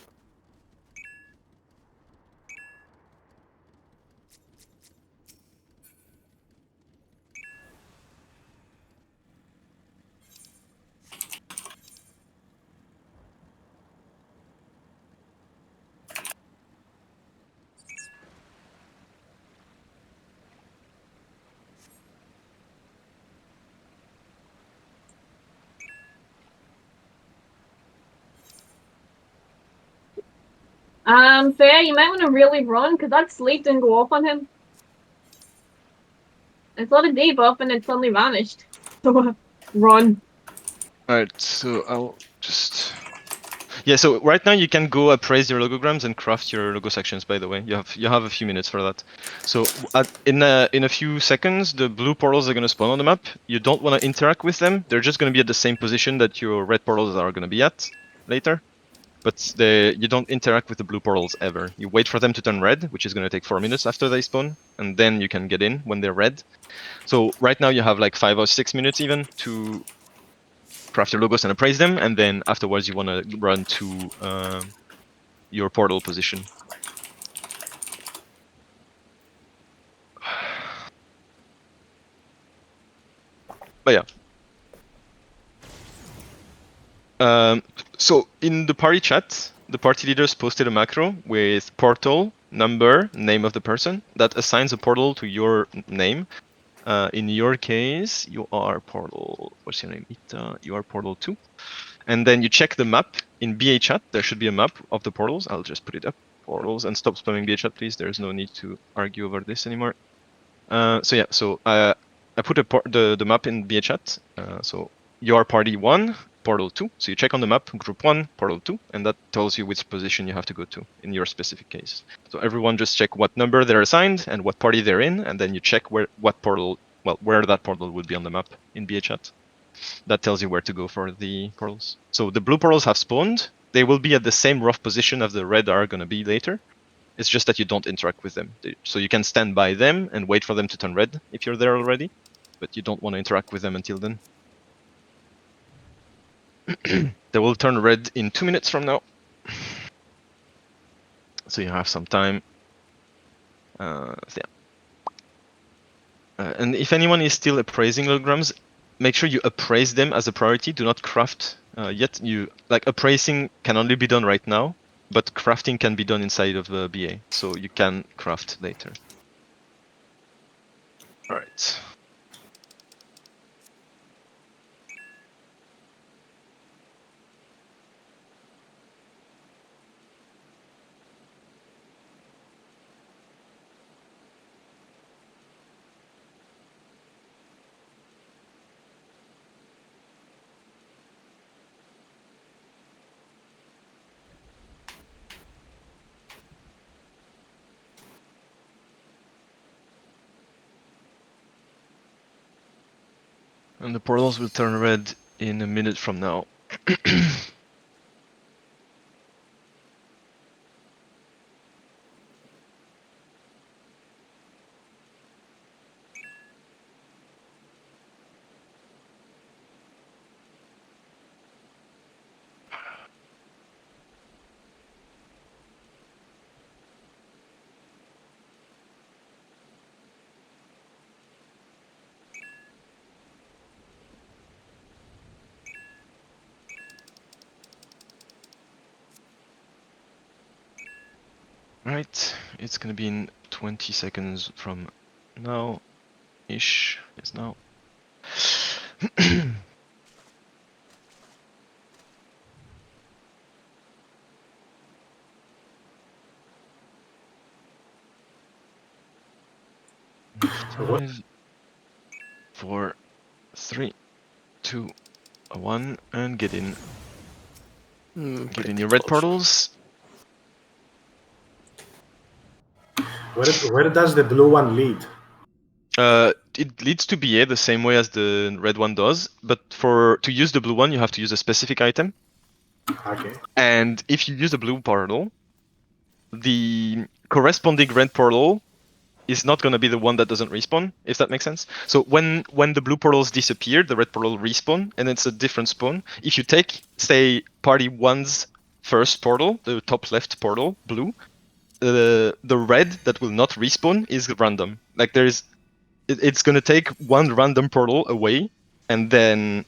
Faye, you might want to really run, because that sleep didn't go off on him. I saw the debuff and it suddenly vanished. So, run. Alright, so I'll just... Yeah, so right now you can go appraise your logograms and craft your logo sections, by the way. You have a few minutes for that. So in a few seconds, the blue portals are going to spawn on the map. You don't want to interact with them. They're just going to be at the same position that your red portals are going to be at later. But you don't interact with the blue portals ever. You wait for them to turn red, which is going to take 4 minutes after they spawn, and then you can get in when they're red. So right now you have like 5 or 6 minutes even to craft your logos and appraise them, and then afterwards you want to run to your portal position. But yeah. So in the party chat, the party leaders posted a macro with portal, number, name of the person that assigns a portal to your name. In your case, you are portal. What's your name? Ita. You are portal 2. And then you check the map in BA chat. There should be a map of the portals. I'll just put it up. Portals, and stop spamming BA chat, please. There's no need to argue over this anymore. So yeah, so I put the map in BA chat. So you are party 1, portal 2. So you check on the map, group 1, portal 2, and that tells you which position you have to go to in your specific case. So everyone just check what number they're assigned and what party they're in, and then you check where that portal would be on the map in BA chat. That tells you where to go for the portals. So the blue portals have spawned. They will be at the same rough position as the red are going to be later. It's just that you don't interact with them. So you can stand by them and wait for them to turn red if you're there already, but you don't want to interact with them until then. They will turn red in 2 minutes from now. So you have some time. Yeah. And if anyone is still appraising holograms, make sure you appraise them as a priority. Do not craft yet. Appraising can only be done right now, but crafting can be done inside of the BA, so you can craft later. All right. And the portals will turn red in a minute from now. Right, it's gonna be in 20 seconds from now-ish. Yes, now. Five, 4, 3, 2, a 1, and get in. Get in pretty your red close. portals. Where does the blue one lead? It leads to BA the same way as the red one does, but to use the blue one, you have to use a specific item. Okay. And if you use a blue portal, the corresponding red portal is not going to be the one that doesn't respawn, if that makes sense. So when the blue portals disappear, the red portal respawn, and it's a different spawn. If you take, say, party 1's first portal, the top left portal, blue, the red that will not respawn is random. Like it's going to take one random portal away, and then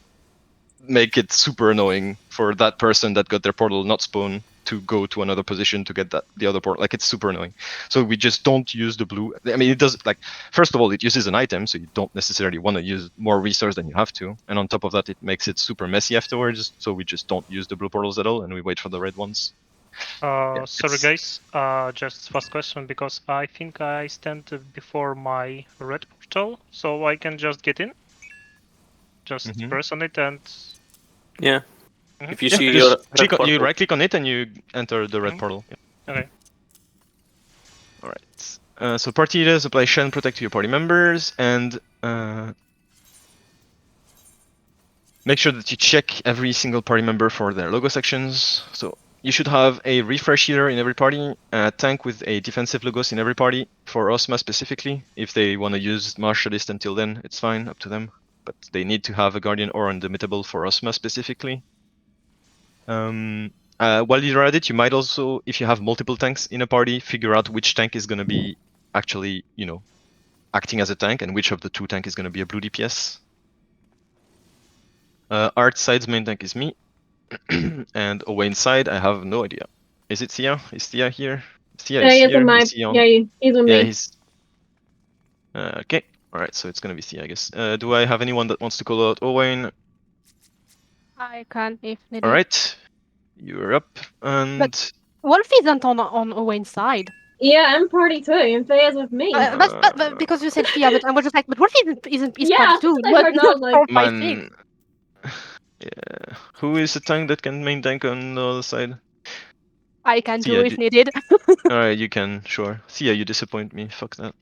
make it super annoying for that person that got their portal not spawn to go to another position to get the other portal. Like, it's super annoying. So we just don't use the blue. I mean, it does, like, first of all, it uses an item, so you don't necessarily want to use more resource than you have to. And on top of that, it makes it super messy afterwards. So we just don't use the blue portals at all, and we wait for the red ones. Sorry guys, just fast question, because I think I stand before my red portal, so I can just get in? Just press on it and... Yeah. If you Yeah, see just your you right click on it and you enter the red portal. Okay. Alright. So party leaders apply Shen Protect to your party members, and make sure that you check every single party member for their logo sections. So you should have a refresh healer in every party, a tank with a defensive logos in every party, for Osma specifically. If they want to use Martialist until then, it's fine, up to them. But they need to have a Guardian or Unlimitable for Osma specifically. While you're at it, you might also, if you have multiple tanks in a party, figure out which tank is going to be actually, acting as a tank, and which of the two tank is going to be a blue DPS. Art side's main tank is me, and Owain's side, I have no idea. Is it Thea? Is Thea here? Thea is he's here. in my. Is he on? Yeah, he's with me. Yeah, he's. Okay. Alright, so it's gonna be Thea, I guess. Do I have anyone that wants to call out Owain? I can if needed. Alright. You're up, and... But Wolf isn't on Owain's side. Yeah, I'm party too, and Thea's with me. But because you said Thea, but I was just like, but Wolf isn't Yeah, party too. I heard that, I was like, Man. Yeah. Who is the tank that can main tank on the other side? I can Thea, do if needed. Alright, you can, sure. Thea, you disappoint me. Fuck that.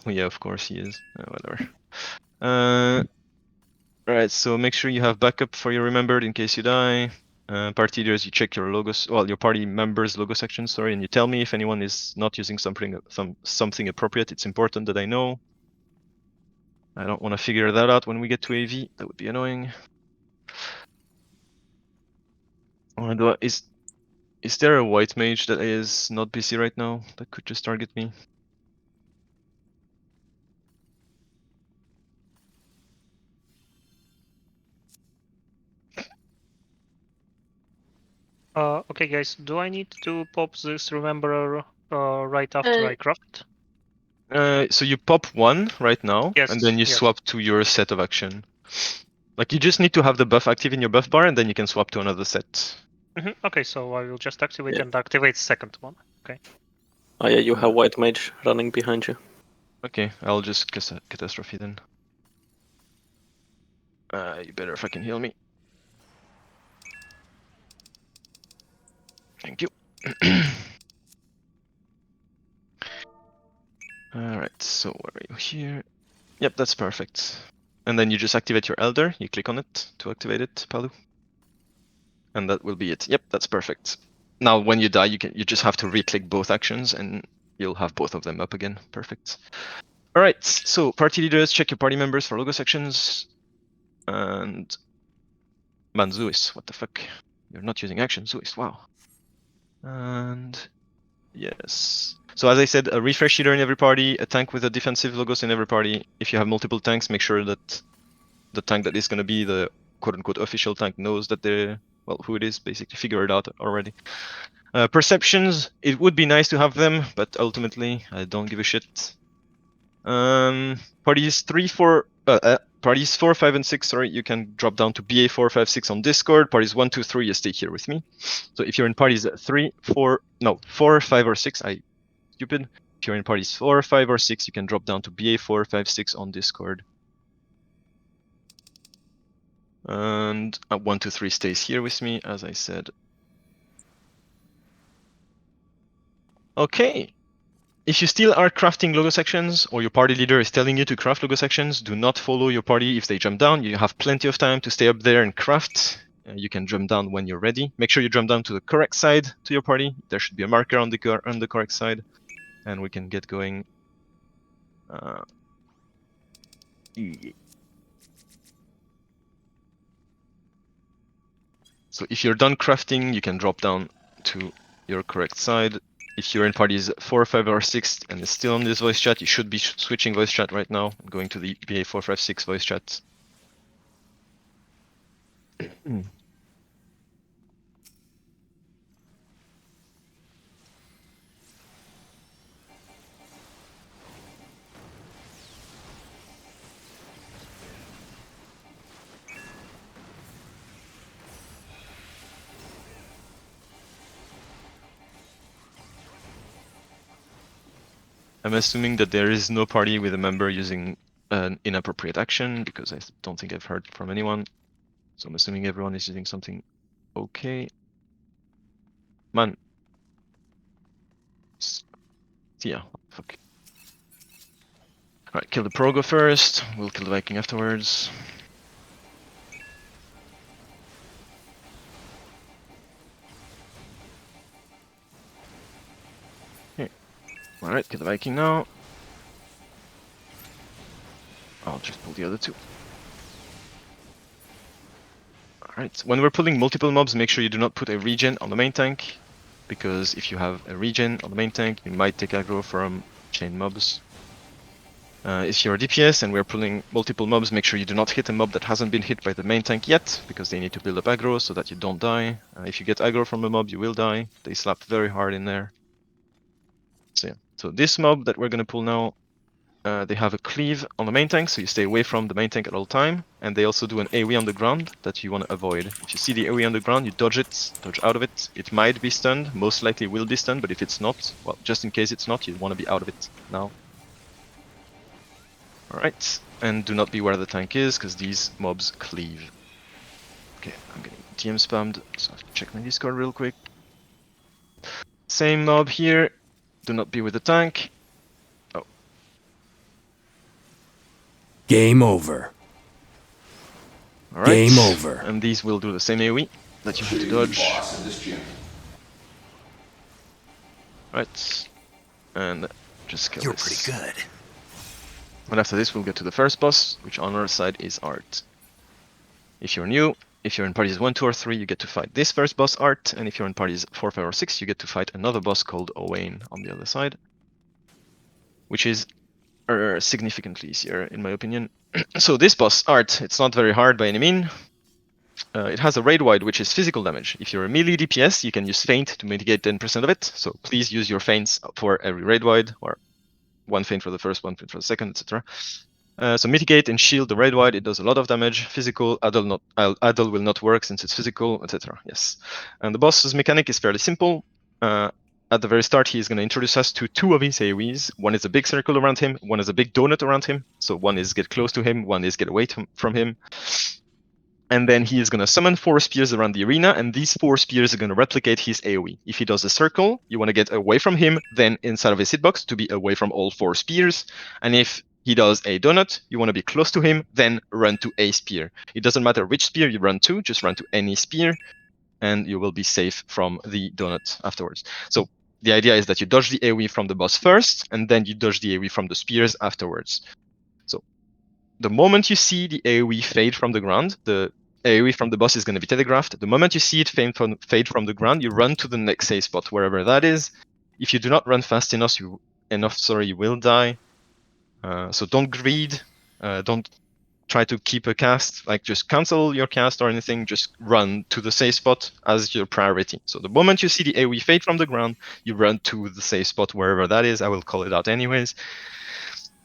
Yeah, of course he is. Whatever. Right, so make sure you have backup for your remembered in case you die. Party leaders, you check your logos, well, your party members' logo section, sorry, and you tell me if anyone is not using something appropriate. It's important that I know. I don't want to figure that out when we get to AV. That would be annoying. Is there a white mage that is not busy right now that could just target me? Okay guys, do I need to pop this remember right after I craft? So you pop one right now, Yes, and then you yes. swap to your set of action. Like, you just need to have the buff active in your buff bar, and then you can swap to another set. Okay, so I will just activate and activate second one. Okay. Oh yeah, you have white mage running behind you. Okay, I'll just catastrophe then. You better fucking heal me. Thank you. Alright, so where are you here? Yep, that's perfect. And then you just activate your Elder, you click on it to activate it, Palu. And that will be it. Yep, that's perfect. Now when you die, you just have to re-click both actions and you'll have both of them up again. Perfect. Alright, so party leaders, check your party members for logo sections. And Manzuis, what the fuck? You're not using action, Zuis, wow. And yes. So as I said, a refresh healer in every party, a tank with a defensive logos in every party. If you have multiple tanks, make sure that the tank that is going to be the quote-unquote official tank knows that they're, well, who it is, basically figure it out already. Perceptions, it would be nice to have them, but ultimately, I don't give a shit. Parties 4, 5, and 6, sorry, you can drop down to BA 4, 5, 6 on Discord. Parties 1, 2, 3, you stay here with me. So if you're in parties 4, 5, or 6, stupid. If If you're in parties 4, 5, or 6, you can drop down to BA 4, 5, 6 on Discord. And 1, 2, 3 stays here with me, as I said. Okay. If you still are crafting logo sections, or your party leader is telling you to craft logo sections, do not follow your party if they jump down. You have plenty of time to stay up there and craft. You can jump down when you're ready. Make sure you jump down to the correct side to your party. There should be a marker on the correct side, and we can get going. So if you're done crafting, you can drop down to your correct side. If you're in parties 4, 5, or 6 and it's still on this voice chat, you should be switching voice chat right now and going to the BA 4, 5, 6 voice chat. I'm assuming that there is no party with a member using an inappropriate action, because I don't think I've heard from anyone. So I'm assuming everyone is using something okay. Man. Yeah, fuck. Alright, kill the Progo first, we'll kill the Viking afterwards. Okay. Alright, kill the Viking now. I'll just pull the other two. Alright, when we're pulling multiple mobs, make sure you do not put a regen on the main tank, because if you have a regen on the main tank, you might take aggro from chain mobs. If you're a DPS and we're pulling multiple mobs, make sure you do not hit a mob that hasn't been hit by the main tank yet, because they need to build up aggro so that you don't die. If you get aggro from a mob, you will die. They slapped very hard in there. So yeah, so this mob that we're gonna pull now, they have a cleave on the main tank, so you stay away from the main tank at all time. And they also do an AoE on the ground that you want to avoid. If you see the AoE on the ground, you dodge it, dodge out of it. It might be stunned, most likely will be stunned, but if it's not, well, just in case it's not, you want to be out of it now. Alright, and do not be where the tank is, because these mobs cleave. Okay, I'm getting TM spammed, so I have to check my Discord real quick. Same mob here, do not be with the tank. Oh. Game over. Alright. Game over. And these will do the same AoE that you have to dodge. Right. And just kill this. You're pretty good. And after this, we'll get to the first boss, which on our side is Art. If you're new, if you're in parties 1, 2, or 3, you get to fight this first boss, Art. And if you're in parties 4, 5, or 6, you get to fight another boss called Owain on the other side. Which is significantly easier, in my opinion. So this boss, Art, it's not very hard by any means. It has a raid wide, which is physical damage. If you're a melee DPS, you can use feint to mitigate 10% of it. So please use your feints for every raid wide, or one feint for the first, one feint for the second, etc. So mitigate and shield the raid wide. It does a lot of damage. Physical, Adel will not work since it's physical, etc. Yes. And the boss's mechanic is fairly simple. At the very start, he's going to introduce us to 2 of his AoEs. One is a big circle around him, one is a big donut around him. So one is get close to him, one is get away from him. And then he is going to summon 4 spears around the arena, and these 4 spears are going to replicate his AoE. If he does a circle, you want to get away from him, then inside of his hitbox to be away from all 4 spears. And if he does a donut, you want to be close to him, then run to a spear. It doesn't matter which spear you run to, just run to any spear, and you will be safe from the donut afterwards. So the idea is that you dodge the AoE from the boss first, and then you dodge the AoE from the spears afterwards. So the moment you see the AoE fade from the ground, the AoE from the boss is going to be telegraphed. The moment you see it fade from the ground, you run to the next save spot, wherever that is. If you do not run fast enough, you will die. So don't greed. Don't try to keep a cast. Like, just cancel your cast or anything. Just run to the save spot as your priority. So the moment you see the AoE fade from the ground, you run to the save spot, wherever that is. I will call it out anyways.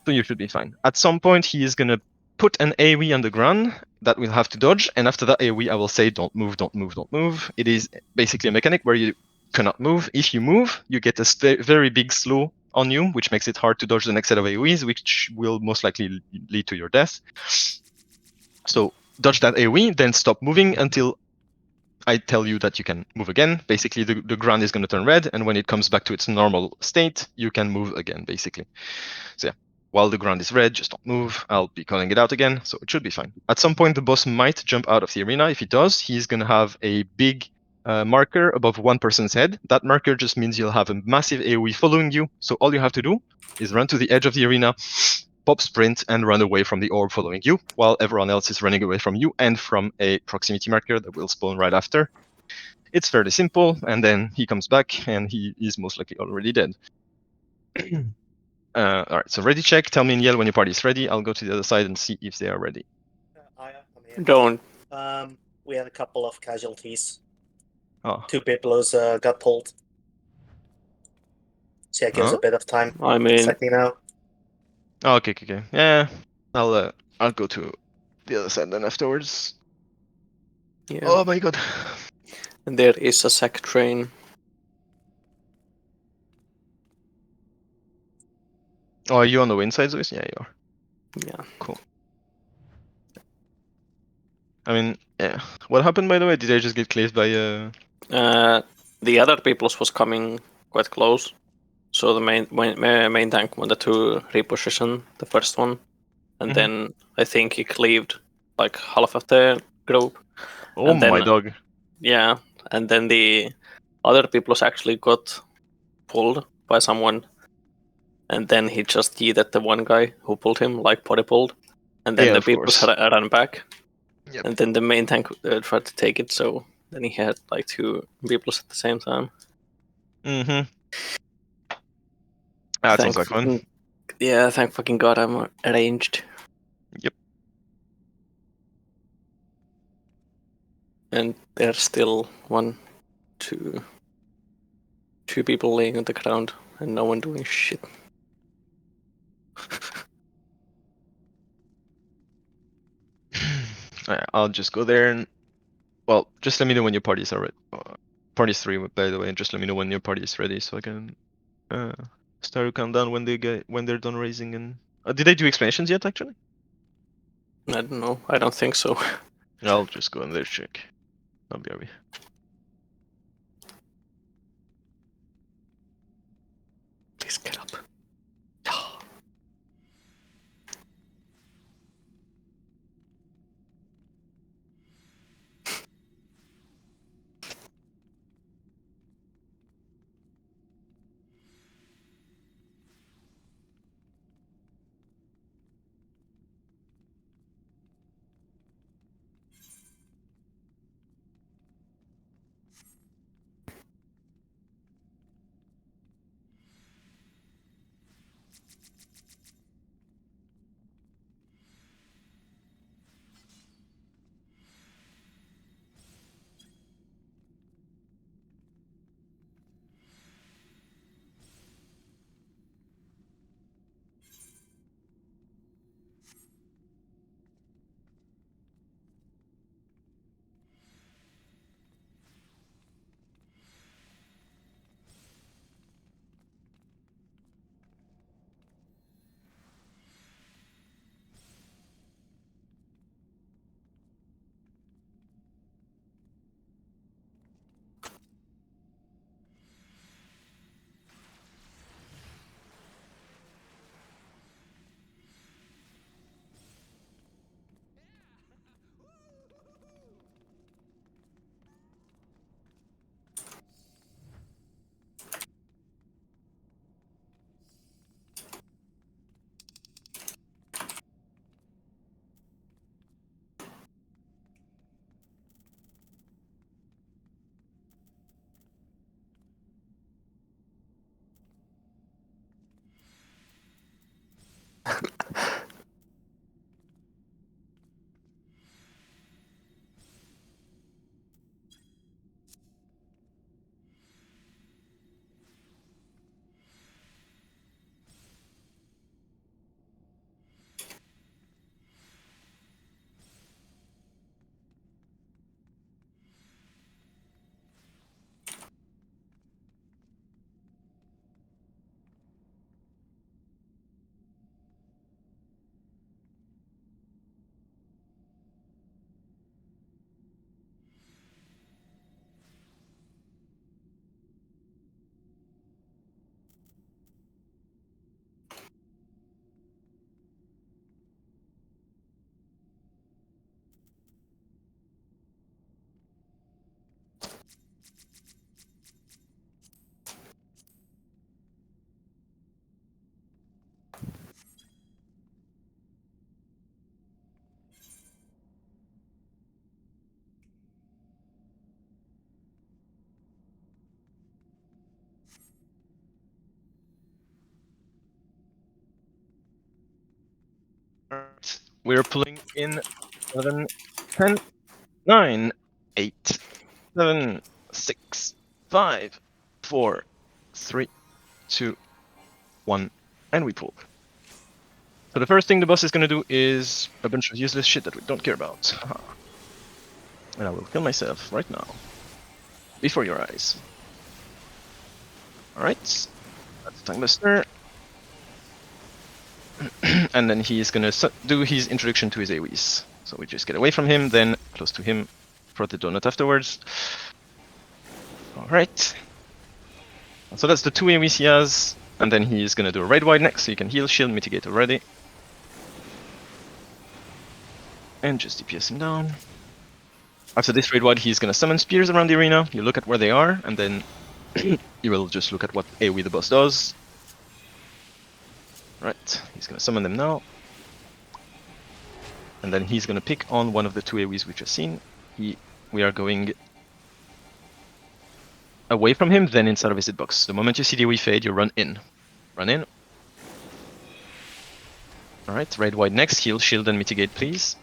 So you should be fine. At some point, he is going to put an AoE on the ground that we'll have to dodge, and after that AoE I will say don't move, don't move, don't move. It is basically a mechanic where you cannot move. If you move, you get a very big slow on you, which makes it hard to dodge the next set of AoEs, which will most likely lead to your death. So dodge that AoE, then stop moving until I tell you that you can move again. Basically, the ground is going to turn red, and when it comes back to its normal state, you can move again, basically. So yeah, while the ground is red, just don't move. I'll be calling it out again, so it should be fine. At some point, the boss might jump out of the arena. If he does, he's going to have a big marker above one person's head. That marker just means you'll have a massive AoE following you, so all you have to do is run to the edge of the arena, pop sprint, and run away from the orb following you, while everyone else is running away from you and from a proximity marker that will spawn right after. It's fairly simple, and then he comes back, and he is most likely already dead. Alright, so ready check. Tell me in yell when your party is ready. I'll go to the other side and see if they are ready. I'm here. Don't. We had a couple of casualties. Oh. 2 Biblos got pulled. So yeah, give us a bit of time. I mean, let me know. Oh, okay. Yeah, I'll go to the other side then afterwards. yeah. Oh my god. And there is a sack train. Oh, are you on the wind side, Zeus? Yeah, you are. Yeah. Cool. I mean, yeah. What happened, by the way? Did I just get cleaved by The other people's was coming quite close, so the main tank wanted to reposition the first one, and then I think he cleaved like half of the group. Oh and then, my dog. Yeah, and then the other people's actually got pulled by someone, and then he just yeeted the one guy who pulled him, like body pulled, and then Yeah, the of people course. ran back. Yep. And then the main tank tried to take it, so then he had like 2 people at the same time. Mm-hmm. That sounds like fun. Yeah, thank fucking god I'm arranged. Yep. And there's still 2 people laying on the ground and no one doing shit. Alright, I'll just go there and... Well, just let me know when your parties are ready. Party's 3, by the way, and just let me know when your party is ready so I can start a countdown when they're done raising. And did they do expansions yet, actually? I don't know. I don't think so. I'll just go in there check. I'll be happy. Please get up. Alright, we're pulling in 11, 10, 9, 8, 7, 6, 5, 4, 3, 2, 1, and we pull. So the first thing the boss is going to do is a bunch of useless shit that we don't care about. And I will kill myself right now. Before your eyes. Alright. That's Tonguebuster. And then he's going to do his introduction to his AoEs. So we just get away from him, then close to him for the donut afterwards. Alright. So that's the 2 AoEs he has. And then he's going to do a raid wide next, so you can heal, shield, mitigate already. And just DPS him down. After this raid wide, he's going to summon spears around the arena. You look at where they are, and then you will just look at what AoE the boss does. Right, he's going to summon them now. And then he's going to pick on one of the 2 AoEs we've just seen. We are going away from him, then inside of his hitbox. The moment you see the AoE fade, you run in. Run in. Alright, raid wide next. Heal, shield, and mitigate, please.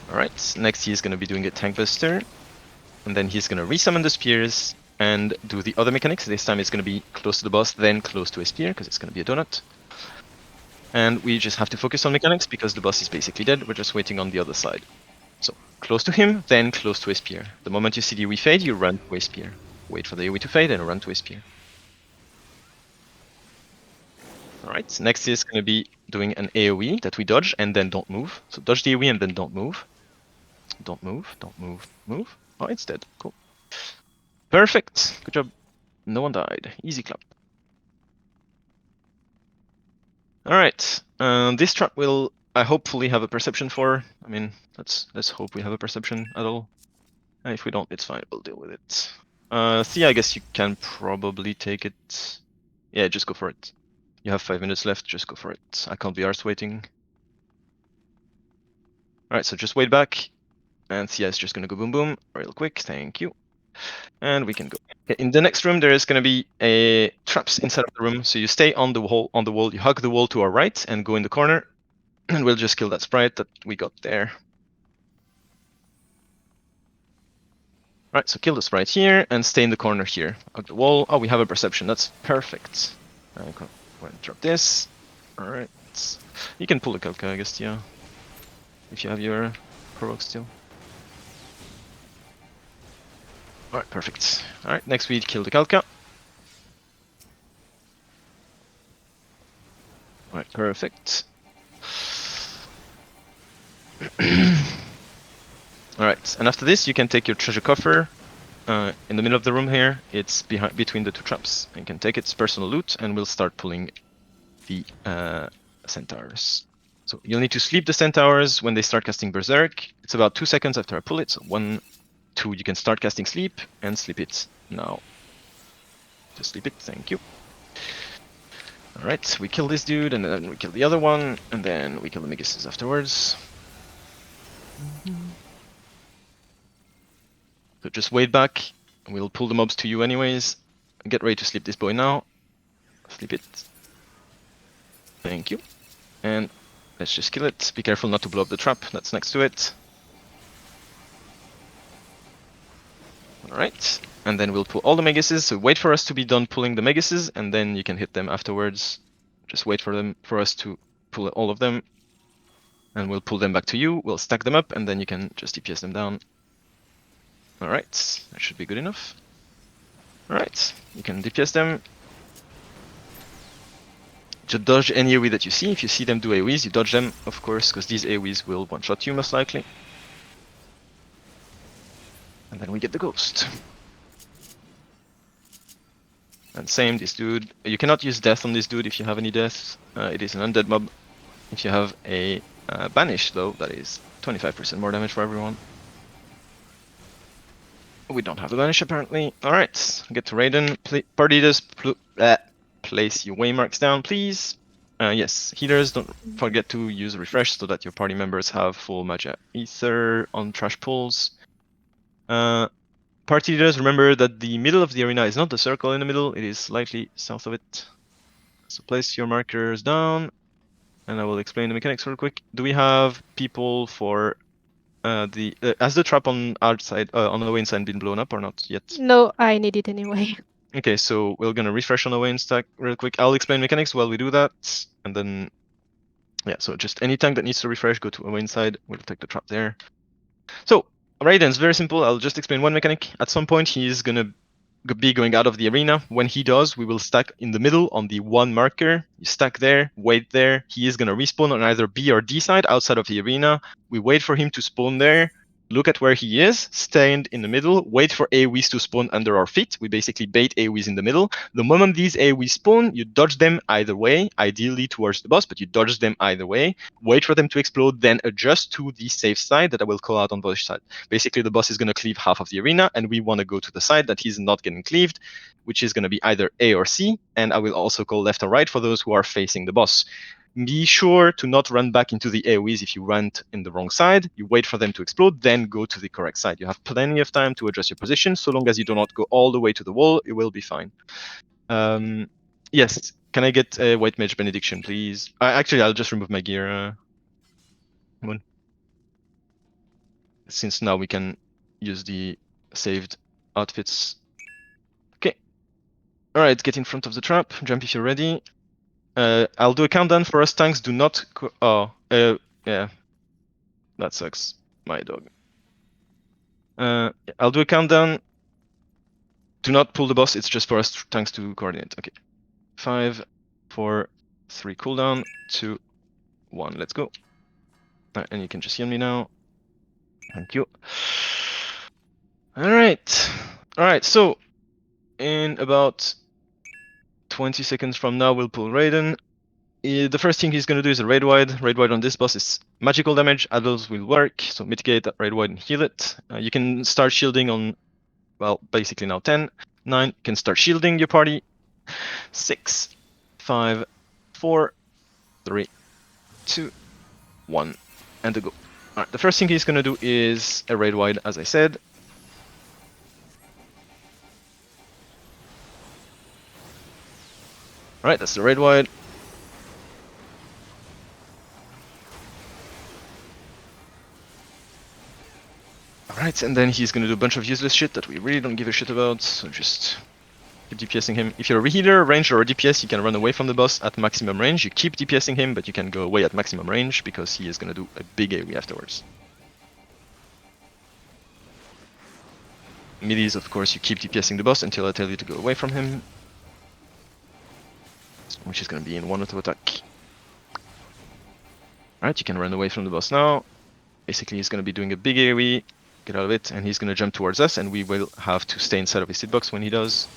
Alright, next he's going to be doing a tank buster, and then he's going to resummon the spears and do the other mechanics. This time it's going to be close to the boss, then close to a spear, because it's going to be a donut. And we just have to focus on mechanics, because the boss is basically dead. We're just waiting on the other side. So, close to him, then close to a spear. The moment you see the AoE fade, you run to a spear. Wait for the AoE to fade, and run to a spear. Alright, next is going to be doing an AoE that we dodge, and then don't move. So dodge the AoE and then don't move. Don't move, don't move, move. Oh, it's dead. Cool. Perfect. Good job. No one died. Easy clap. Alright. This trap will, I hopefully have a perception for. I mean, let's hope we have a perception at all. And if we don't, it's fine. We'll deal with it. Thea, I guess you can probably take it. Yeah, just go for it. You have 5 minutes left. Just go for it. I can't be arsed waiting. Alright, so just wait back. And Thea is just going to go boom boom real quick. Thank you. And we can go. Okay, in the next room, there is going to be a traps inside of the room. So you stay on the wall. You hug the wall to our right and go in the corner. And we'll just kill that sprite that we got there. Alright, so kill the sprite here and stay in the corner here. Hug the wall. Oh, we have a perception. That's perfect. Go ahead and drop this. Alright. You can pull the Kalka, I guess, yeah. If you have your provoke still. Alright, perfect. Alright, next we kill the Kalka. Alright, perfect. Alright, and after this you can take your treasure coffer in the middle of the room here. It's between the 2 traps. You can take its personal loot and we'll start pulling the centaurs. So you'll need to sleep the centaurs when they start casting Berserk. It's about 2 seconds after I pull it, so 1, 2, you can start casting sleep, and sleep it now. Just sleep it, thank you. Alright, we kill this dude, and then we kill the other one, and then we kill the Megases afterwards. So just wait back, and we'll pull the mobs to you anyways. Get ready to sleep this boy now. Sleep it. Thank you. And let's just kill it. Be careful not to blow up the trap that's next to it. Alright, and then we'll pull all the Megases, so wait for us to be done pulling the Megases, and then you can hit them afterwards. Just wait for us to pull all of them, and we'll pull them back to you, we'll stack them up, and then you can just DPS them down. Alright, that should be good enough. Alright, you can DPS them. Just dodge any AoE that you see. If you see them do AoEs, you dodge them, of course, because these AoEs will one-shot you most likely. And then we get the ghost. And same, this dude. You cannot use death on this dude if you have any death. It is an undead mob. If you have a banish, though, that is 25% more damage for everyone. We don't have the banish apparently. Alright, get to Raiden. Party leaders, place your waymarks down, please. Yes, healers, don't forget to use refresh so that your party members have full Magia Ether on trash pulls. party leaders, remember that the middle of the arena is not the circle in the middle, it is slightly south of it. So place your markers down, and I will explain the mechanics real quick. Do we have people for has the trap on outside on the way inside been blown up or not yet? No, I need it anyway. Okay, so we're gonna refresh on the way in stack real quick. I'll explain mechanics while we do that, and then yeah. So just any tank that needs to refresh, go to away inside. We'll take the trap there. So Raiden is very simple. I'll just explain one mechanic. At some point, he is gonna be going out of the arena. When he does, we will stack in the middle on the one marker. You stack there, wait there. He is gonna respawn on either B or D side outside of the arena. We wait for him to spawn there. Look at where he is, stand in the middle, wait for AoEs to spawn under our feet. We basically bait AoEs in the middle. The moment these AoEs spawn, you dodge them either way, ideally towards the boss, but you dodge them either way. Wait for them to explode, then adjust to the safe side that I will call out on both sides. Basically, the boss is going to cleave half of the arena, and we want to go to the side that he's not getting cleaved, which is going to be either A or C, and I will also call left or right for those who are facing the boss. Be sure to not run back into the AoEs if you ran in the wrong side. You wait for them to explode, then go to the correct side. You have plenty of time to adjust your position. So long as you do not go all the way to the wall, it will be fine. Yes, can I get a White Mage Benediction, please? Actually, I'll just remove my gear. Moon. Since now we can use the saved outfits. Okay. Alright, get in front of the trap. Jump if you're ready. I'll do a countdown for us tanks. Do not. Yeah. That sucks. My dog. I'll do a countdown. Do not pull the boss. It's just for us tanks to coordinate. Okay. 5, 4, 3. Cooldown. 2, 1. Let's go. Alright, and you can just heal me now. Thank you. Alright. Alright, so in about 20 seconds from now, we'll pull Raiden. The first thing he's going to do is a raid wide. Raid wide on this boss is magical damage. Adults will work, so mitigate that raid wide and heal it. You can start shielding on, well, basically now 10, 9. You can start shielding your party. 6, 5, 4, 3, 2, 1, and to go. Alright, the first thing he's going to do is a raid wide, as I said. Alright, that's the raid wide. Alright, and then he's gonna do a bunch of useless shit that we really don't give a shit about, so just keep DPSing him. If you're a healer, ranger, or DPS, you can run away from the boss at maximum range. You keep DPSing him, but you can go away at maximum range, because he is gonna do a big AoE afterwards. Middies, of course, you keep DPSing the boss until I tell you to go away from him. Which is gonna be in one auto attack. Alright, you can run away from the boss now. Basically, he's gonna be doing a big AoE. Get out of it, and he's gonna jump towards us, and we will have to stay inside of his hitbox when he does.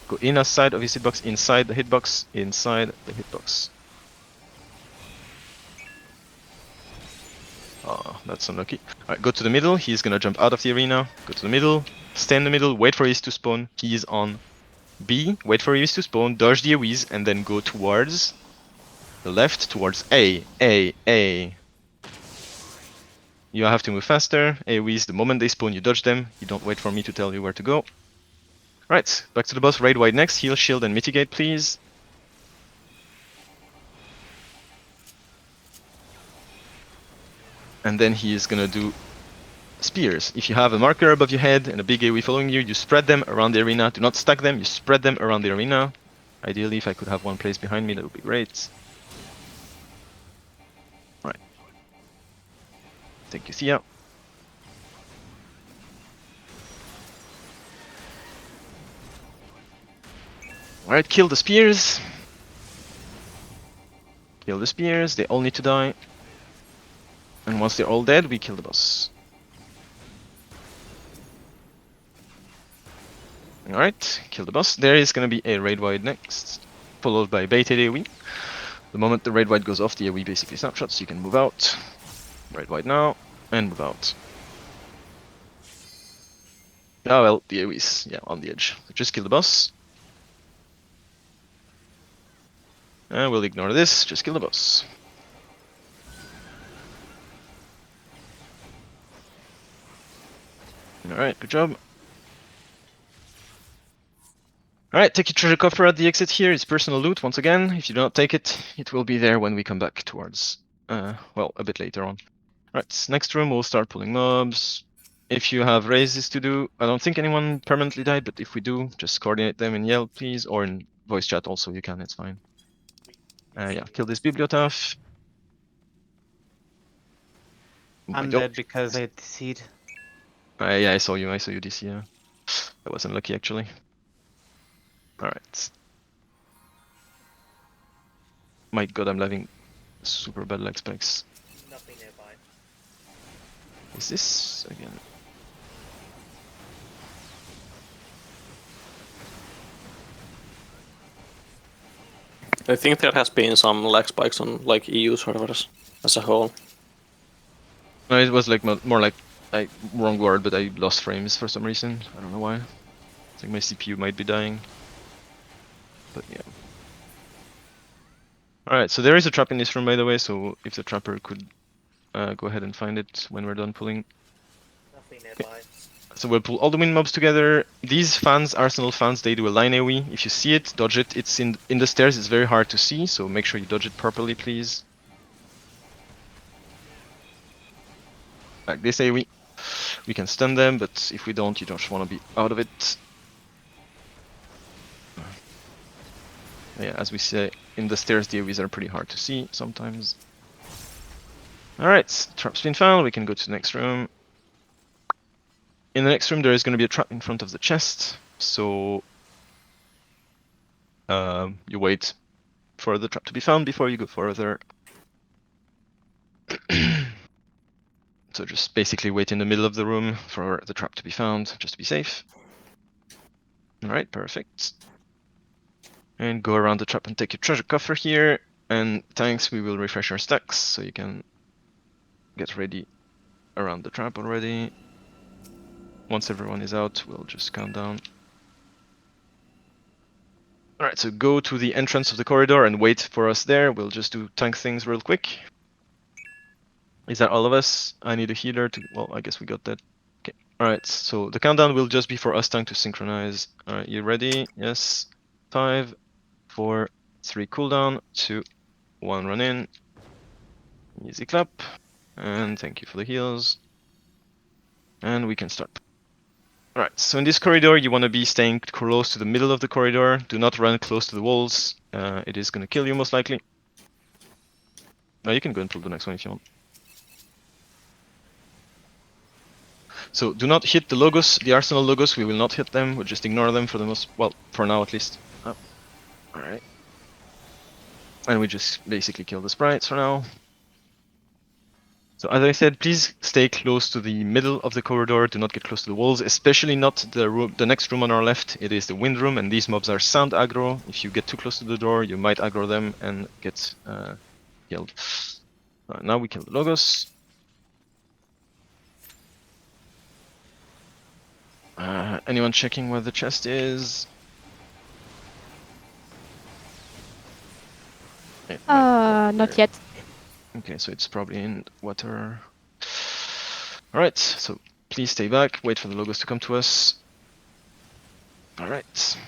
Go in outside of his hitbox, inside the hitbox, inside the hitbox. Oh, that's unlucky. Alright, go to the middle. He's gonna jump out of the arena. Go to the middle. Stay in the middle. Wait for his to spawn. He is on B. Wait for his to spawn. Dodge the AoEs, and then go towards the left, towards A. You have to move faster. AoEs, the moment they spawn, you dodge them. You don't wait for me to tell you where to go. Right, back to the boss. Raid wide next. Heal, shield, and mitigate, please. And then he is gonna do spears. If you have a marker above your head and a big AoE following you, you spread them around the arena. Do not stack them, you spread them around the arena. Ideally, if I could have one place behind me, that would be great. Right. Thank you, Thea. Alright, kill the spears. Kill the spears, they all need to die. And once they're all dead, we kill the boss. Alright, kill the boss. There is gonna be a raid wide next, followed by baited AoE. The moment the raid wide goes off, the AoE basically snapshots, so you can move out. Raid wide now, and move out. Oh well, the AoE's, yeah, on the edge. So just kill the boss. And we'll ignore this, just kill the boss. Alright, good job. Alright, take your treasure coffer at the exit here. It's personal loot once again. If you do not take it, it will be there when we come back towards, well, a bit later on. Right, next room we'll start pulling mobs. If you have raises to do, I don't think anyone permanently died, but if we do, just coordinate them in Yell, please, or in voice chat also, you can, it's fine. Yeah, kill this Bibliotaph. I'm dead because I DC'd. Yeah, I saw you DC, yeah. That was unlucky, actually. Alright. My god, I'm having super bad lag spikes. Nothing nearby. Is this again? I think there has been some lag spikes on like EU servers as a whole. No, it was like more like wrong word, but I lost frames for some reason. I don't know why. I think my CPU might be dying. But yeah. Alright, so there is a trap in this room, by the way, so if the trapper could go ahead and find it when we're done pulling. Nothing nearby. So we'll pull all the wind mobs together. These fans, Arsenal fans, they do a line AoE. If you see it, dodge it. It's in the stairs, it's very hard to see, so make sure you dodge it properly, please. Like this AoE. We can stun them, but if we don't, you just want to be out of it. Yeah, as we say, in the stairs, the AoEs are pretty hard to see sometimes. Alright, trap's been found, we can go to the next room. In the next room there is going to be a trap in front of the chest, so you wait for the trap to be found before you go further. So just basically wait in the middle of the room for the trap to be found, just to be safe. Alright, perfect. And go around the trap and take your treasure coffer here, and thanks, we will refresh our stacks, so you can get ready around the trap already. Once everyone is out, we'll just count down. Alright, so go to the entrance of the corridor and wait for us there. We'll just do tank things real quick. Is that all of us? I need a healer to... Well, I guess we got that. Okay. Alright, so the countdown will just be for us tank to synchronize. Alright, you ready? Yes. 5, 4, 3 cooldown, 2, 1 run in. Easy clap. And thank you for the heals. And we can start. Alright, so in this corridor you want to be staying close to the middle of the corridor. Do not run close to the walls. It is going to kill you most likely. No, you can go and pull the next one if you want. So do not hit the logos, the Arsenal logos. We will not hit them. We'll just ignore them for the most... Well, for now at least. Oh. Alright. And we just basically kill the sprites for now. So as I said, please stay close to the middle of the corridor. Do not get close to the walls, especially not the room, the next room on our left. It is the wind room, and these mobs are sound aggro. If you get too close to the door, you might aggro them and get killed. Now we kill the logos. Anyone checking where the chest is? Not yet. Okay, so it's probably in water. Alright, so please stay back, wait for the logos to come to us. Alright.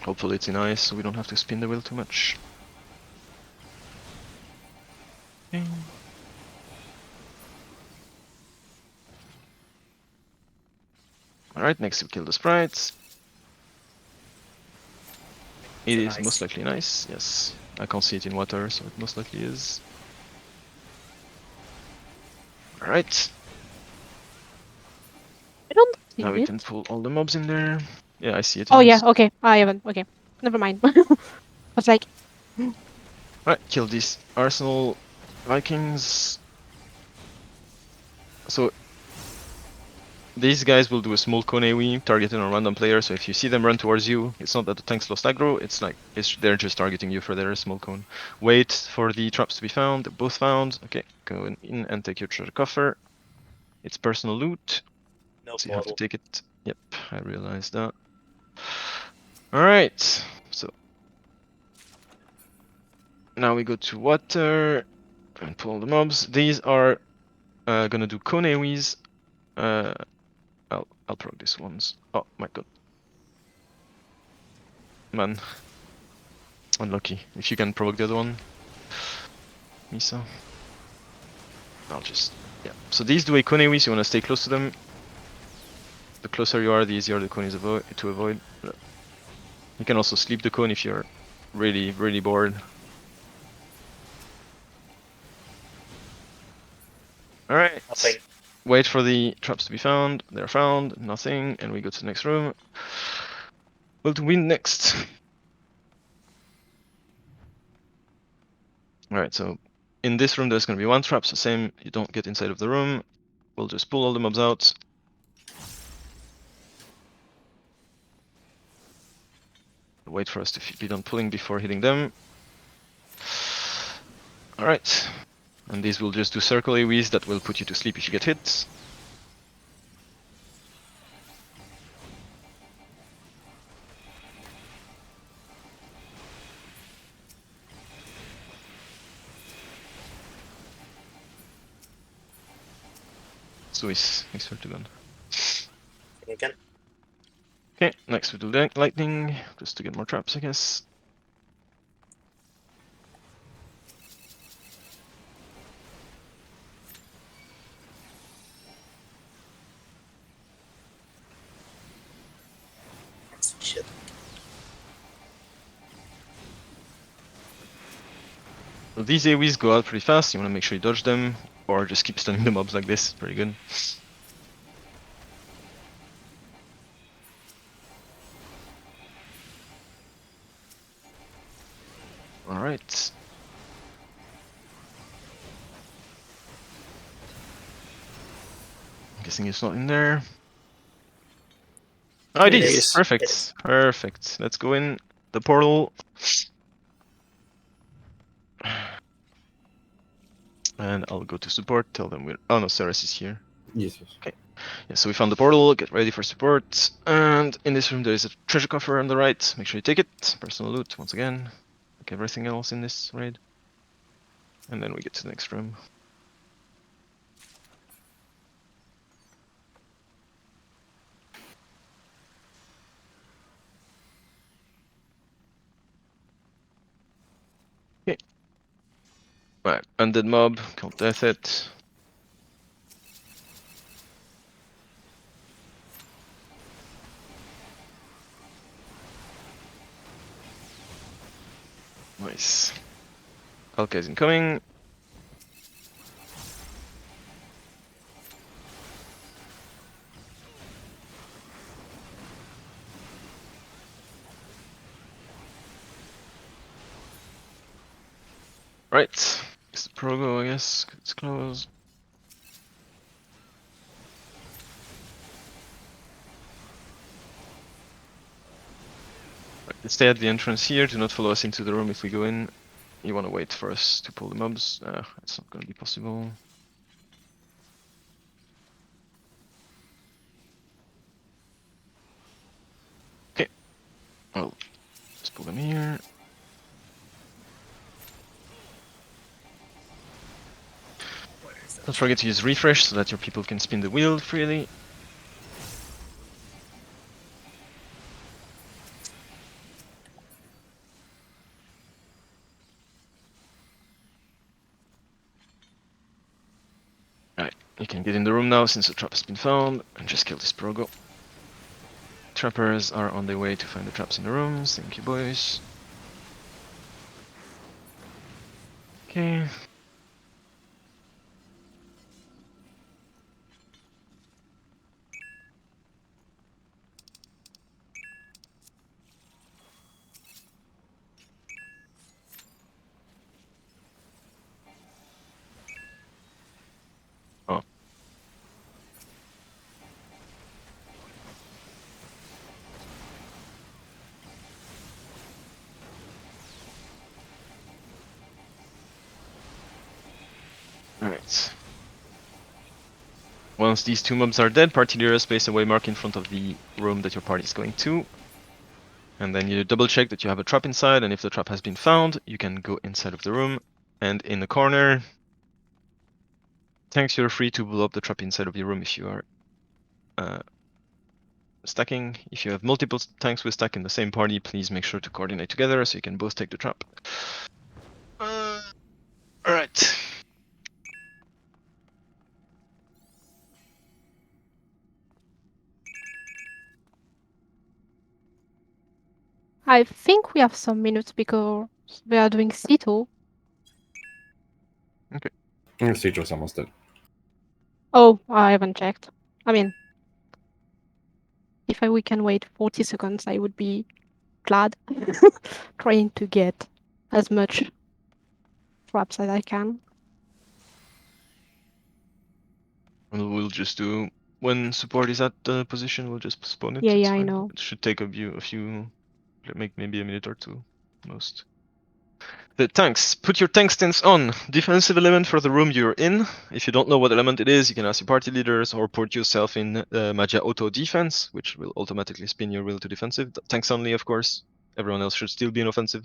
Hopefully it's in ice, so we don't have to spin the wheel too much. Okay. Alright, next we kill the sprites. It is most likely nice, yes. I can't see it in water, so it most likely is. Alright. I don't see now we it. can pull all the mobs in there. Yeah, I see it. Oh yeah, okay. I haven't. Okay. Never mind. I was like... Alright, kill these Arsenal Vikings. So these guys will do a small cone AoE targeting a random player, so if you see them run towards you, it's not that the tanks lost aggro, it's like they're just targeting you for their small cone. Wait for the traps to be found, they're both found. Okay, go in and take your treasure coffer. It's personal loot. No so you have to portal. take it. Yep, I realized that. Alright, so now we go to water and pull the mobs. These are gonna do cone AoEs. I'll proc these ones. Oh my god. Man. Unlucky. If you can provoke the other one. Misa. I'll just... Yeah. So these do a Konewis, you want to stay close to them. The closer you are, the easier the cone is to avoid. You can also sleep the cone if you're really, really bored. Alright. Wait for the traps to be found. They're found. Nothing. And we go to the next room. What do we win next? Alright, so in this room there's going to be one trap, so same, you don't get inside of the room. We'll just pull all the mobs out. Wait for us to be done pulling before hitting them. Alright. And these will just do circle AoEs that will put you to sleep if you get hit. Swiss, thanks for the gun. Again. Okay, next we do lightning, just to get more traps, I guess. Shit. So these AoEs go out pretty fast, you want to make sure you dodge them, or just keep stunning the mobs like this, pretty good. Alright. I'm guessing it's not in there. Oh, it is! Perfect! Perfect. Let's go in the portal. And I'll go to support, tell them we're... Oh no, Ceres is here. Yes, yes. Okay. Yeah, so we found the portal, get ready for support. And in this room there is a treasure coffer on the right. Make sure you take it. Personal loot, once again. Like everything else in this raid. And then we get to the next room. Okay. Right, undead mob, can't death it. Nice. Alka is incoming. Right. It's the Progo, I guess. It's close. Right, stay at the entrance here. Do not follow us into the room if we go in. You want to wait for us to pull the mobs. It's not going to be possible. Okay. I'll just pull them here. Don't forget to use refresh so that your people can spin the wheel freely. Alright, you can get in the room now since the trap has been found, and just kill this Progo. Trappers are on their way to find the traps in the rooms. Thank you, boys. Okay. Oh. Alright. Once these two mobs are dead, party leaders place a waymark in front of the room that your party is going to. And then you double check that you have a trap inside, and if the trap has been found, you can go inside of the room. And in the corner, tanks, you're free to blow up the trap inside of your room if you are stacking. If you have multiple tanks with stack in the same party, please make sure to coordinate together so you can both take the trap. Alright. I think we have some minutes because we are doing C2. Okay. Your siege was almost dead. Oh, I haven't checked. I mean, if we can wait 40 seconds, I would be glad. Trying to get as much traps as I can. And we'll just do when support is at the position, we'll just postpone it. Yeah, It's yeah, I fine. know. It should take a few, maybe a minute or two, most. The tanks. Put your tank stance on. Defensive element for the room you're in. If you don't know what element it is, you can ask your party leaders or put yourself in Magia Auto Defense, which will automatically spin your wheel to defensive. Tanks only, of course. Everyone else should still be in offensive.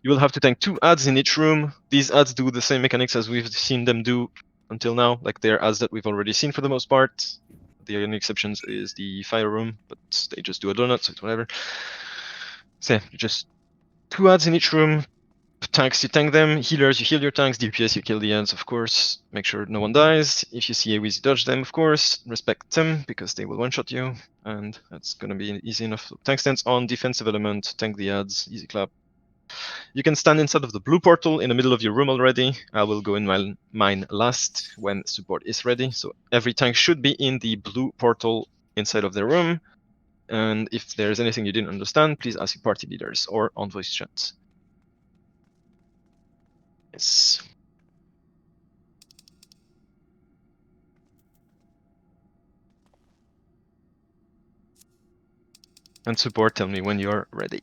You will have to tank 2 adds in each room. These adds do the same mechanics as we've seen them do until now. Like they're adds that we've already seen for the most part. The only exceptions is the fire room, but they just do a donut, so it's whatever. So yeah, just 2 adds in each room. Tanks, you tank them. Healers, you heal your tanks. DPS, you kill the ads, of course. Make sure no one dies. If you see AoEs, you dodge them, of course. Respect them, because they will one-shot you. And that's gonna be easy enough. Tank stance on, defensive element, tank the ads, easy clap. You can stand inside of the blue portal in the middle of your room already. I will go in mine last when support is ready. So every tank should be in the blue portal inside of their room. And if there's anything you didn't understand, please ask your party leaders or on voice chat. Yes. And support, tell me when you're ready.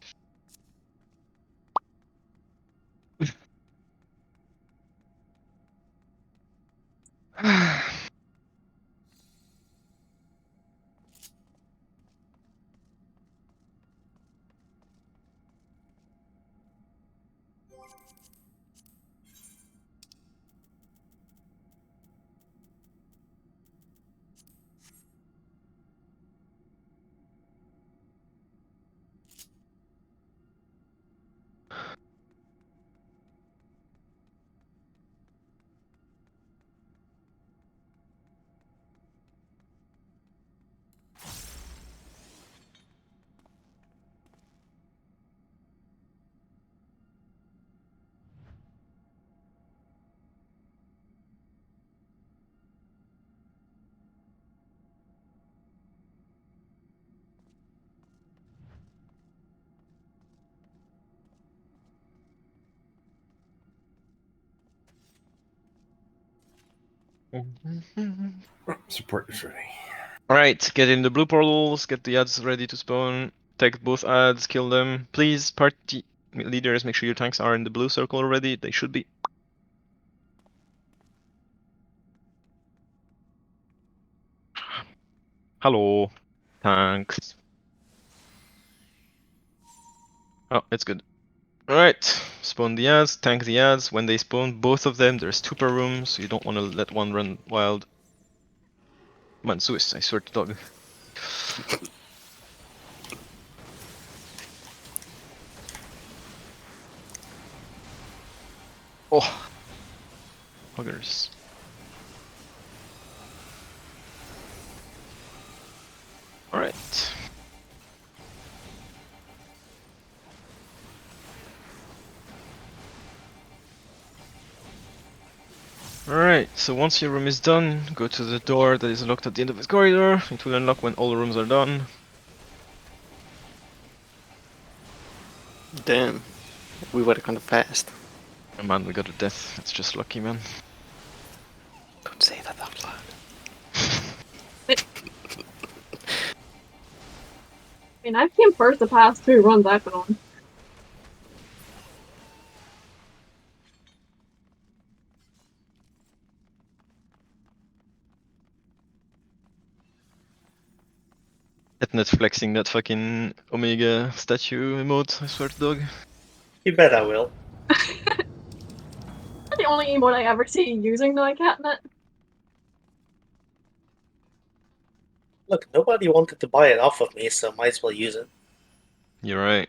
Support is ready. Alright, get in the blue portals, get the ads ready to spawn, take both ads, kill them. Please, party leaders, make sure your tanks are in the blue circle already. They should be. Hello, tanks. Oh, it's good. Alright, spawn the ads, tank the ads. When they spawn, both of them, there's 2 per room, so you don't want to let one run wild. Man, Swiss, I swear to dog. Oh, huggers. Alright. Alright, so once your room is done, go to the door that is locked at the end of this corridor. It will unlock when all rooms are done. Damn, we were kind of fast. Oh man, we got a death. It's just lucky, man. Don't say that out loud. I mean, I've came first the past 2 runs I've been on. Etnet flexing that fucking Omega statue emote, I swear to dog. You bet I will. That's the only emote I ever see using the catnet. Look, nobody wanted to buy it off of me, so might as well use it. You're right.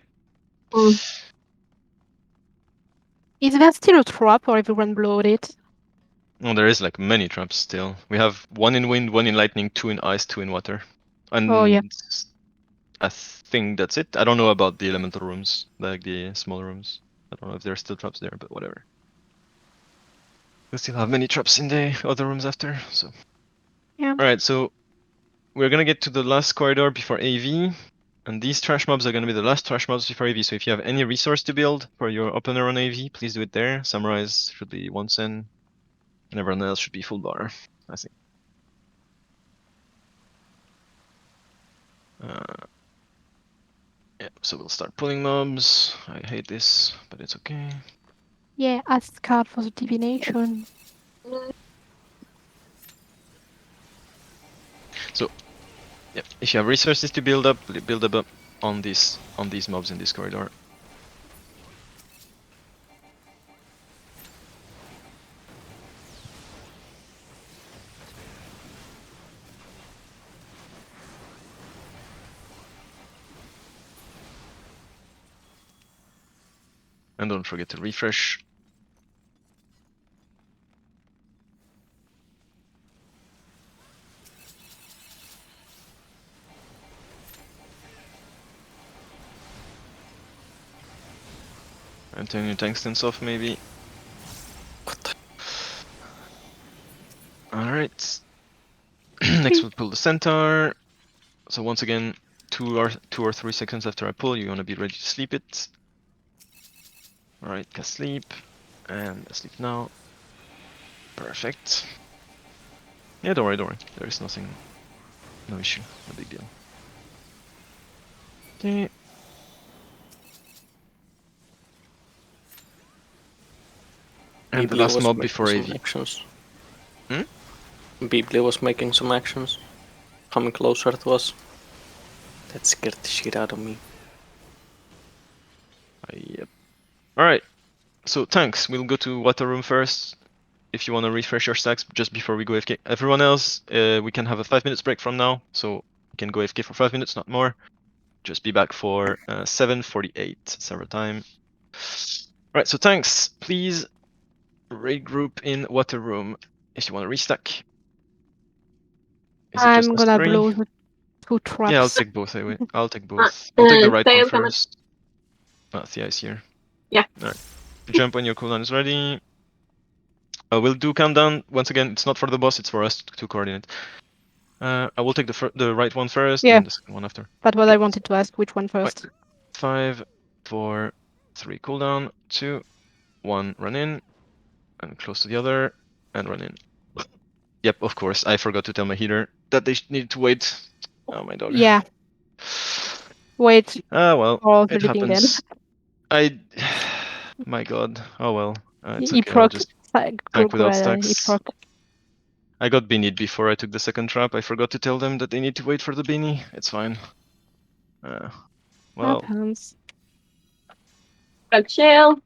Is there still a trap or everyone blowed it? Oh, there is like many traps still. We have 1 in wind, 1 in lightning, 2 in ice, 2 in water. And Oh, yeah. I think that's it. I don't know about the elemental rooms, like the small rooms. I don't know if there are still traps there, but whatever. We still have many traps in the other rooms after, so. Yeah. Alright, so we're gonna get to the last corridor before AV. And these trash mobs are gonna be the last trash mobs before AV. So if you have any resource to build for your opener on AV, please do it there. Samurais should be 1 sen. And everyone else should be full bar, I think. Yeah, so we'll start pulling mobs. I hate this, but it's okay. Yeah, ask card for the divination. So, yeah, if you have resources to build up on these mobs in this corridor. And don't forget to refresh. And turn your tungstens off, maybe. Alright. Next we'll pull the centaur. So once again, 2 or 3 seconds after I pull, you want to be ready to sleep it. Alright, cast sleep. And sleep now. Perfect. Yeah, don't worry. There is nothing. No issue. No big deal. Okay. And the last mob before AV. Actions. Hmm? Bibli was making some actions. Coming closer to us. That scared the shit out of me. Yep. Alright. So tanks, we'll go to water room first. If you want to refresh your stacks just before we go AFK. Everyone else, we can have a 5 minutes break from now. So you can go AFK for 5 minutes, not more. Just be back for 7:48 server time. Alright, so tanks, please regroup in water room if you want to restack. Is it just I'm us gonna 3? blow the 2 traps. Yeah, I'll take both anyway. I'll take both. I'll take the right one first. Thea is here. Yeah. Alright. Jump when your cooldown is ready. We'll do countdown. Once again, it's not for the boss, it's for us to coordinate. I will take the right one first, Yeah. and the second one after. That's what I wanted to ask. Which one first? 5, 4, 3 cooldown, 2, 1 run in, and close to the other, and run in. Yep, of course, I forgot to tell my healer that they need to wait. Oh my dog. Yeah. Wait. Well, for the it living happens. My god. Oh well. It's He okay, I'll proc just tank without stacks. he proc. I got beanied before I took the second trap. I forgot to tell them that they need to wait for the beanie. It's fine. Well. Happens. Chill.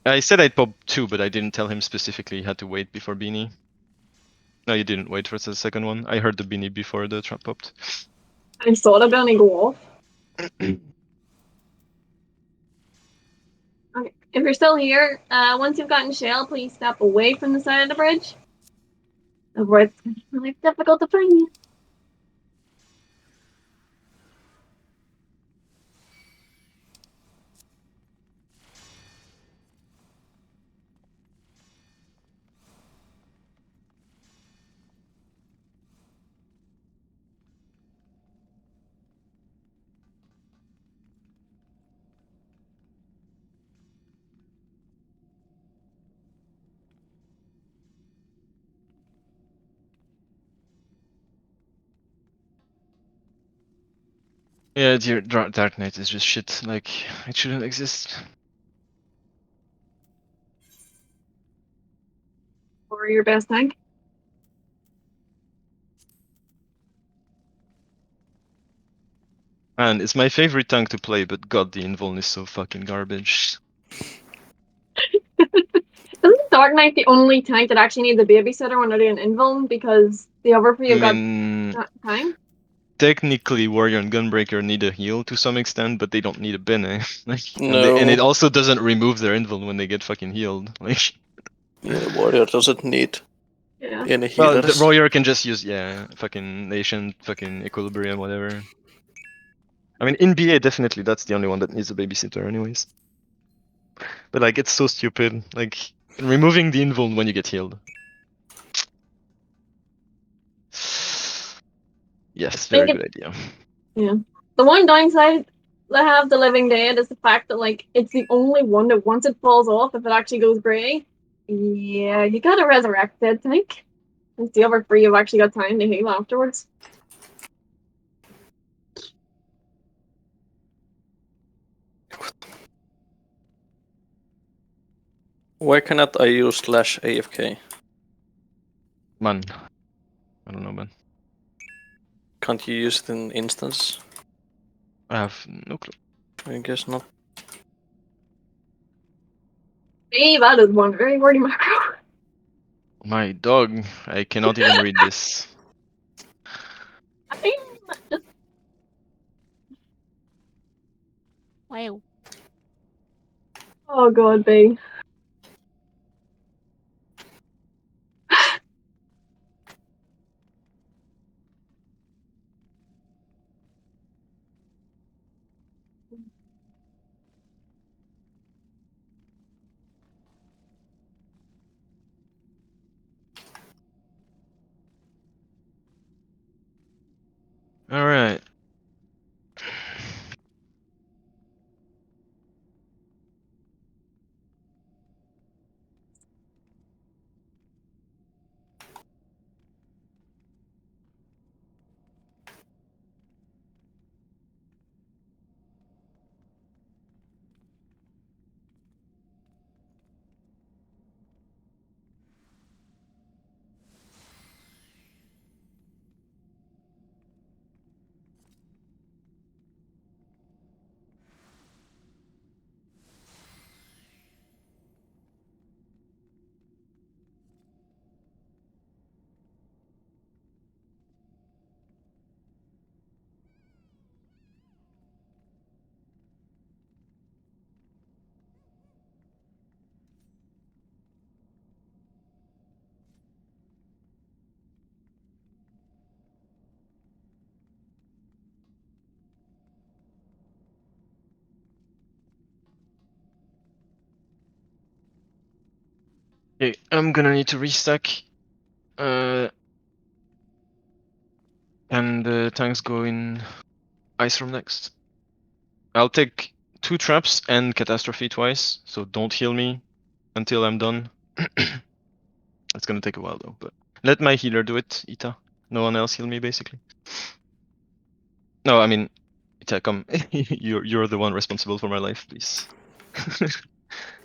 I said I'd pop 2, but I didn't tell him specifically he had to wait before beanie. No, you didn't wait for the second one. I heard the beanie before the trap popped. I saw the beanie go off. Okay, if you're still here, once you've gotten shell, please step away from the side of the bridge. Otherwise, it's gonna be really difficult to find you. Yeah, dear Dark Knight is just shit. Like, it shouldn't exist. Or your best tank. And it's my favorite tank to play, but god, the invuln is so fucking garbage. Isn't Dark Knight the only tank that actually needs a babysitter when they're doing invuln because the other three have got that time? technically Warrior and Gunbreaker need a heal to some extent, but they don't need a bene. Like, No. and it also doesn't remove their invul when they get fucking healed. Like, Yeah, Warrior doesn't need Yeah. any well, the healers. Warrior can just use fucking Nation, fucking Equilibrium, whatever. I mean, in BA definitely that's the only one that needs a babysitter, anyways. But like, it's so stupid. Like, removing the invul when you get healed. Yes, very good idea. Yeah. The one downside they have the Living Dead is the fact that like it's the only one that once it falls off, if it actually goes grey, yeah, you gotta resurrect it, I think. It's the other three have actually got time to heal afterwards. Why cannot I use /AFK? Man. I don't know, man. Can't you use it in instance? I have no clue. I guess not. Hey, that is one very wordy macro. My dog, I cannot even read this. Wow. Oh god, babe. All right. Okay, I'm gonna need to restack. And the tanks go in Ice Room next. I'll take 2 traps and Catastrophe twice, so don't heal me until I'm done. It's gonna take a while though, but let my healer do it, Ita. No one else heal me, basically. No, I mean, Ita, come. You're the one responsible for my life, please.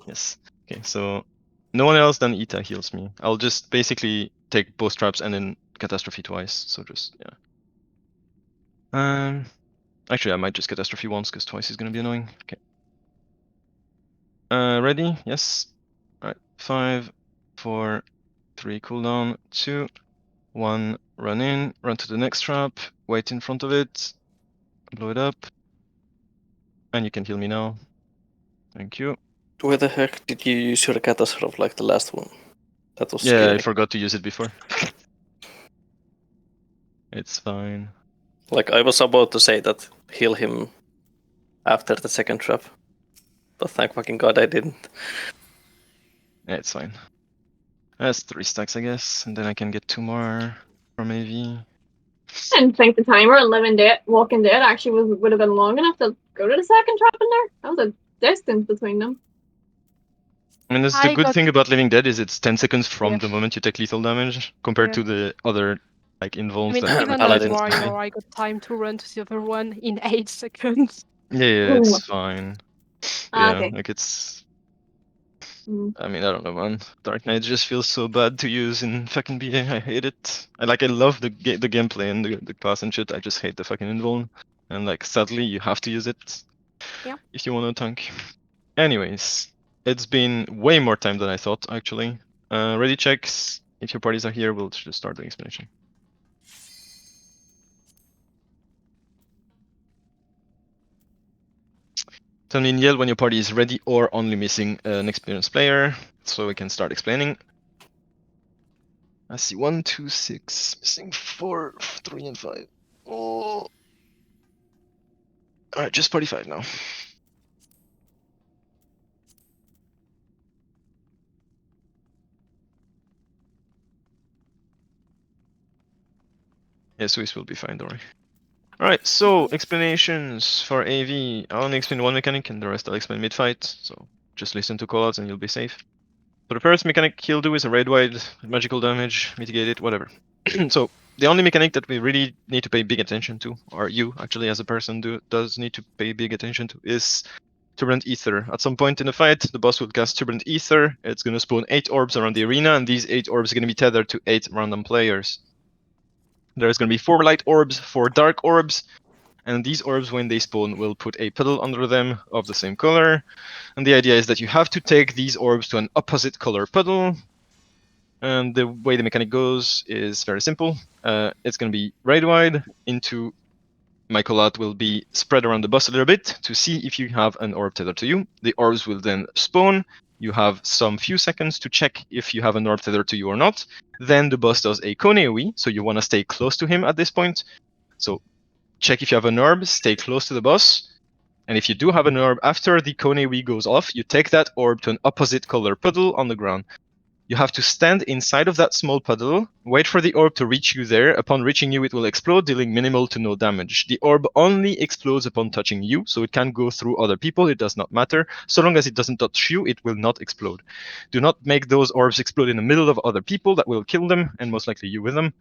Yes. Okay, so no one else than Ita heals me. I'll just basically take both traps and then Catastrophe twice. So just yeah. Actually, I might just Catastrophe once because twice is gonna be annoying. Okay. Ready? Yes. All right. 5, 4, 3. Cooldown. 2, 1. Run in. Run to the next trap. Wait in front of it. Blow it up. And you can heal me now. Thank you. Where the heck did you use your catastrophe like the last one? That was Yeah, scary. I forgot to use it before. It's fine. Like I was about to say that heal him after the second trap, but thank fucking god I didn't. Yeah, it's fine. That's 3 stacks, I guess, and then I can get 2 more from AV. I didn't think the timer on Living Dead, Walking Dead actually would have been long enough to go to the second trap in there. That was a distance between them. I mean, that's the good thing about Living Dead is it's 10 seconds from the moment you take lethal damage compared to the other like invulns I mean, that even like on Warrior, I got time to run to the other one in 8 seconds. Yeah, it's fine. Yeah, Okay. like it's. Mm. I mean, I don't know, man. Dark Knight just feels so bad to use in fucking BA. I hate it. I love the gameplay and the class and shit. I just hate the fucking invuln. And like, sadly, you have to use it if you want to tank. Anyways, it's been way more time than I thought, actually. Ready checks. If your parties are here, we'll just start the explanation. Tell me in yell when your party is ready or only missing an experienced player, so we can start explaining. I see 1, 2, 6, missing 4, 3, and 5. Oh. Alright, just party 5 now. Yeah, Swiss will be fine, don't worry. Alright, so explanations for AV. I only explain one mechanic and the rest I'll explain mid-fight, so just listen to callouts and you'll be safe. So the first mechanic he'll do is a raid wide, magical damage, mitigate it, whatever. So the only mechanic that we really need to pay big attention to, or you actually as a person does need to pay big attention to, is Turbulent Ether. At some point in the fight, the boss will cast Turbulent Ether. It's going to spawn 8 orbs around the arena, and these 8 orbs are going to be tethered to 8 random players. There's going to be 4 light orbs, 4 dark orbs, and these orbs, when they spawn, will put a puddle under them of the same color. And the idea is that you have to take these orbs to an opposite color puddle. And the way the mechanic goes is very simple. It's going to be raid wide into my callout will be spread around the boss a little bit to see if you have an orb tethered to you. The orbs will then spawn. You have some few seconds to check if you have an orb tethered to you or not. Then the boss does a cone AoE, so you want to stay close to him at this point. So check if you have an orb, stay close to the boss. And if you do have an orb, after the cone AoE goes off, you take that orb to an opposite color puddle on the ground. You have to stand inside of that small puddle, wait for the orb to reach you there. Upon reaching you, it will explode, dealing minimal to no damage. The orb only explodes upon touching you, so it can go through other people, it does not matter. So long as it doesn't touch you, it will not explode. Do not make those orbs explode in the middle of other people, that will kill them, and most likely you with them.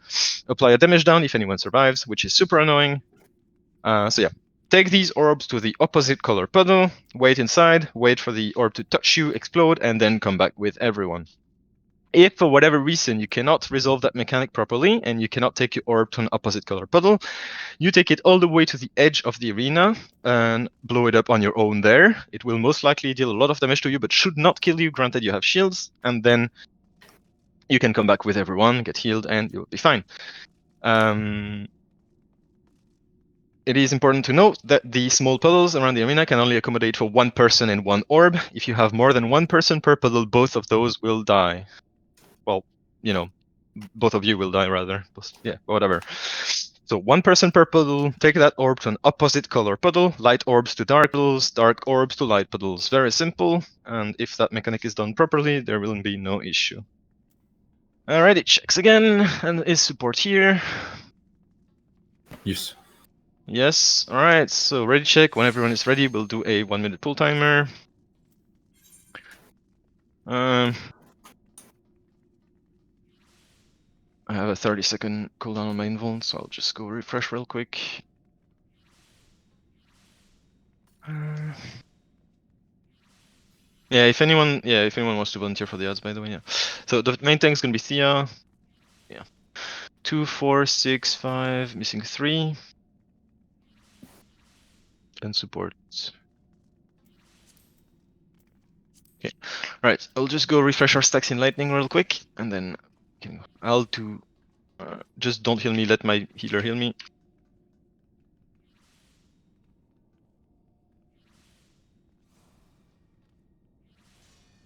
Apply a damage down if anyone survives, which is super annoying. So yeah, take these orbs to the opposite color puddle, wait inside, wait for the orb to touch you, explode, and then come back with everyone. If for whatever reason you cannot resolve that mechanic properly and you cannot take your orb to an opposite color puddle, you take it all the way to the edge of the arena and blow it up on your own there. It will most likely deal a lot of damage to you, but should not kill you, granted you have shields, and then you can come back with everyone, get healed, and you'll be fine. It is important to note that the small puddles around the arena can only accommodate for 1 person and 1 orb. If you have more than 1 person per puddle, both of those will die. Well, you know, both of you will die rather. Yeah, whatever. So 1 person per puddle, take that orb to an opposite color puddle, light orbs to dark puddles, dark orbs to light puddles. Very simple, and if that mechanic is done properly, there will be no issue. Alright, it checks again, and is support here? Yes. Yes, alright, so ready check. When everyone is ready, we'll do a 1-minute pull timer. I have a 30-second cooldown on my invuln, so I'll just go refresh real quick. Yeah, if anyone wants to volunteer for the odds, by the way, yeah. So the main tank is gonna be Thea. Yeah. 2, 4, 6, 5, missing 3. And support. Okay. Right, I'll just go refresh our stacks in lightning real quick, and then I'll do. Just don't heal me. Let my healer heal me.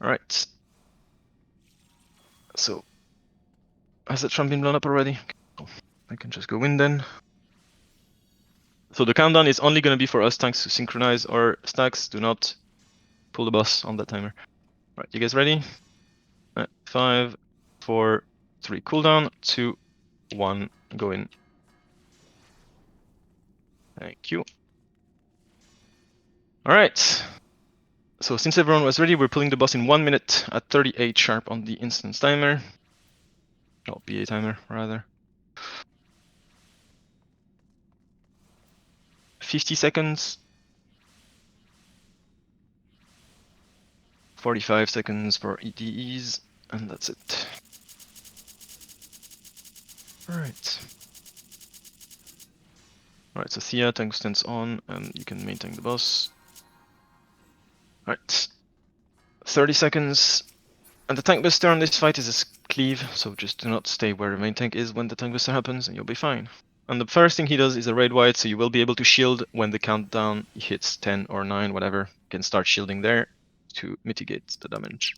All right. So, has the trump been blown up already? Okay, I can just go in then. So the countdown is only going to be for us tanks to synchronize our stacks. Do not pull the boss on that timer. Right, you guys ready? 5, 4, 3, cooldown. 2, 1, go in. Thank you. All right. So since everyone was ready, we're pulling the boss in 1 minute at 38 sharp on the instance timer. Oh, BA timer, rather. 50 seconds. 45 seconds for ETEs, and that's it. Alright. Alright, so Thea, tank stands on, and you can main tank the boss. Alright. 30 seconds. And the tank buster on this fight is a cleave, so just do not stay where the main tank is when the tank buster happens, and you'll be fine. And the first thing he does is a raid wide, so you will be able to shield when the countdown hits 10 or 9, whatever. can start shielding there to mitigate the damage.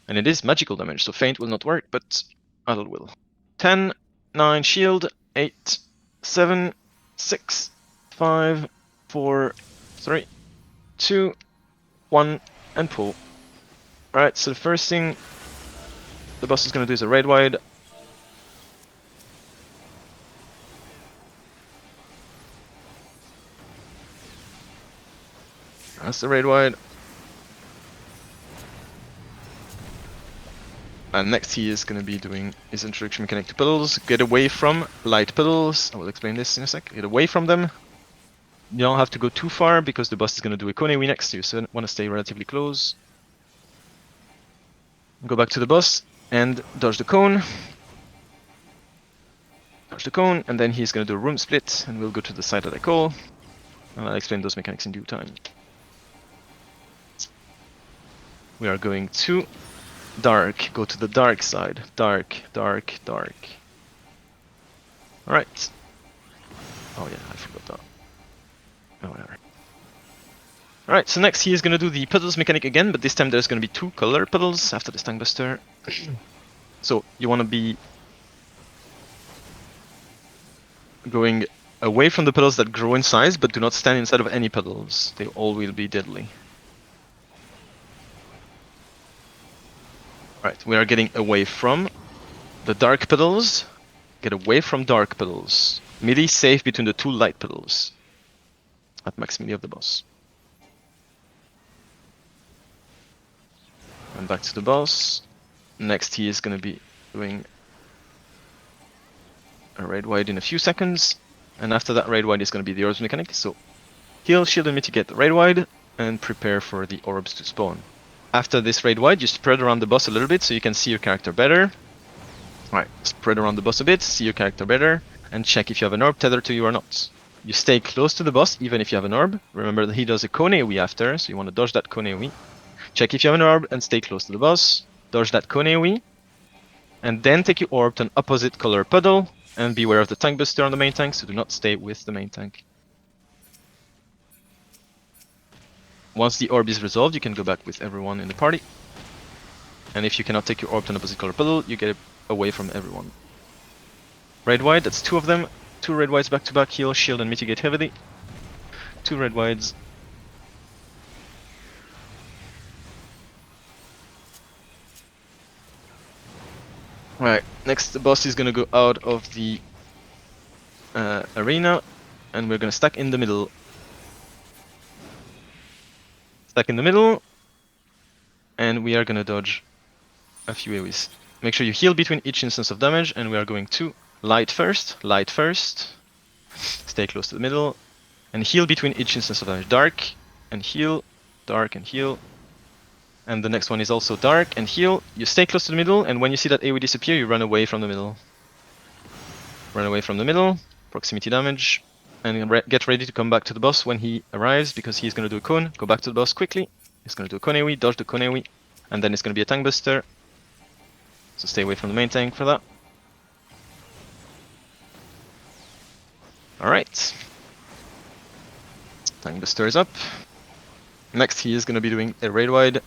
And it is magical damage, so feint will not work, but Idle will. 10, 9, shield, 8, 7, 6, 5, 4, 3, 2, 1, and pull. Alright, so the first thing the boss is going to do is a raid wide. That's the raid wide. And next he is going to be doing his introduction mechanic to puddles. Get away from light puddles. I will explain this in a sec. Get away from them. You don't have to go too far because the boss is going to do a Konewi next to you, so you want to stay relatively close. Go back to the boss and dodge the cone. Dodge the cone, and then he's going to do a room split, and we'll go to the side that I call. And I'll explain those mechanics in due time. We are going to dark. Go to the dark side. Dark, dark, dark. Alright. Oh yeah, I forgot that. Oh, whatever. Alright, so next he is going to do the puddles mechanic again, but this time there's going to be 2 color puddles after the Stangbuster. So you want to be going away from the puddles that grow in size, but do not stand inside of any puddles. They all will be deadly. Alright, we are getting away from the dark puddles. Get away from dark puddles. Melee safe between the 2 light puddles. At max melee of the boss. And back to the boss. Next he is going to be doing a raid wide in a few seconds. And after that raid wide is going to be the orbs mechanic. So heal, shield and mitigate the raid wide. And prepare for the orbs to spawn. After this raid wide, you spread around the boss a little bit so you can see your character better. Alright, spread around the boss a bit, see your character better, and check if you have an orb tethered to you or not. You stay close to the boss even if you have an orb. Remember that he does a Konewi after, so you want to dodge that Konewi. Check if you have an orb and stay close to the boss. Dodge that Konewi. And then take your orb to an opposite color puddle, and beware of the tank buster on the main tank, so do not stay with the main tank. Once the orb is resolved, you can go back with everyone in the party. And if you cannot take your orb to an opposite color puddle, you get away from everyone. Raid wide, that's 2 of them. 2 raid wides back to back, heal, shield and mitigate heavily. 2 raid wides. Alright, next the boss is gonna go out of the arena, and we're gonna stack in the middle. Stack in the middle, and we are gonna dodge a few AoEs. Make sure you heal between each instance of damage, and we are going to light first, stay close to the middle, and heal between each instance of damage. Dark, and heal, dark, and heal. And the next one is also dark, and heal. You stay close to the middle, and when you see that AoE disappear, you run away from the middle. Run away from the middle, proximity damage, and get ready to come back to the boss when he arrives, because he's going to do a cone. Go back to the boss quickly. He's going to do a Konewi, dodge the Konewi, and then it's going to be a tank buster. So stay away from the main tank for that. Alright. Tank buster is up. Next he is going to be doing a raid wide.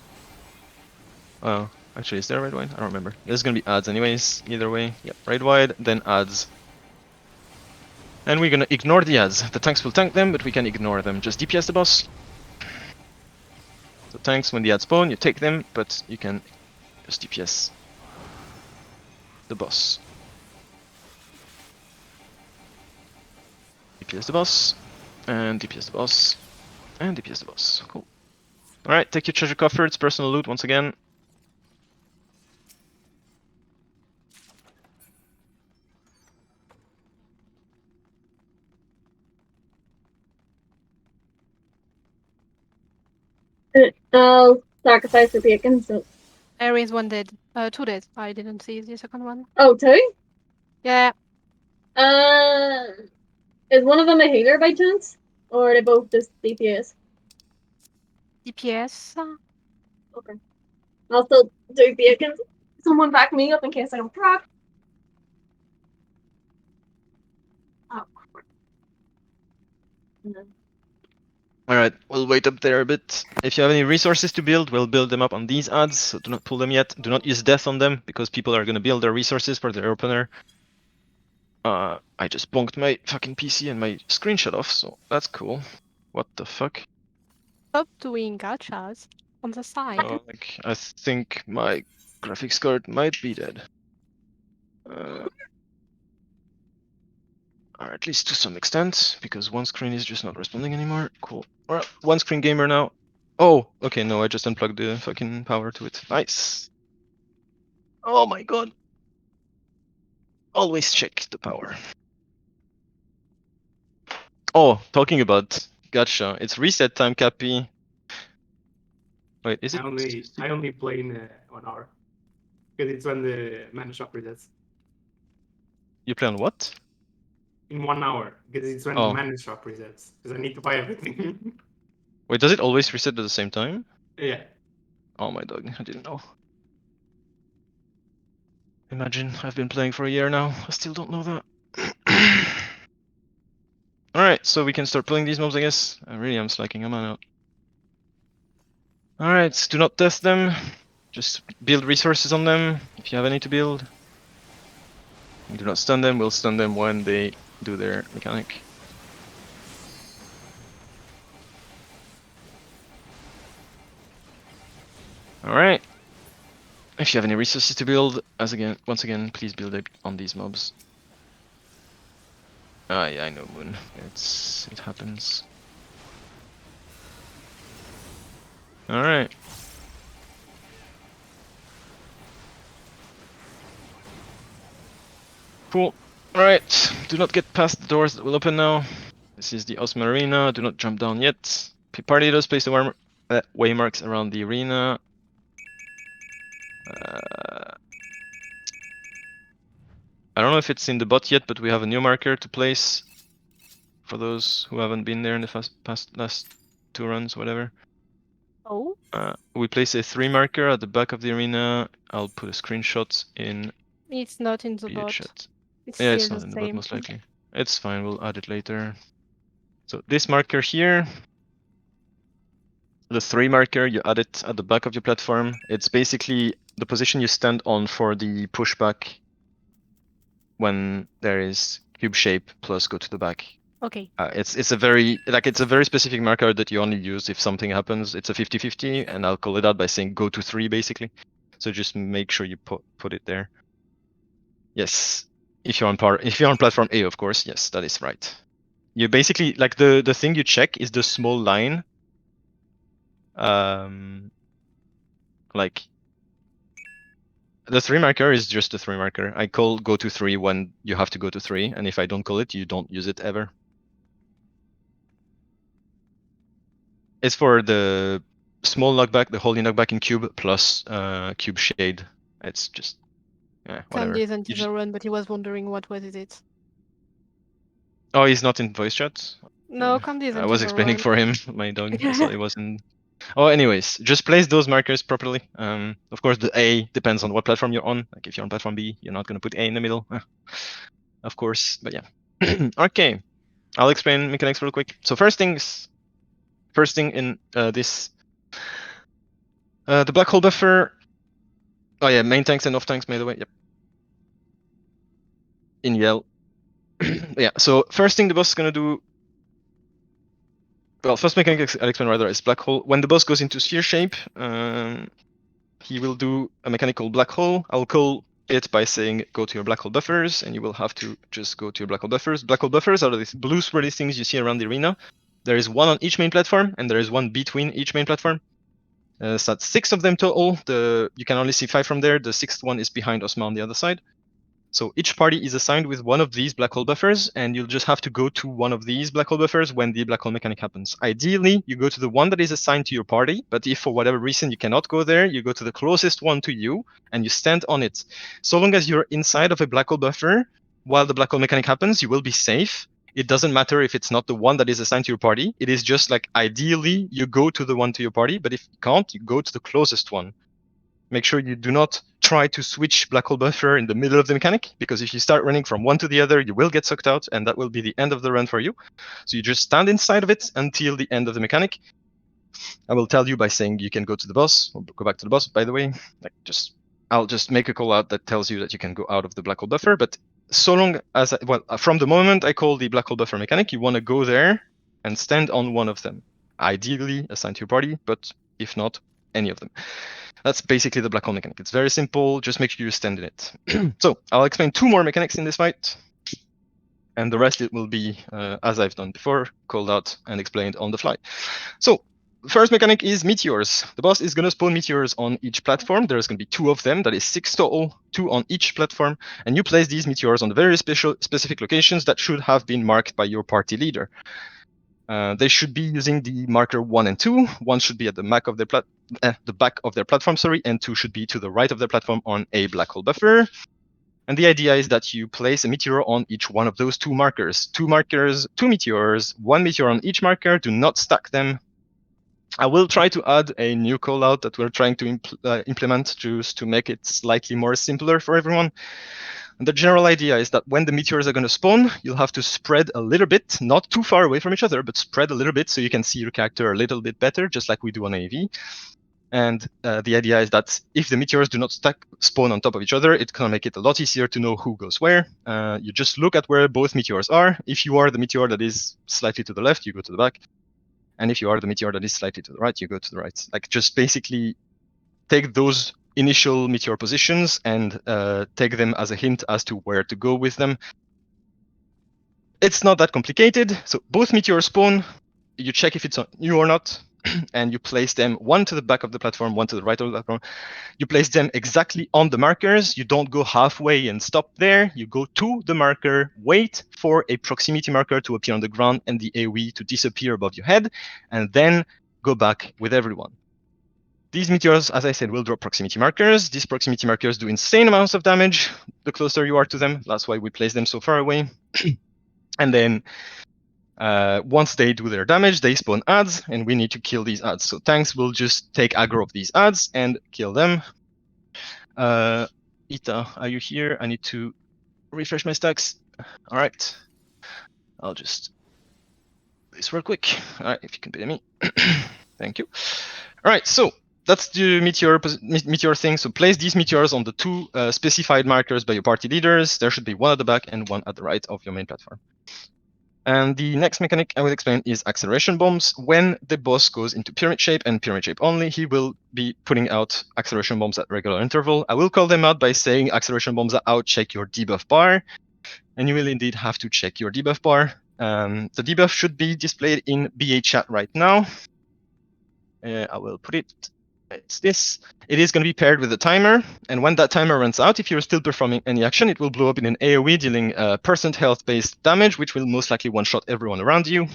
Oh, actually is there a raid wide? I don't remember. There's going to be adds anyways, either way. Yep, raid wide, then adds. And we're going to ignore the adds. The tanks will tank them, but we can ignore them. Just DPS the boss. So tanks, when the adds spawn, you take them, but you can just DPS the boss. DPS the boss, and DPS the boss, and DPS the boss. Cool. Alright, take your treasure coffer, it's personal loot once again. I'll sacrifice the bacon, so... There is 1 dead. 2 dead. I didn't see the second one. Oh, 2? Yeah. Is one of them a healer by chance? Or are they both just DPS? DPS. Okay. I'll still do bacon. Someone back me up in case I don't proc. Oh, crap. Alright. Alright, we'll wait up there a bit. If you have any resources to build, we'll build them up on these ads, so do not pull them yet. Do not use death on them, because people are gonna build their resources for their opener. I just bonked my fucking PC and my screen shut off, so that's cool. What the fuck? Stop doing gachas on the side. Oh, like, I think my graphics card might be dead. Or at least to some extent, because one screen is just not responding anymore. Cool. Alright, one screen gamer now. Oh, okay, no, I just unplugged the fucking power to it. Nice. Oh my god. Always check the power. Oh, talking about gacha, it's reset time, Cappy. Wait, is it? I only play in 1 hour. Because it's when the mana shop resets. You play on what? In 1 hour. Because it's when the Oh. mana shop resets. Because I need to buy everything. Wait, does it always reset at the same time? Yeah. Oh my dog, I didn't know. Imagine, I've been playing for a year now, I still don't know that. Alright, so we can start pulling these mobs, I guess. I really am slacking, I'm out. Alright, do not death them. Just build resources on them, if you have any to build. Do not stun them, we'll stun them when they do their mechanic. Alright. If you have any resources to build, once again, please build it on these mobs. Ah, yeah, I know, Moon. It happens. Alright. Cool. Alright, do not get past the doors that will open now. This is the Osma Arena, do not jump down yet. Party does place the waymarks around the arena. I don't know if it's in the bot yet, but we have a new marker to place for those who haven't been there in the last 2 runs, whatever. Oh? We place a 3 marker at the back of the arena. I'll put a screenshot in. It's not in the bot. Chat. It's Yeah, it's still not in the the bot, same. most likely. It's fine, we'll add it later. So this marker here, the 3 marker, you add it at the back of your platform. It's basically the position you stand on for the pushback when there is cube shape plus go to the back. Okay. It's a very specific marker that you only use if something happens. It's a 50-50, and I'll call it out by saying go to 3 basically. So just make sure you put it there. Yes, if you're on platform A, of course. Yes, that is right. You basically like the thing you check is the small line. Like the 3 marker is just a 3 marker. I call go to 3 when you have to go to 3, and if I don't call it, you don't use it ever. It's for the small knockback, the holy knockback in cube plus cube shade. It's just whatever. Candy isn't in the run, but he was wondering what was it. Oh, he's not in voice chat? No, Candy isn't I was in the explaining run. for him, my dog, so it wasn't. Oh, anyways, just place those markers properly. Of course, the A depends on what platform you're on. Like if you're on platform B, you're not gonna put A in the middle, of course. But yeah. Okay, I'll explain mechanics real quick. So first thing in this, the black hole buffer. Oh yeah, main tanks and off tanks made away. Yep. In yellow. Yeah. So first thing the boss is gonna do. Well, first mechanic I'll explain rather is black hole. When the boss goes into sphere shape, he will do a mechanic called black hole. I'll call it by saying go to your black hole buffers, and you will have to just go to your black hole buffers. Black hole buffers are these blue swirly things you see around the arena. There is 1 on each main platform, and there is 1 between each main platform. So that's 6 of them total. You can only see 5 from there. The 6th one is behind Osma on the other side. So each party is assigned with 1 of these black hole buffers, and you'll just have to go to 1 of these black hole buffers when the black hole mechanic happens. Ideally, you go to the one that is assigned to your party, but if for whatever reason you cannot go there, you go to the closest one to you, and you stand on it. So long as you're inside of a black hole buffer, while the black hole mechanic happens, you will be safe. It doesn't matter if it's not the one that is assigned to your party. It is just like, ideally, you go to the one to your party, but if you can't, you go to the closest one. Make sure you do not try to switch black hole buffer in the middle of the mechanic, because if you start running from one to the other, you will get sucked out, and that will be the end of the run for you. So you just stand inside of it until the end of the mechanic. I will tell you by saying you can go to the boss, or go back to the boss, by the way. I'll just make a call out that tells you that you can go out of the black hole buffer, but so long as, from the moment I call the black hole buffer mechanic, you want to go there and stand on one of them. Ideally assigned to your party, but if not, any of them. That's basically the black hole mechanic. It's very simple, just make sure you stand in it. So I'll explain 2 more mechanics in this fight, and the rest it will be, as I've done before, called out and explained on the fly. So first mechanic is meteors. The boss is going to spawn meteors on each platform. There's going to be 2 of them. That is 6 total, 2 on each platform. And you place these meteors on the very specific locations that should have been marked by your party leader. They should be using the marker 1 and 2. 1 should be at the back of their platform, and 2 should be to the right of their platform on a black hole buffer. And the idea is that you place a meteor on each one of those 2 markers. 2 markers, 2 meteors, 1 meteor on each marker. Do not stack them. I will try to add a new callout that we're trying to implement just to make it slightly more simpler for everyone. And the general idea is that when the meteors are going to spawn, you'll have to spread a little bit, not too far away from each other, but spread a little bit so you can see your character a little bit better, just like we do on AV. And the idea is that if the meteors do not spawn on top of each other, it's going to make it a lot easier to know who goes where. You just look at where both meteors are. If you are the meteor that is slightly to the left, you go to the back. And if you are the meteor that is slightly to the right, you go to the right. Like, just basically take those initial meteor positions and take them as a hint as to where to go with them. It's not that complicated. So both meteors spawn, you check if it's on you or not, and you place them, 1 to the back of the platform, 1 to the right of the platform. You place them exactly on the markers. You don't go halfway and stop there. You go to the marker, wait for a proximity marker to appear on the ground and the AoE to disappear above your head, and then go back with everyone. These meteors, as I said, will drop proximity markers. These proximity markers do insane amounts of damage the closer you are to them. That's why we place them so far away. And then once they do their damage, they spawn adds, and we need to kill these adds. So tanks will just take aggro of these adds and kill them. Ita, are you here? I need to refresh my stacks. All right. I'll just do this real quick. All right, if you can pay me. Thank you. All right, so that's the meteor thing. So place these meteors on the 2 specified markers by your party leaders. There should be 1 at the back and 1 at the right of your main platform. And the next mechanic I will explain is acceleration bombs. When the boss goes into pyramid shape and pyramid shape only, he will be putting out acceleration bombs at regular interval. I will call them out by saying acceleration bombs are out, check your debuff bar. And you will indeed have to check your debuff bar. The debuff should be displayed in BA chat right now. I will put it. It's this. It is going to be paired with a timer, and when that timer runs out, if you're still performing any action, it will blow up in an AoE dealing % health-based damage, which will most likely one-shot everyone around you.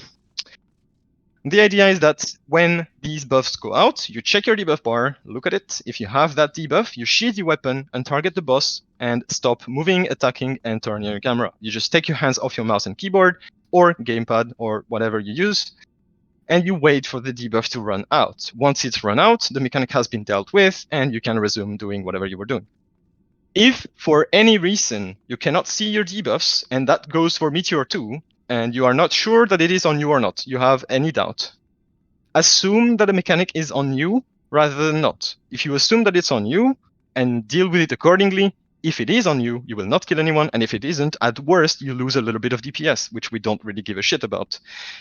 The idea is that when these buffs go out, you check your debuff bar, look at it. If you have that debuff, you sheath your weapon and target the boss and stop moving, attacking, and turning your camera. You just take your hands off your mouse and keyboard, or gamepad, or whatever you use, and you wait for the debuff to run out. Once it's run out, the mechanic has been dealt with, and you can resume doing whatever you were doing. If for any reason you cannot see your debuffs, and that goes for Meteor 2, and you are not sure that it is on you or not, you have any doubt, assume that the mechanic is on you rather than not. If you assume that it's on you and deal with it accordingly, if it is on you, you will not kill anyone, and if it isn't, at worst, you lose a little bit of DPS, which we don't really give a shit about.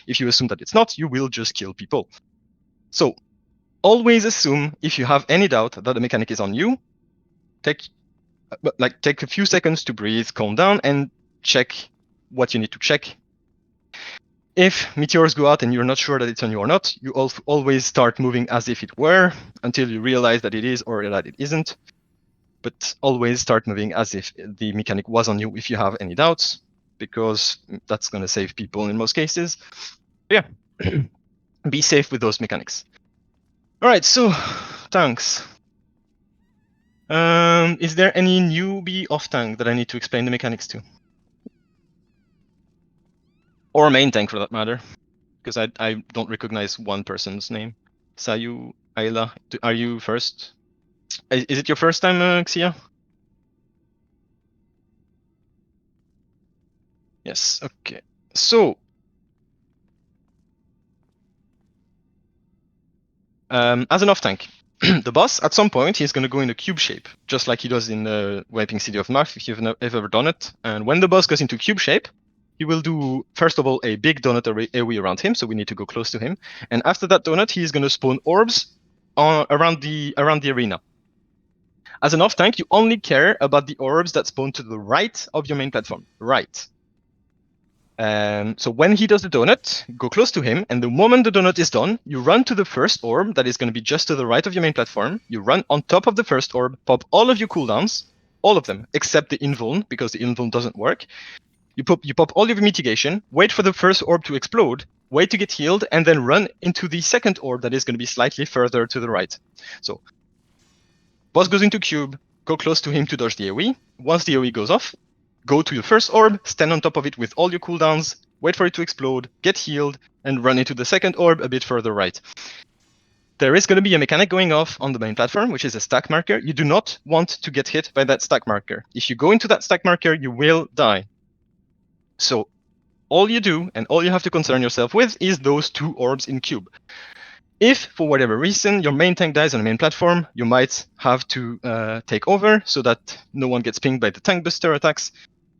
If you assume that it's not, you will just kill people. So, always assume, if you have any doubt that the mechanic is on you, take a few seconds to breathe, calm down, and check what you need to check. If meteors go out and you're not sure that it's on you or not, you always start moving as if it were, until you realize that it is or that it isn't. But always start moving as if the mechanic was on you if you have any doubts, because that's going to save people in most cases. Yeah, be safe with those mechanics. All right, so tanks. Is there any newbie off tank that I need to explain the mechanics to? Or main tank for that matter, because I don't recognize one person's name. Sayu, Ayla, are you first? Is it your first time, Xia? Yes, okay. So, as an off-tank, the boss, at some point, he's going to go in a cube shape, just like he does in Wiping City of Marth, if you've ever done it. And when the boss goes into cube shape, he will do, first of all, a big donut AoE around him, so we need to go close to him. And after that donut, he's going to spawn orbs around the arena. As an off-tank, you only care about the orbs that spawn to the right of your main platform. Right. So when he does the donut, go close to him, and the moment the donut is done, you run to the first orb that is going to be just to the right of your main platform. You run on top of the first orb, pop all of your cooldowns, all of them, except the invuln, because the invuln doesn't work. You pop all of your mitigation, wait for the first orb to explode, wait to get healed, and then run into the second orb that is going to be slightly further to the right. So, boss goes into cube, go close to him to dodge the AoE. Once the AoE goes off, go to your first orb, stand on top of it with all your cooldowns, wait for it to explode, get healed, and run into the second orb a bit further right. There is going to be a mechanic going off on the main platform, which is a stack marker. You do not want to get hit by that stack marker. If you go into that stack marker, you will die. So all you do, and all you have to concern yourself with, is those two orbs in cube. If, for whatever reason, your main tank dies on the main platform, you might have to take over so that no one gets pinged by the tank buster attacks.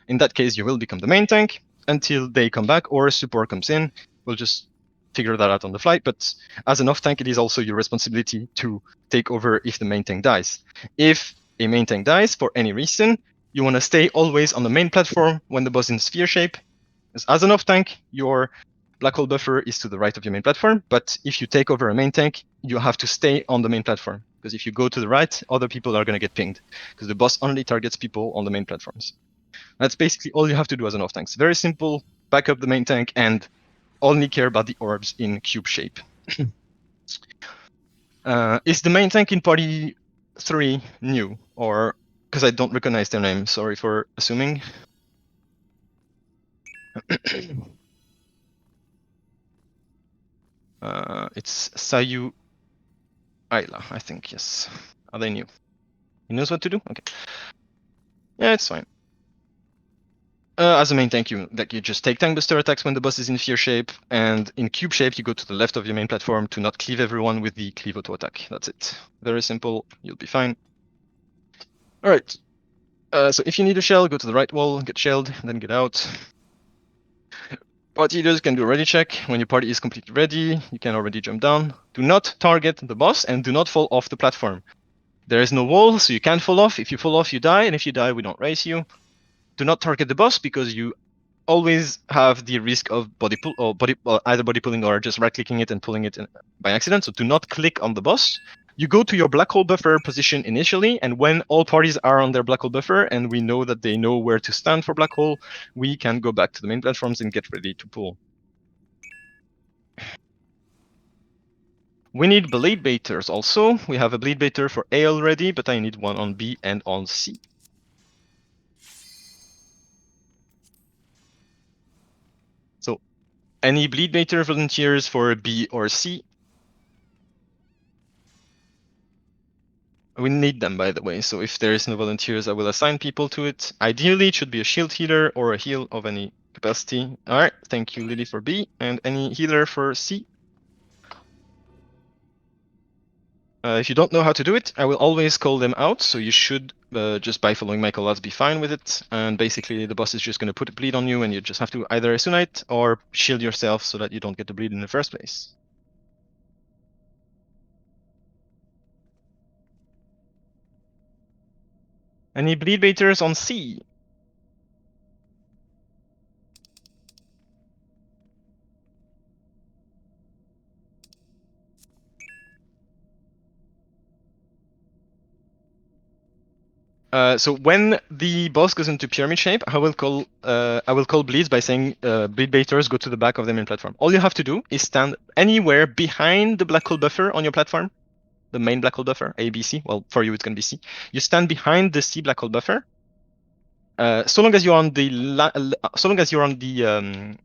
In that case, you will become the main tank until they come back or support comes in. We'll just figure that out on the fly. But as an off-tank, it is also your responsibility to take over if the main tank dies. If a main tank dies for any reason, you want to stay always on the main platform when the boss is in sphere shape. As an off-tank, your black hole buffer is to the right of your main platform, but if you take over a main tank, you have to stay on the main platform, because if you go to the right, other people are going to get pinged, because the boss only targets people on the main platforms. That's basically all you have to do as an off-tank. It's very simple, back up the main tank, and only care about the orbs in cube shape. Is the main tank in party 3 new, or, because I don't recognize their name, sorry for assuming. It's Sayu Ayla, I think, yes. Are they new? He knows what to do? Okay. Yeah, it's fine. As a main tank, you just take tank buster attacks when the boss is in sphere shape, and in cube shape, you go to the left of your main platform to not cleave everyone with the cleave auto attack. That's it. Very simple. You'll be fine. All right. So if you need a shell, go to the right wall, get shelled, then get out. Party leaders can do a ready check. When your party is completely ready, you can already jump down. Do not target the boss and do not fall off the platform. There is no wall, so you can't fall off. If you fall off, you die, and if you die, we don't raise you. Do not target the boss because you always have the risk of either body pulling or just right clicking it and pulling it by accident. So do not click on the boss. You go to your black hole buffer position initially, and when all parties are on their black hole buffer and we know that they know where to stand for black hole, we can go back to the main platforms and get ready to pull. We need bleed baiters also. We have a bleed baiter for A already, but I need one on B and on C. So any bleed baiter volunteers for B or C? We need them, by the way, so if there is no volunteers, I will assign people to it. Ideally, it should be a shield healer or a heal of any capacity. Alright, thank you, Lily, for B, and any healer for C. If you don't know how to do it, I will always call them out, so you should, just by following my callouts, be fine with it. And basically, the boss is just going to put a bleed on you, and you just have to either Asunite or shield yourself so that you don't get the bleed in the first place. Any bleed baiters on C? So when the boss goes into pyramid shape, I will call bleeds by saying bleed baiters go to the back of the main platform. All you have to do is stand anywhere behind the black hole buffer on your platform, the main black hole buffer, A, B, C. Well, for you it's gonna be C. You stand behind the C black hole buffer. So long as you're on the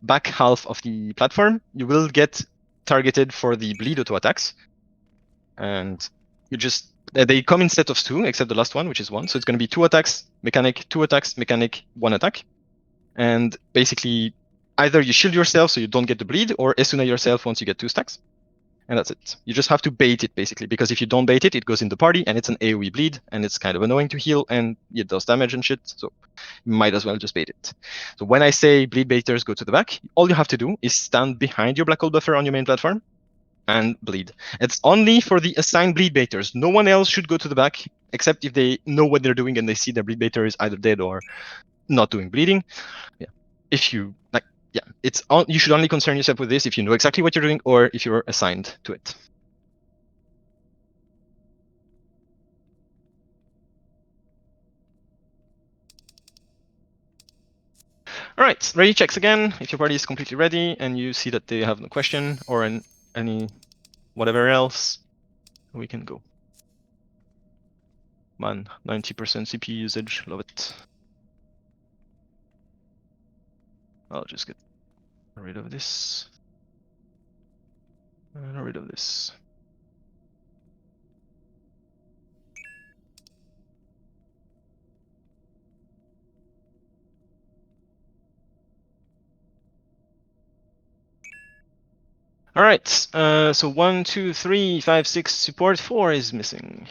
back half of the platform, you will get targeted for the bleed auto attacks, and you just they come in set of 2, except the last one, which is 1. So it's going to be 2 attacks, mechanic, 2 attacks, mechanic, 1 attack. And basically, either you shield yourself so you don't get the bleed, or Esuna yourself once you get 2 stacks. And that's it. You just have to bait it, basically, because if you don't bait it, it goes in the party, and it's an AoE bleed, and it's kind of annoying to heal, and it does damage and shit, so you might as well just bait it. So when I say bleed baiters go to the back, all you have to do is stand behind your black hole buffer on your main platform, and bleed. It's only for the assigned bleed baiters. No one else should go to the back, except if they know what they're doing and they see their bleed baiter is either dead or not doing bleeding. Yeah. If you like, yeah, it's on. You should only concern yourself with this if you know exactly what you're doing or if you're assigned to it. All right, ready checks again. If your party is completely ready and you see that they have no question or any whatever else, we can go. Man, 90% CPU usage, love it. I'll just get rid of this. And rid of this. All right, so 1, 2, 3, 5, 6 support. 4 is missing.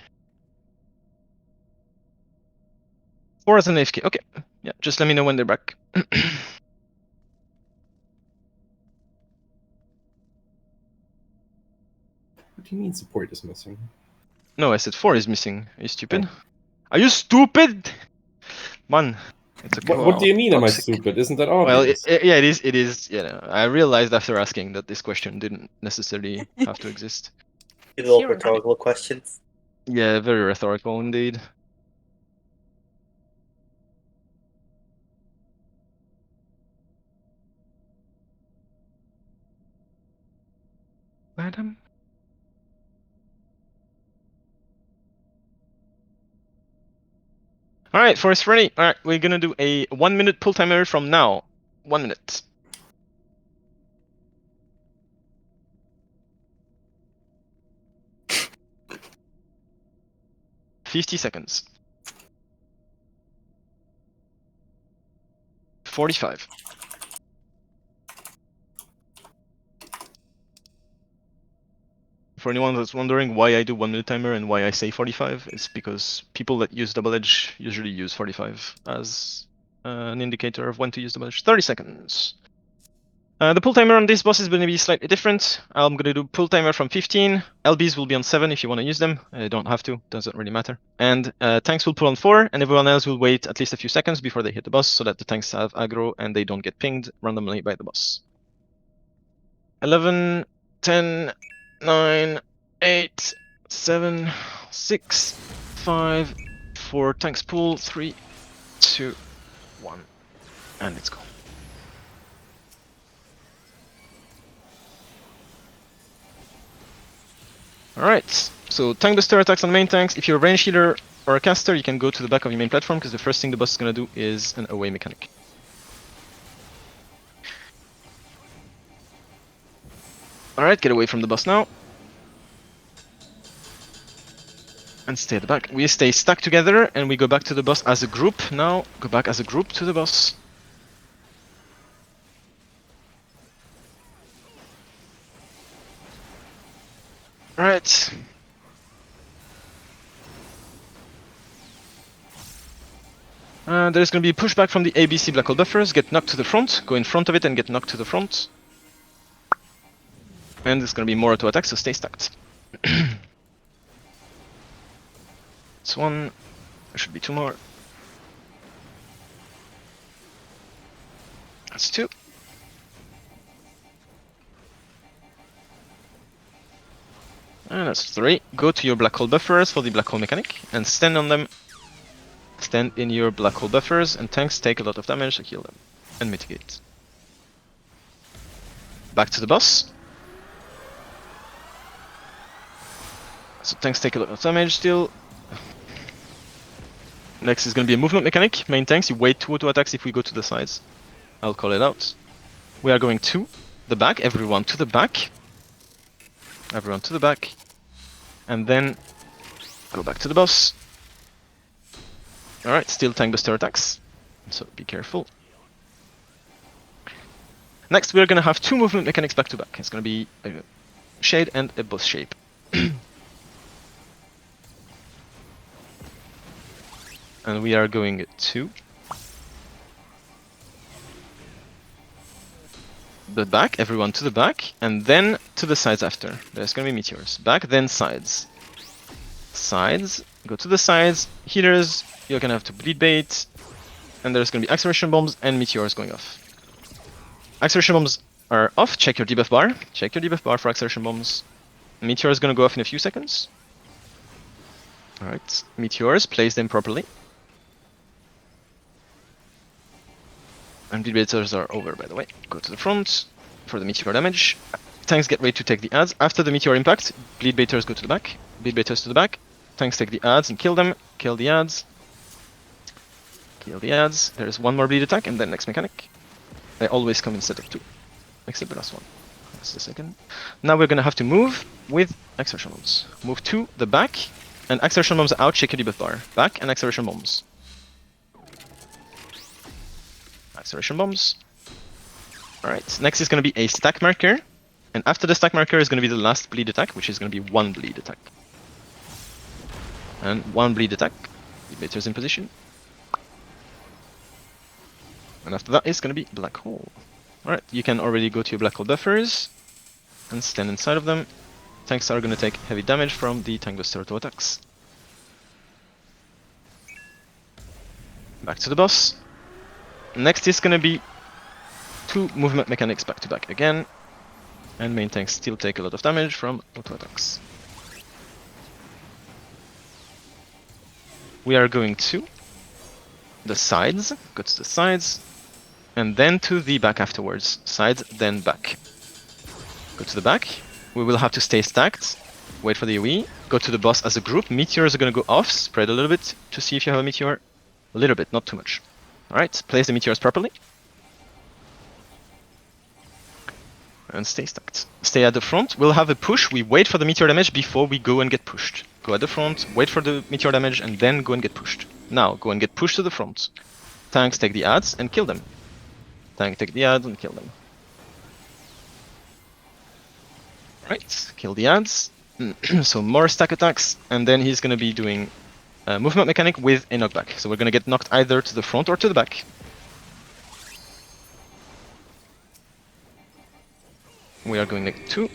4 is an AFK. Okay, yeah, just let me know when they're back. What do you mean support is missing? No, I said 4 is missing. Are you stupid? Oh. Are you stupid? Man, it's okay. What do you mean? Am I stupid? Isn't that obvious? Well, yeah, it is. It is. Yeah, I realized after asking that this question didn't necessarily have to exist. These all rhetorical questions. Yeah, very rhetorical indeed. Madam. All right, Forest ready. All right, we're gonna do a 1 minute pull timer from now. 1 minute. $50 seconds. 45. For anyone that's wondering why I do 1 minute timer and why I say 45, it's because people that use double edge usually use 45 as an indicator of when to use double edge. 30 seconds. The pull timer on this boss is going to be slightly different. I'm going to do pull timer from 15. LBs will be on 7 if you want to use them. You don't have to, doesn't really matter. And tanks will pull on 4, and everyone else will wait at least a few seconds before they hit the boss so that the tanks have aggro and they don't get pinged randomly by the boss. 11, 10, 9, 8, 7, 6, 5, 4, tanks pull, 3, 2, 1, and let's go. Alright, so tank buster attacks on main tanks. If you're a range healer or a caster, you can go to the back of your main platform because the first thing the boss is going to do is an away mechanic. Alright, get away from the boss now. And stay at the back. We stay stuck together and we go back to the boss as a group. Now, go back as a group to the boss. Alright. There's going to be a pushback from the ABC black hole buffers. Get knocked to the front. Go in front of it and get knocked to the front. And there's going to be more auto attacks, so stay stacked. It's 1. There should be 2 more. That's 2. And that's 3. Go to your black hole buffers for the black hole mechanic and stand on them. Stand in your black hole buffers, and tanks take a lot of damage, so heal them and mitigate. Back to the boss. So tanks take a lot of damage still. Next is going to be a movement mechanic. Main tanks, you wait 2 auto attacks if we go to the sides. I'll call it out. We are going to the back, everyone to the back. Everyone to the back. And then Go back to the boss. Alright, still tank buster attacks, so be careful. Next, we're gonna have 2 movement mechanics back to back. It's gonna be a shade and a boss shape. And we are going to the back, everyone to the back, and then to the sides after. There's gonna be meteors. Back, then sides. Sides, go to the sides, healers, you're gonna have to bleed bait, and there's gonna be acceleration bombs and meteors going off. Acceleration bombs are off, check your debuff bar. Check your debuff bar for acceleration bombs. Meteor is gonna go off in a few seconds. Alright, meteors, place them properly. And bleed baiters are over, by the way. Go to the front for the meteor damage. Tanks get ready to take the adds. After the meteor impact, bleed baiters go to the back. Bleed baiters to the back. Tanks take the adds and kill them. Kill the adds. Kill the adds. There's 1 more bleed attack and then next mechanic. They always come instead of 2. Except the last one. That's the second. Now we're gonna have to move with acceleration bombs. Move to the back. And acceleration bombs out, check your debuff bar. Back and acceleration bombs. Acceleration bombs. Alright, next is gonna be a stack marker. And after the stack marker is gonna be the last bleed attack, which is gonna be 1 bleed attack. And 1 bleed attack. Debater's in position. And after that is gonna be black hole. Alright, you can already go to your black hole buffers and stand inside of them. Tanks are gonna take heavy damage from the tank buster auto attacks. Back to the boss. Next is gonna be 2 movement mechanics back to back again. And main tanks still take a lot of damage from auto attacks. We are going to the sides, go to the sides, and then to the back afterwards. Sides, then back. Go to the back. We will have to stay stacked. Wait for the AoE. Go to the boss as a group. Meteors are gonna go off. Spread a little bit to see if you have a meteor. A little bit, not too much. Alright, place the meteors properly. And stay stacked. Stay at the front. We'll have a push. We wait for the meteor damage before we go and get pushed. Go at the front, wait for the meteor damage, and then go and get pushed. Now, go and get pushed to the front. Tanks take the adds and kill them. Tank take the adds and kill them. Right, kill the adds. So more stack attacks, and then he's gonna be doing a movement mechanic with a knockback. So we're gonna get knocked either to the front or to the back. We are going to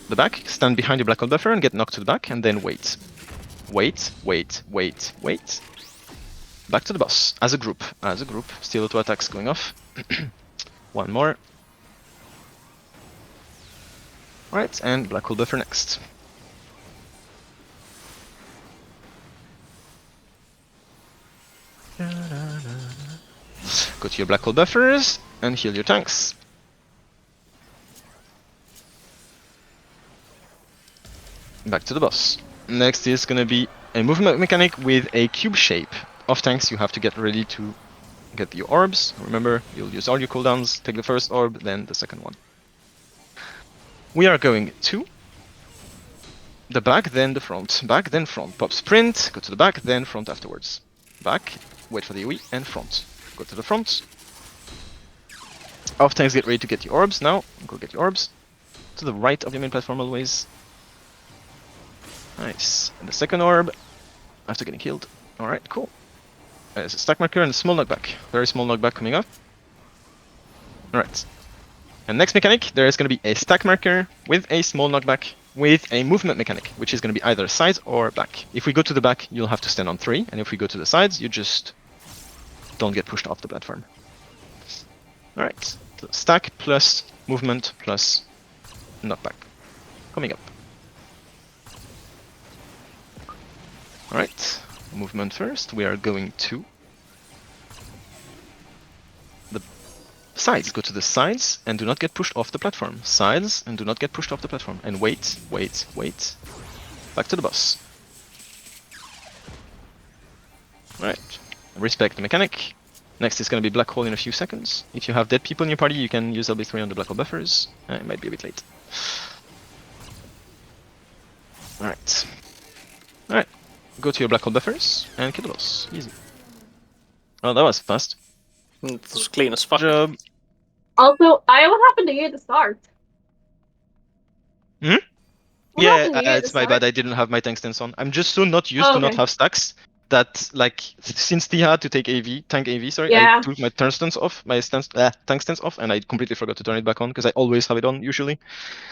the back, stand behind your black hole buffer and get knocked to the back, and then wait. Wait, wait, wait, wait. Back to the boss, as a group, still auto attacks going off. 1 more. Right, and black hole buffer next. Go to your black hole buffers and heal your tanks. Back to the boss. Next is gonna be a movement mechanic with a cube shape. Off tanks, you have to get ready to get your orbs. Remember, you'll use all your cooldowns, take the first orb, then the second one. We are going to the back, then the front. Back, then front. Pop sprint, go to the back, then front afterwards. Back, wait for the AoE, and front. Go to the front. Off tanks, get ready to get your orbs now. Go get your orbs. To the right of your main platform always. Nice. And the second orb, after getting killed. Alright, cool. There's a stack marker and a small knockback. Very small knockback coming up. Alright. And next mechanic, there is going to be a stack marker with a small knockback with a movement mechanic, which is going to be either sides or back. If we go to the back, you'll have to stand on 3, and if we go to the sides, you just don't get pushed off the platform. Alright. So stack plus movement plus knockback. Coming up. Alright, movement first. We are going to the sides. Go to the sides and do not get pushed off the platform. Sides and do not get pushed off the platform. And wait, wait, wait. Back to the boss. Alright, respect the mechanic. Next is going to be black hole in a few seconds. If you have dead people in your party, you can use LB3 on the black hole buffers. It might be a bit late. Alright. Alright, go to your black hole buffers and kill the boss. Easy. Oh, that was fast. It was clean as fuck. Good job. Also, what happened to you at the start? Hmm? What Yeah, happened to you at it's the my start? bad. I didn't have my tank stance on. I'm just so not used Oh, to not okay. have stacks that, like, since Tia had to take tank AV, sorry, Yeah. I took my tank stance off, tank stance off, and I completely forgot to turn it back on because I always have it on usually.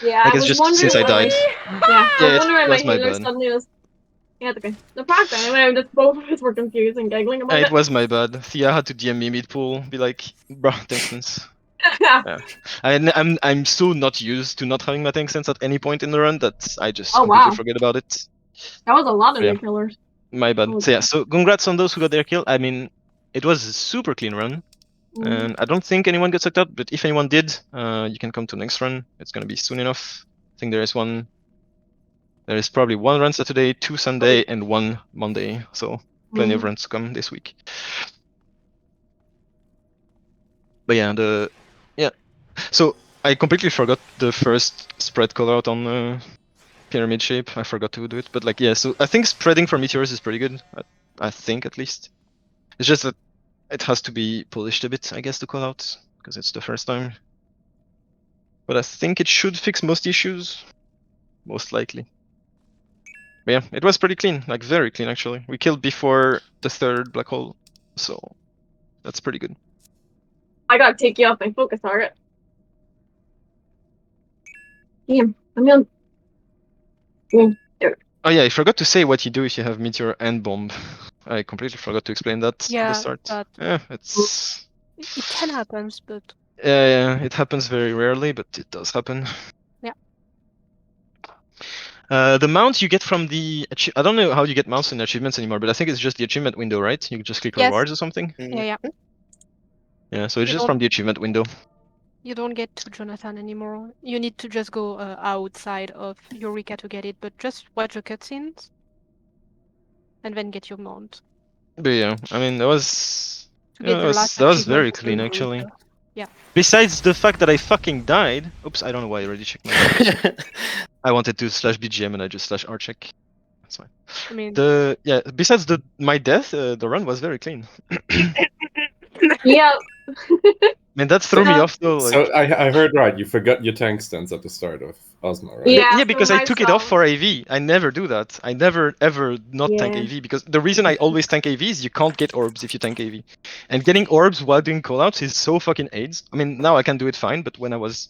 Yeah, Like I it's was just wondering since I why died. Yeah, I Yeah, was it wondering why my was my healer bad. suddenly was. Yeah, it's okay. The fact anyway, just both of us were confused and giggling about It it. was my bad. Thea had to DM me mid pool, be like, "Bruh, tank stance." Yeah, I'm so not used to not having my tank stance at any point in the run that I just Oh completely wow, forget about it. that was a lot of Yeah. new killers. My bad. Oh, So yeah, so congrats on those who got their kill. I mean, it was a super clean run, Mhm. and I don't think anyone got sucked up. But if anyone did, you can come to the next run. It's gonna be soon enough. I think there is one. There is probably one run Saturday, 2 Sunday, and 1 Monday. So plenty of runs to come this week. But yeah. So I completely forgot the first spread color out on pyramid shape. I forgot to do it, but like yeah. So I think spreading for meteors is pretty good. I think at least. It's just that it has to be polished a bit, I guess, to call out because it's the first time. But I think it should fix most issues, most likely. But yeah, it was pretty clean, like very clean actually. We killed before the third black hole, so that's pretty good. I gotta take you off my focus target. Damn, I'm on. Oh yeah, I forgot to say what you do if you have meteor and bomb. I completely forgot to explain that at the Yeah, start. but Yeah, it's it can happen, but yeah, it happens very rarely, but it does happen. yeah. The mount you get from the I don't know how you get mounts in achievements anymore, but I think it's just the achievement window, right? You just click Yes. rewards or something. Yeah. Yeah, so it's You just don't- from the achievement window. You don't get to Jonathan anymore. You need to just go outside of Eureka to get it, but just watch the cutscenes and then get your mount. But yeah, I mean that was To get the last that was achievement very for clean Eureka. actually. Yeah. Besides the fact that I fucking died. Oops, I don't know why I already checked my. I wanted to slash BGM and I just slash R check. That's fine. I mean, Besides my death, the run was very clean. Yeah. Man, that threw me off though. Like... So I heard right. You forgot your tank stance at the start of Ozma, right? Yeah, because I took it off for AV. I never do that. I never ever not tank Yeah. AV because the reason I always tank AV is you can't get orbs if you tank AV, and getting orbs while doing callouts is so fucking AIDS. I mean, now I can do it fine, but when I was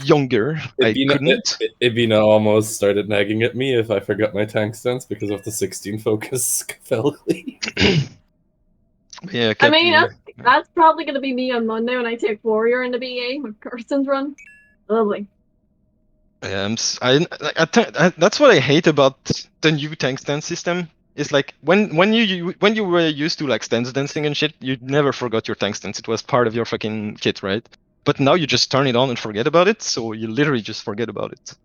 younger, I couldn't. Ibina almost started nagging at me if I forgot my tank stance because of the 16 focus fell. Yeah, I mean, that's probably gonna be me on Monday when I take Warrior in the BA with Kirsten's run. Lovely. Yeah, that's what I hate about the new tank stance system. Is like when you were used to like stance dancing and shit, you never forgot your tank stance. It was part of your fucking kit, right? But now you just turn it on and forget about it, so you literally just forget about it.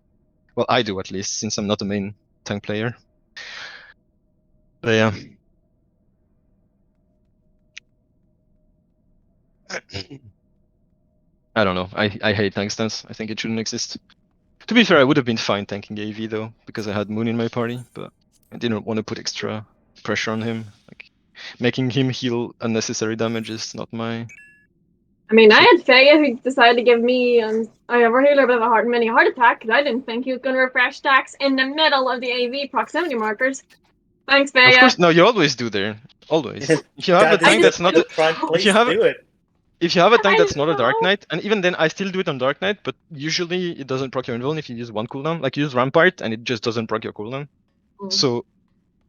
Well, I do at least, since I'm not a main tank player. But yeah. I don't know. I hate tank stance. I think it shouldn't exist. To be fair, I would have been fine tanking AV though, because I had Moon in my party, but I didn't want to put extra pressure on him. Like making him heal unnecessary damage is not my. I mean, I had Faya who decided to give me a healer a bit of a mini heart attack because I didn't think he was going to refresh stacks in the middle of the AV proximity markers. Thanks, Faya. Of course, no, you always do there. Always. If you have a tank that's not if you have a tank that's not a Dark Knight, and even then I still do it on Dark Knight, but usually it doesn't proc your invuln if you use one cooldown. Like you use Rampart and it just doesn't proc your cooldown. So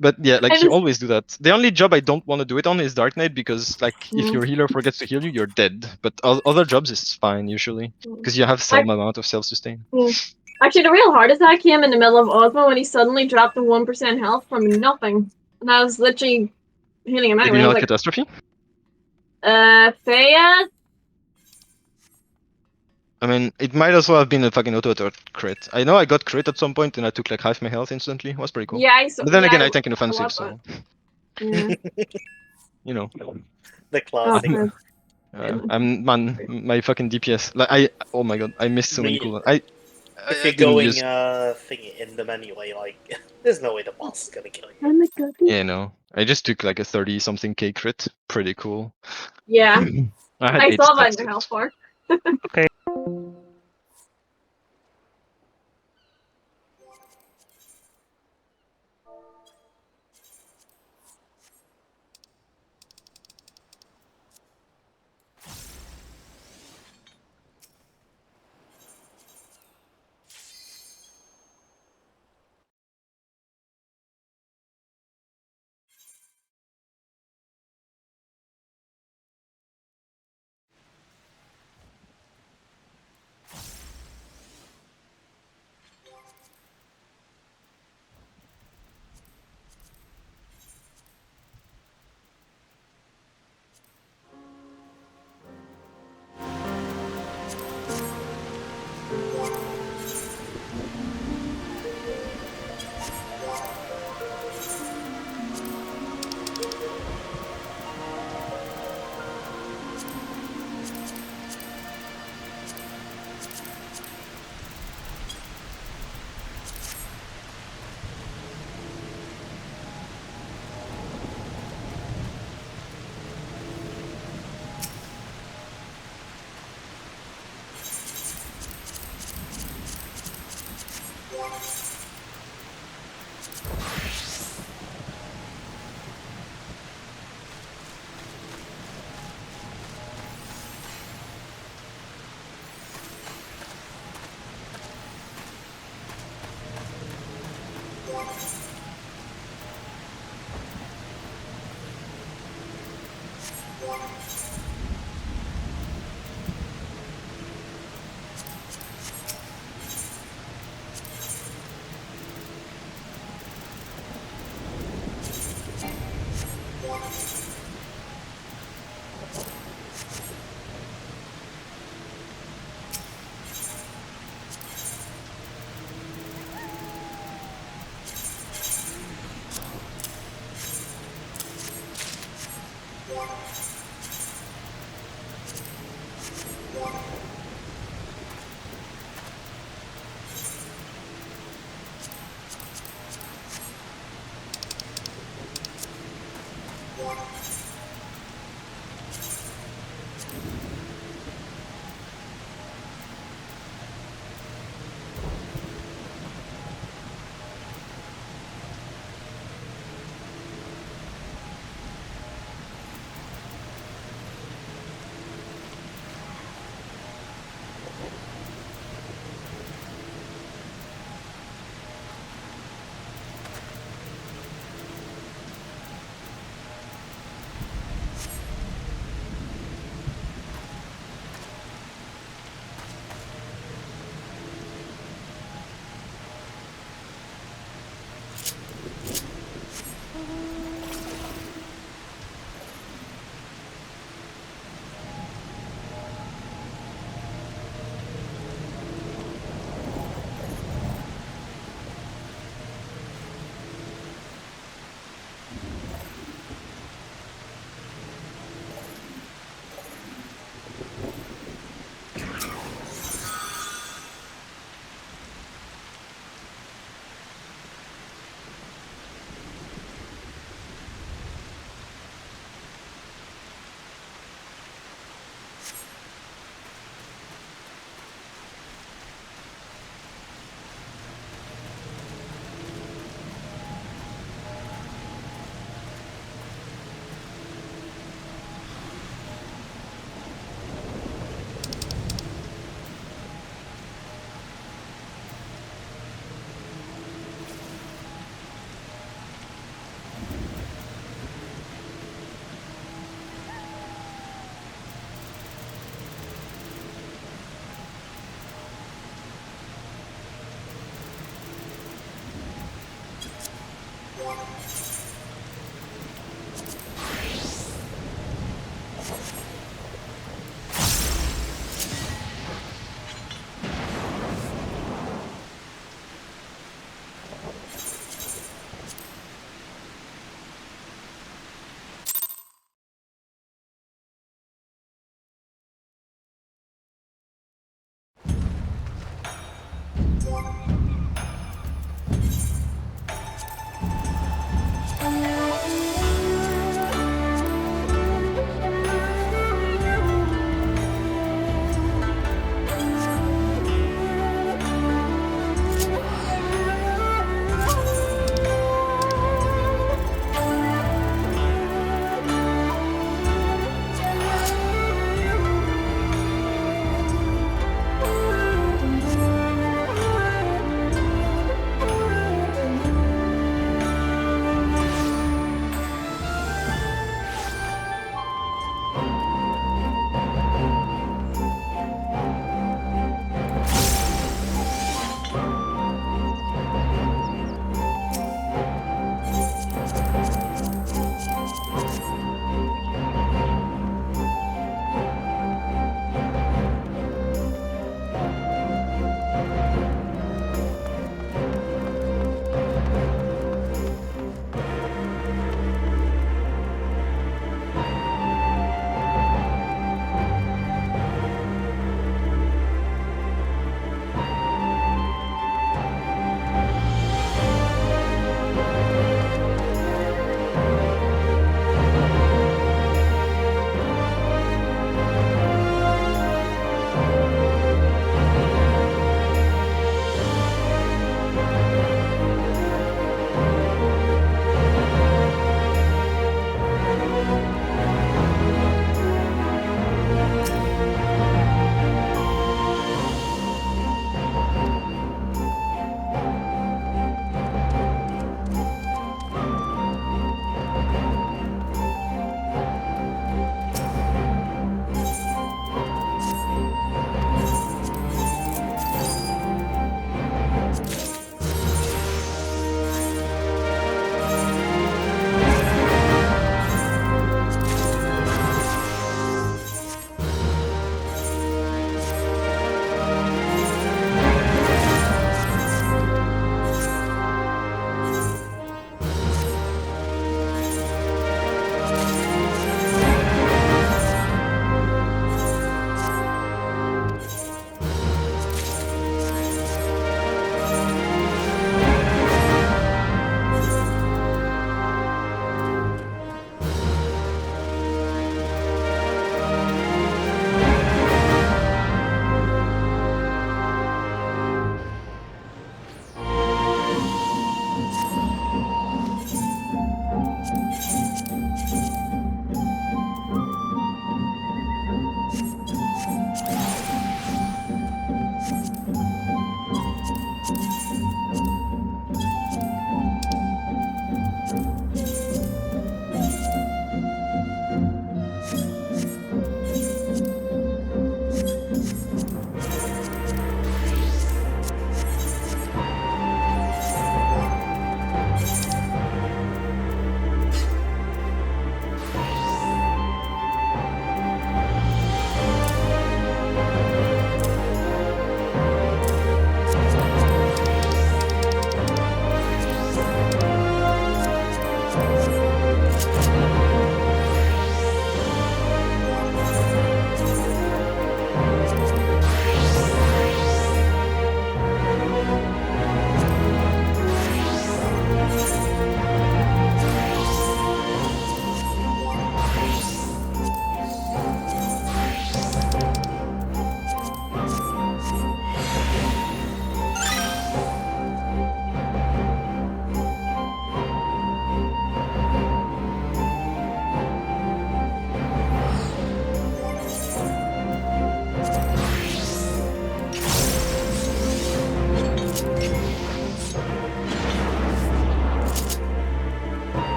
but yeah, like you always do that. The only job I don't want to do it on is Dark Knight because like if your healer forgets to heal you, you're dead. But other jobs is fine usually because you have some amount of self-sustain. Actually, the real heart attack came in the middle of Ozma when he suddenly dropped to 1% health from nothing. And I was literally healing him anyway. Did you not like, catastrophe? Faya? I mean, it might as well have been a fucking auto crit. I know I got crit at some point and I took like half my health instantly. It was pretty cool. Yeah, but then again, I tank in offensive, so. Yeah. You know. The classic. My fucking DPS. Like oh my god, I missed so many cooldowns. If I you're can going use- thing in them anyway, like there's no way the boss is gonna kill you. Oh my god. Yeah, no. I just took like a 30-something K crit. Pretty cool. Yeah. I had I 8 saw that in stacks. your health bar. Okay.